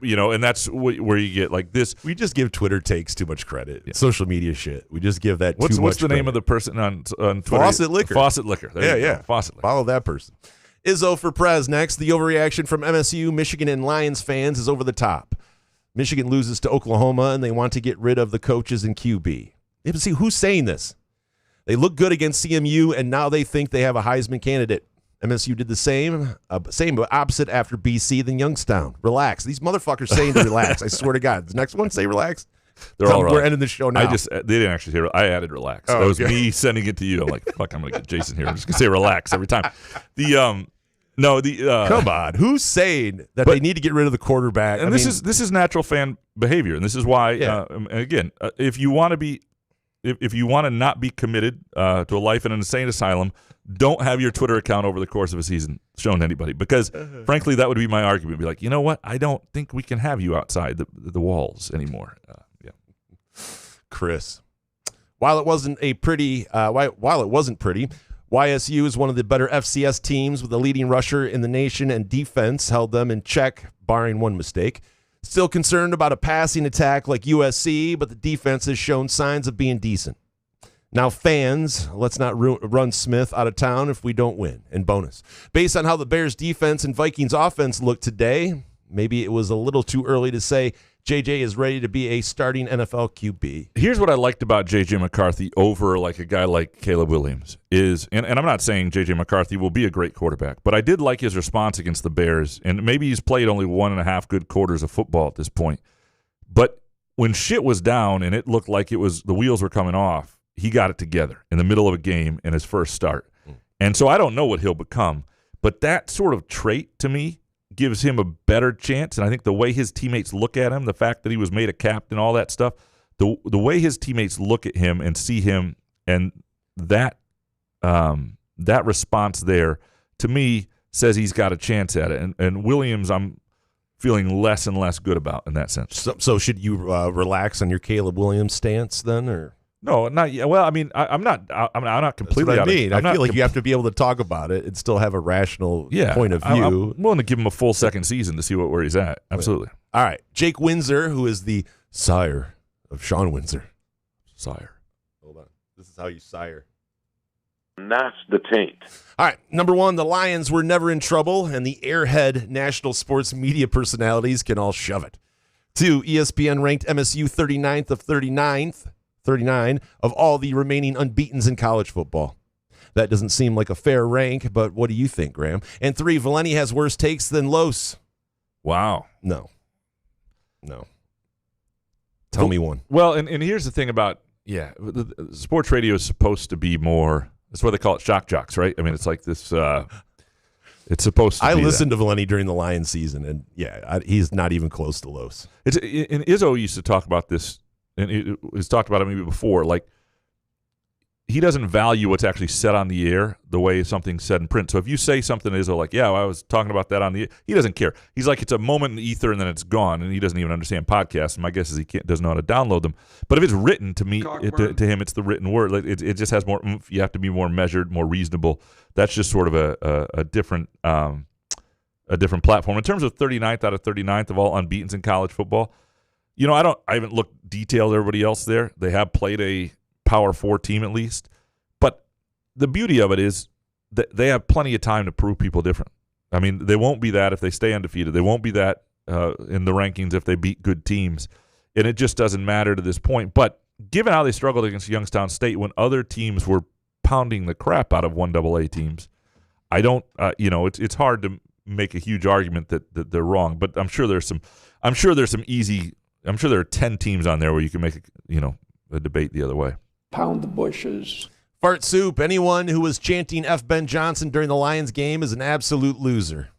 and that's where you get like this. We just give Twitter takes too much credit. Yeah. Social media shit. We just give that too much What's the credit. name of the person on Twitter? Faucet Liquor. Faucet Liquor. Yeah. Faucet Liquor. Follow that person. Izzo for Prez next. The overreaction from MSU, Michigan, and Lions fans is over the top. Michigan loses to Oklahoma, and they want to get rid of the coaches and QB. You have to see who's saying this. They look good against CMU, and now they think they have a Heisman candidate. MSU did the same but opposite after BC than Youngstown. Relax. These motherfuckers saying to relax. I swear to God. The next one, say relax. They're all We're ending the show now. They didn't actually say. I added relax. That was me sending it to you. I'm like, fuck, I'm gonna get Jason here. I'm just gonna say relax every time. Come on. Who's saying that they need to get rid of the quarterback? And this is natural fan behavior, and this is why. Again, if you want to be. If you want to not be committed to a life in an insane asylum, don't have your Twitter account over the course of a season shown to anybody. Because, frankly, that would be my argument. Be like, you know what? I don't think we can have you outside the walls anymore. Chris, while it wasn't pretty, YSU is one of the better FCS teams with the leading rusher in the nation, and defense held them in check, barring one mistake. Still concerned about a passing attack like USC, but the defense has shown signs of being decent. Now, fans, let's not run Smith out of town if we don't win. And bonus, based on how the Bears' defense and Vikings' offense look today, maybe it was a little too early to say JJ is ready to be a starting NFL QB. Here's what I liked about JJ McCarthy over like a guy like Caleb Williams is, and I'm not saying JJ McCarthy will be a great quarterback, but I did like his response against the Bears, and maybe he's played only 1.5 good quarters of football at this point. But when shit was down and it looked like the wheels were coming off, he got it together in the middle of a game in his first start. And so I don't know what he'll become, but that sort of trait to me gives him a better chance. And I think the way his teammates look at him, the fact that he was made a captain, all that stuff, the way his teammates look at him and see him, and that response there, to me, says he's got a chance at it. And Williams, I'm feeling less and less good about in that sense. So should you relax on your Caleb Williams stance then, or? No, not yet. Well, I mean, I'm not completely. That's what I mean. I feel like you have to be able to talk about it and still have a rational point of view. I'm willing to give him a full second season to see where he's at. Absolutely. All right, Jake Windsor, who is the sire of Sean Windsor. Sire. Hold on. This is how you sire. And that's the taint. All right, number one, the Lions were never in trouble, and the airhead national sports media personalities can all shove it. 2, ESPN ranked MSU 39th of 39 of all the remaining unbeatens in college football. That doesn't seem like a fair rank, but what do you think, Graham? And 3, Valenti has worse takes than Los. Wow. No. Tell me one. Well, and here's the thing about, the sports radio is supposed to be more, that's why they call it shock jocks, right? I mean, it's like this, it's supposed to be. I listened to Valenti during the Lions season, and he's not even close to Los. And Izzo used to talk about this, and he's talked about it maybe before, like, he doesn't value what's actually said on the air the way something's said in print. So if you say something to Izzo like, I was talking about that on the air, he doesn't care. He's like, it's a moment in the ether and then it's gone, and he doesn't even understand podcasts. And my guess is he doesn't know how to download them. But if it's written to me, to him, it's the written word. Like it just has more oomph. You have to be more measured, more reasonable. That's just sort of a different platform. In terms of 39th out of 39th of all unbeatens in college football, I haven't looked detailed everybody else there. They have played a Power 4 team at least. But the beauty of it is that they have plenty of time to prove people different. I mean, they won't be that if they stay undefeated. They won't be that in the rankings if they beat good teams. And it just doesn't matter to this point. But given how they struggled against Youngstown State when other teams were pounding the crap out of 1AA teams, I don't, it's hard to make a huge argument that they're wrong. But I'm sure there are 10 teams on there where you can make a debate the other way. Pound the bushes. Fart Soup, anyone who was chanting F. Ben Johnson during the Lions game is an absolute loser.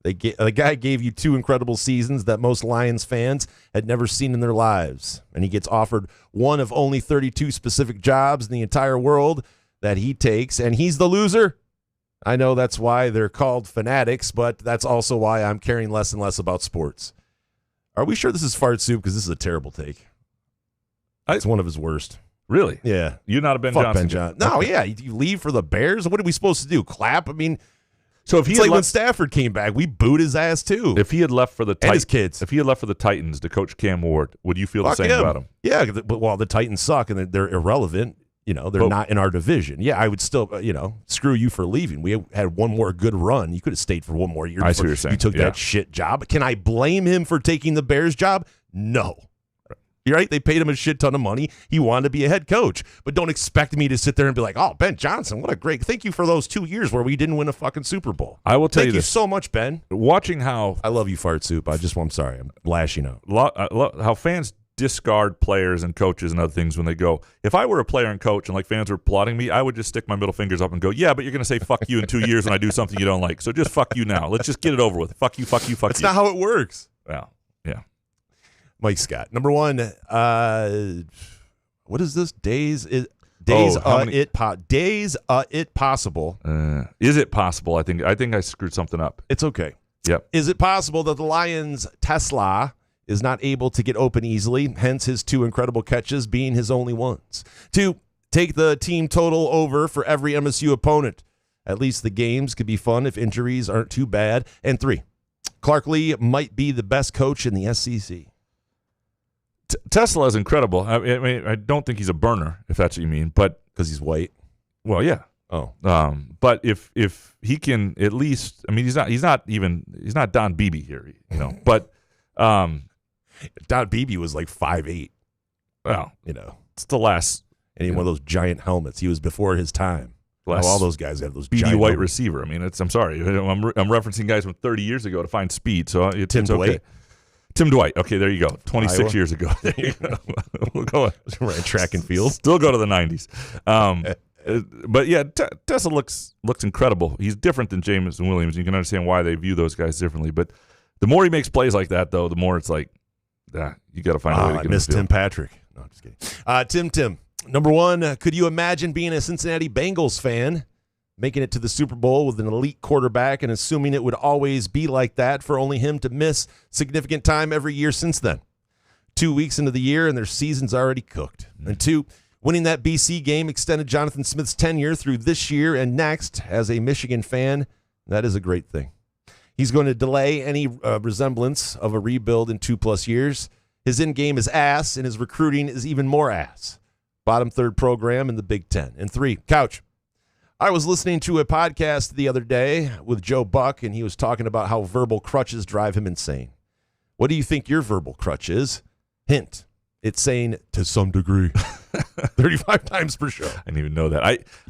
The guy gave you 2 incredible seasons that most Lions fans had never seen in their lives. And he gets offered one of only 32 specific jobs in the entire world that he takes, and he's the loser. I know that's why they're called fanatics, but that's also why I'm caring less and less about sports. Are we sure this is Fart Soup? Because this is a terrible take. It's one of his worst. Really? Yeah. You're not a Ben Fuck Johnson. Ben Johnson. No, yeah. You leave for the Bears? What are we supposed to do? Clap? I mean, so if it's like when Stafford came back, we booed his ass too. If he had left for the and his kids. If he had left for the Titans to coach Cam Ward, would you feel the same about him? Yeah. Well, the Titans suck and they're irrelevant. They're not in our division. Yeah, I would still, screw you for leaving. We had one more good run. You could have stayed for one more year. I see what you're saying. You took that shit job. Can I blame him for taking the Bears job? No. You're right. They paid him a shit ton of money. He wanted to be a head coach. But don't expect me to sit there and be like, oh, Ben Johnson, what a great. Thank you for those 2 years where we didn't win a fucking Super Bowl. I will tell you this. Thank you so much, Ben. Watching how. I love you, Fart Soup. I'm sorry. I'm lashing out. How fans discard players and coaches and other things when they go, if I were a player and coach and like fans were applauding me, I would just stick my middle fingers up and go, yeah, but you're going to say fuck you in 2 years when I do something you don't like. So just fuck you now. Let's just get it over with. Fuck you, fuck you, fuck That's you. That's not how it works. Well, yeah. Mike Scott. Number one, what is this? Days It possible? Is it possible? I think I screwed something up. It's okay. Yep. Is it possible that the Lions' Tesla is not able to get open easily, hence his 2 incredible catches being his only ones? 2, take the team total over for every MSU opponent. At least the games could be fun if injuries aren't too bad. And 3, Clark Lee might be the best coach in the SEC. Tesla is incredible. I mean, I don't think he's a burner, if that's what you mean, but because he's white. Well, yeah. Oh. But if he can at least, I mean, he's not Don Beebe here, But Don Beebe was like 5'8". Well, it's the last. And one of those giant helmets. He was before his time. All those guys have those speedy giant white helmets. Receiver. I mean, I'm sorry. I'm referencing guys from 30 years ago to find speed. So it's Tim okay. Dwight. Tim Dwight. Okay, there you go. 26 years ago. There you go. We'll go. Ran track and field. Still go to the 90s. But yeah, Tesla looks incredible. He's different than Jameson Williams. You can understand why they view those guys differently. But the more he makes plays like that, though, the more it's like, you got to find a way to get I miss Tim Patrick. No, I'm just kidding. Tim. Number one, could you imagine being a Cincinnati Bengals fan, making it to the Super Bowl with an elite quarterback and assuming it would always be like that for only him to miss significant time every year since then? 2 weeks into the year and their season's already cooked. And 2, winning that BC game extended Jonathan Smith's tenure through this year and next. As a Michigan fan, that is a great thing. He's going to delay any resemblance of a rebuild in 2+ years. His in-game is ass and his recruiting is even more ass. bottom third program in the Big Ten. And 3, Couch. I was listening to a podcast the other day with Joe Buck, and he was talking about how verbal crutches drive him insane. What do you think your verbal crutch is? Hint. It's saying to some degree 35 times per show. I didn't even know that.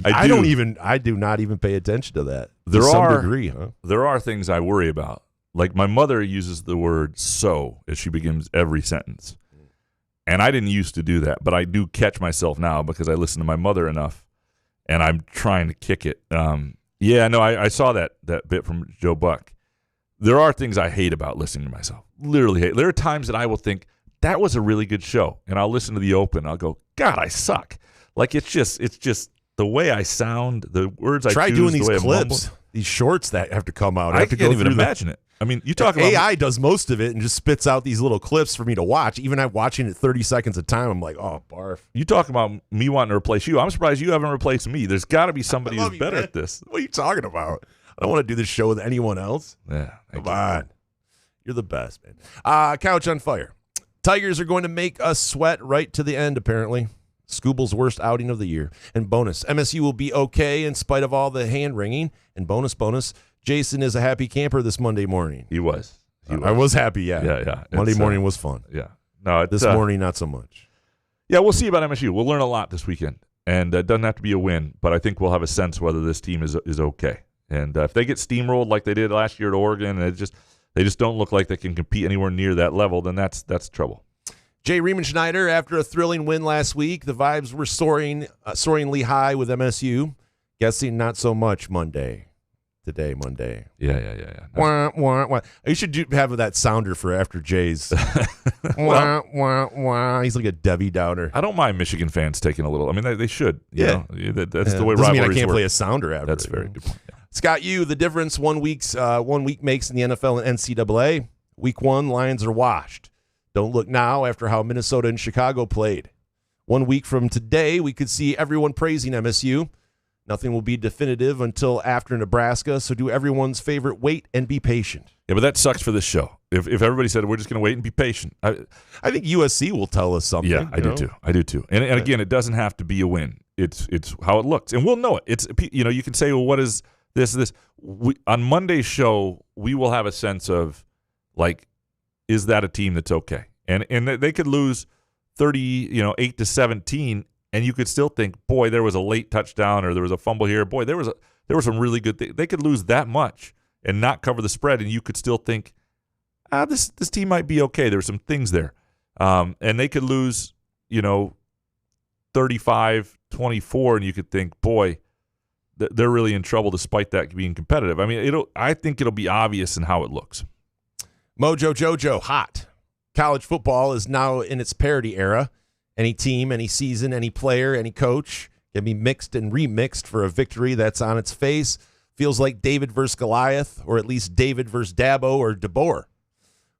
I do not even pay attention to that. There to some are degree, huh? There are things I worry about. Like my mother uses the word "so" as she begins every sentence. And I didn't used to do that, but I do catch myself now because I listen to my mother enough, and I'm trying to kick it. I saw that bit from Joe Buck. There are things I hate about listening to myself. Literally hate. There are times that I will think, that was a really good show. And I'll listen to the open. I'll go, God, I suck. Like it's just the way I sound, the words I choose. Try doing these the clips, these shorts that have to come out. I can't even imagine it. I mean, you talk about AI does most of it and just spits out these little clips for me to watch. Even I'm watching it 30 seconds at a time. I'm like, oh, barf. You talk about me wanting to replace you. I'm surprised you haven't replaced me. There's got to be somebody who's better at this. What are you talking about? I don't want to do this show with anyone else. Yeah, come on. You're the best, man. Couch on fire. Tigers are going to make us sweat right to the end, apparently. Scooble's worst outing of the year. And bonus, MSU will be okay in spite of all the hand-wringing. And bonus, Jason is a happy camper this Monday morning. He was. I was happy, yeah. Yeah. Monday morning was fun. Yeah. No, this morning, not so much. Yeah, we'll see about MSU. We'll learn a lot this weekend. And it doesn't have to be a win, but I think we'll have a sense whether this team is okay. And if they get steamrolled like they did last year at Oregon, and they just don't look like they can compete anywhere near that level, then that's trouble. Jay Riemenschneider, after a thrilling win last week, the vibes were soaringly high with MSU. Guessing not so much Monday. Today, Monday. Yeah. Wah, wah, wah. You should have that sounder for after Jay's. Wah, wah, wah. He's like a Debbie Downer. I don't mind Michigan fans taking a little. I mean, they should. Yeah. That's the way rivalries work. I can't play a sounder after. That's very good point. Yeah. Scott, the difference 1 week makes in the NFL and NCAA. Week 1, Lions are washed. Don't look now after how Minnesota and Chicago played. 1 week from today, we could see everyone praising MSU. Nothing will be definitive until after Nebraska, so do everyone's favorite wait and be patient. Yeah, but that sucks for this show. If everybody said we're just going to wait and be patient. I think USC will tell us something. Yeah, I do too. And again, it doesn't have to be a win. It's how it looks. And we'll know it. It's you can say, well, what is this? On Monday's show, we will have a sense of, like, is that a team that's okay? And they could lose 8-17, and you could still think, boy, there was a late touchdown or there was a fumble here. Boy, there were some really good things. They could lose that much and not cover the spread, and you could still think, this team might be okay. There were some things there. And they could lose, 35-24, and you could think, boy, they're really in trouble despite that being competitive. I mean, I think it'll be obvious in how it looks. Mojo Jojo, hot. College football is now in its parity era. Any team, any season, any player, any coach can be mixed and remixed for a victory that's on its face. Feels like David versus Goliath, or at least David versus Dabo or DeBoer.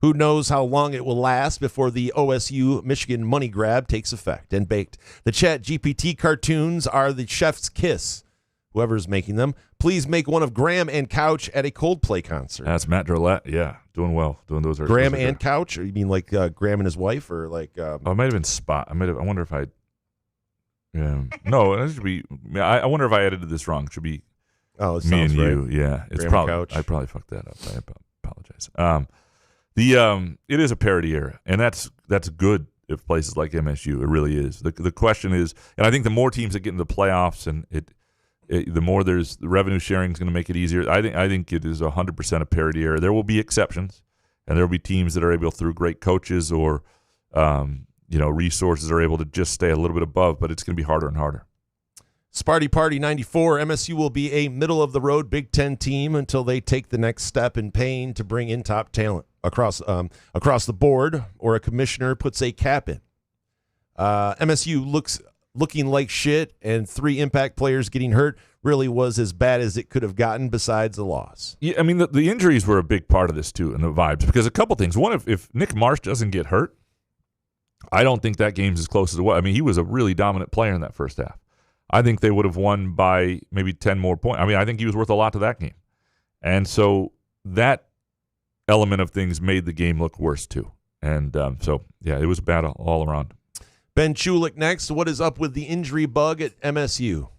Who knows how long it will last before the OSU Michigan money grab takes effect and baked. The Chat GPT cartoons are the chef's kiss. Whoever's making them, please make one of Graham and Couch at a Coldplay concert. That's Matt Drillette. Yeah, doing well. Doing those. Graham and Couch? Or you mean like Graham and his wife, or like? It might have been Spot. I wonder if I. Yeah. No, it should be. I wonder if I edited this wrong. It should be. Oh, it me and right. you. Yeah, it's Graham probably. Couch. I probably fucked that up. I apologize. It is a parity era, and that's good. If places like MSU, it really is. The question is, and I think the more teams that get into the playoffs, and the more the revenue sharing is going to make it easier. I think it is 100% a parity era. There will be exceptions, and there will be teams that are able, through great coaches or resources, are able to just stay a little bit above. But it's going to be harder and harder. Sparty Party 94. MSU will be a middle of the road Big Ten team until they take the next step in paying to bring in top talent across the board, or a commissioner puts a cap in. MSU looking like shit, and 3 impact players getting hurt really was as bad as it could have gotten besides the loss. Yeah, I mean, the injuries were a big part of this, too, and the vibes. Because a couple things. One, if Nick Marsh doesn't get hurt, I don't think that game's as close as it was. I mean, he was a really dominant player in that first half. I think they would have won by maybe 10 more points. I mean, I think he was worth a lot to that game. And so that element of things made the game look worse, too. And it was bad all around. Ben Chulik next. What is up with the injury bug at MSU?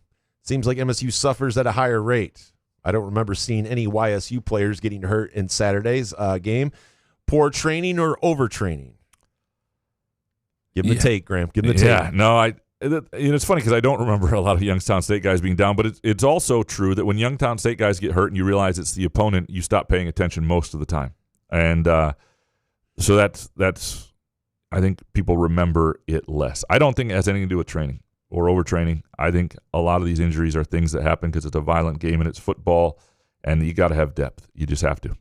Seems like MSU suffers at a higher rate. I don't remember seeing any YSU players getting hurt in Saturday's game. Poor training or overtraining? Give him the take, Graham. Give him the take. Yeah, no, it's funny because I don't remember a lot of Youngstown State guys being down, but it's also true that when Youngstown State guys get hurt and you realize it's the opponent, you stop paying attention most of the time. And so that's I think people remember it less. I don't think it has anything to do with training or overtraining. I think a lot of these injuries are things that happen because it's a violent game and it's football, and you got to have depth. You just have to.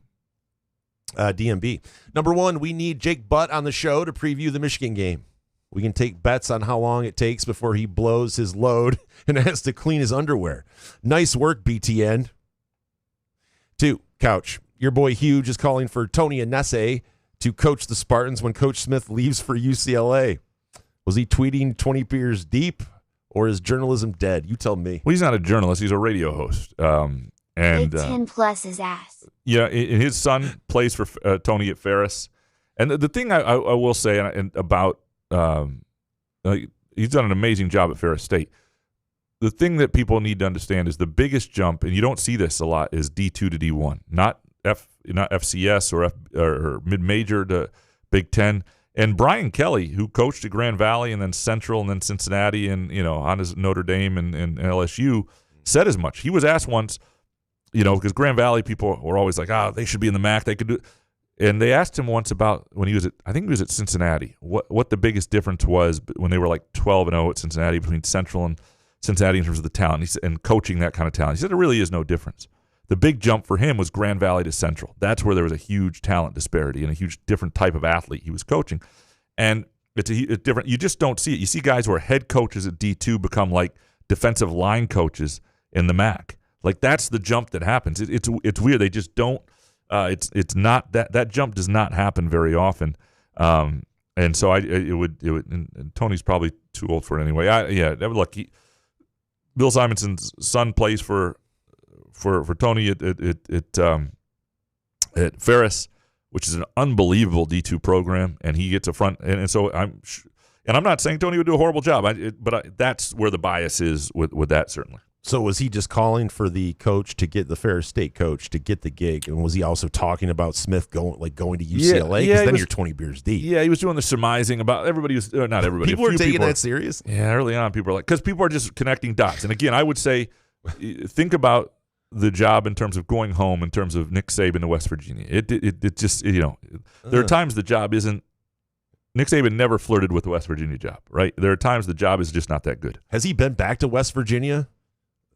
DMB. Number one, we need Jake Butt on the show to preview the Michigan game. We can take bets on how long it takes before he blows his load and has to clean his underwear. Nice work, BTN. 2, Couch. Your boy Huge is calling for Tony Anese to coach the Spartans when Coach Smith leaves for UCLA. Was he tweeting 20 beers deep, or is journalism dead? You tell me. Well, he's not a journalist. He's a radio host. And 10 plus his ass. Yeah, and his son plays for Tony at Ferris. And the thing I will say about he's done an amazing job at Ferris State. The thing that people need to understand is the biggest jump, and you don't see this a lot, is D2 to D1, not FCS or mid-major to Big Ten. And Brian Kelly, who coached at Grand Valley and then Central and then Cincinnati and on his Notre Dame and LSU, said as much. He was asked once, because Grand Valley people were always like, they should be in the MAC. They could do. And they asked him once about when he was at Cincinnati, what the biggest difference was when they were like 12-0 at Cincinnati between Central and Cincinnati in terms of the talent and coaching that kind of talent. He said there really is no difference. The big jump for him was Grand Valley to Central. That's where there was a huge talent disparity and a huge different type of athlete he was coaching. And it's different. You just don't see it. You see guys who are head coaches at D2 become like defensive line coaches in the MAC. Like that's the jump that happens. It's weird. They just don't. It's not that jump does not happen very often. And so it would. And Tony's probably too old for it anyway. Look, Bill Simonson's son plays for Tony at Ferris, which is an unbelievable D2 program, and he gets a front. And so I'm not saying Tony would do a horrible job, but that's where the bias is with that certainly. So was he just calling for the coach to get the Ferris State coach to get the gig, and was he also talking about Smith going to UCLA? Because then you're 20 beers deep. Yeah, he was doing the surmising about everybody. Not everybody. People were taking that serious. Yeah, early on, people are like, because people are just connecting dots. And again, I would say, think about the job in terms of going home, in terms of Nick Saban to West Virginia. It just there are times the job isn't. Nick Saban never flirted with the West Virginia job, right? There are times the job is just not that good. Has he been back to West Virginia?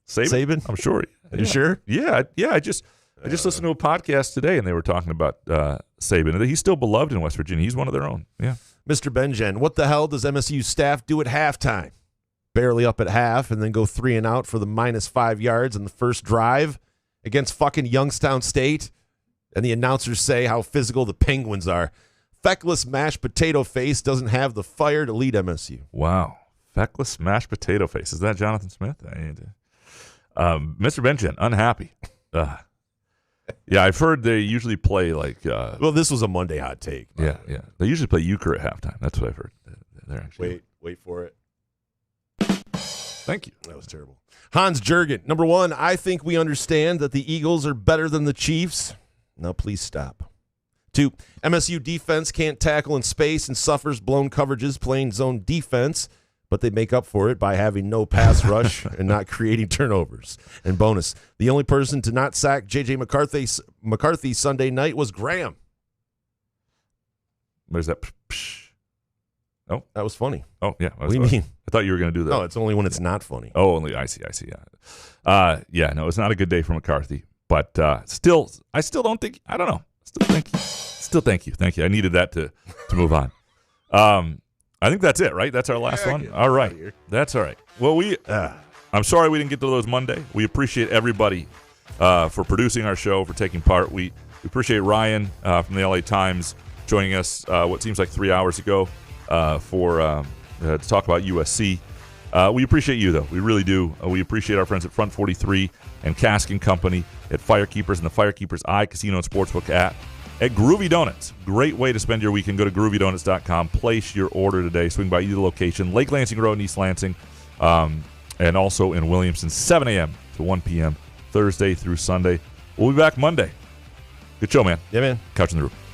Saban? I'm sure. Are you sure? Yeah. I just listened to a podcast today, and they were talking about Saban. He's still beloved in West Virginia. He's one of their own. Yeah. Mr. Benjen, what the hell does MSU staff do at halftime? Barely up at half, and then go 3 and out for the -5 yards in the first drive against fucking Youngstown State, and the announcers say how physical the Penguins are. Feckless mashed potato face doesn't have the fire to lead MSU. Wow. Feckless mashed potato face. Is that Jonathan Smith? Mr. Benjen, unhappy. Yeah, I've heard they usually play like. Well, this was a Monday hot take. Yeah. They usually play euchre at halftime. That's what I've heard. They're actually. Wait for it. Thank you. That was terrible. Hans Jurgen, number one, I think we understand that the Eagles are better than the Chiefs. Now please stop. 2, MSU defense can't tackle in space and suffers blown coverages playing zone defense, but they make up for it by having no pass rush and not creating turnovers. And bonus, the only person to not sack J.J. McCarthy Sunday night was Graham. Where's that? Oh, that was funny. Oh, yeah. What do you mean? I thought you were going to do that. No, it's only when it's not funny. Oh, only I see. Yeah. No, it's not a good day for McCarthy. But I still don't think. I don't know. Still thank you. I needed that to move on. I think that's it, right? That's our last one. All right. That's all right. Well, I'm sorry we didn't get to those Monday. We appreciate everybody for producing our show, for taking part. We appreciate Ryan from the LA Times joining us what seems like 3 hours ago to talk about USC. We appreciate you, though. We really do. We appreciate our friends at Front 43 and Cask & Company at Firekeepers and the Firekeepers iCasino and Sportsbook app. at Groovy Donuts. Great way to spend your weekend. Go to groovydonuts.com. Place your order today. Swing by either location, Lake Lansing Road in East Lansing, and also in Williamson, 7 a.m. to 1 p.m. Thursday through Sunday. We'll be back Monday. Good show, man. Yeah, man. Couch in the Roof.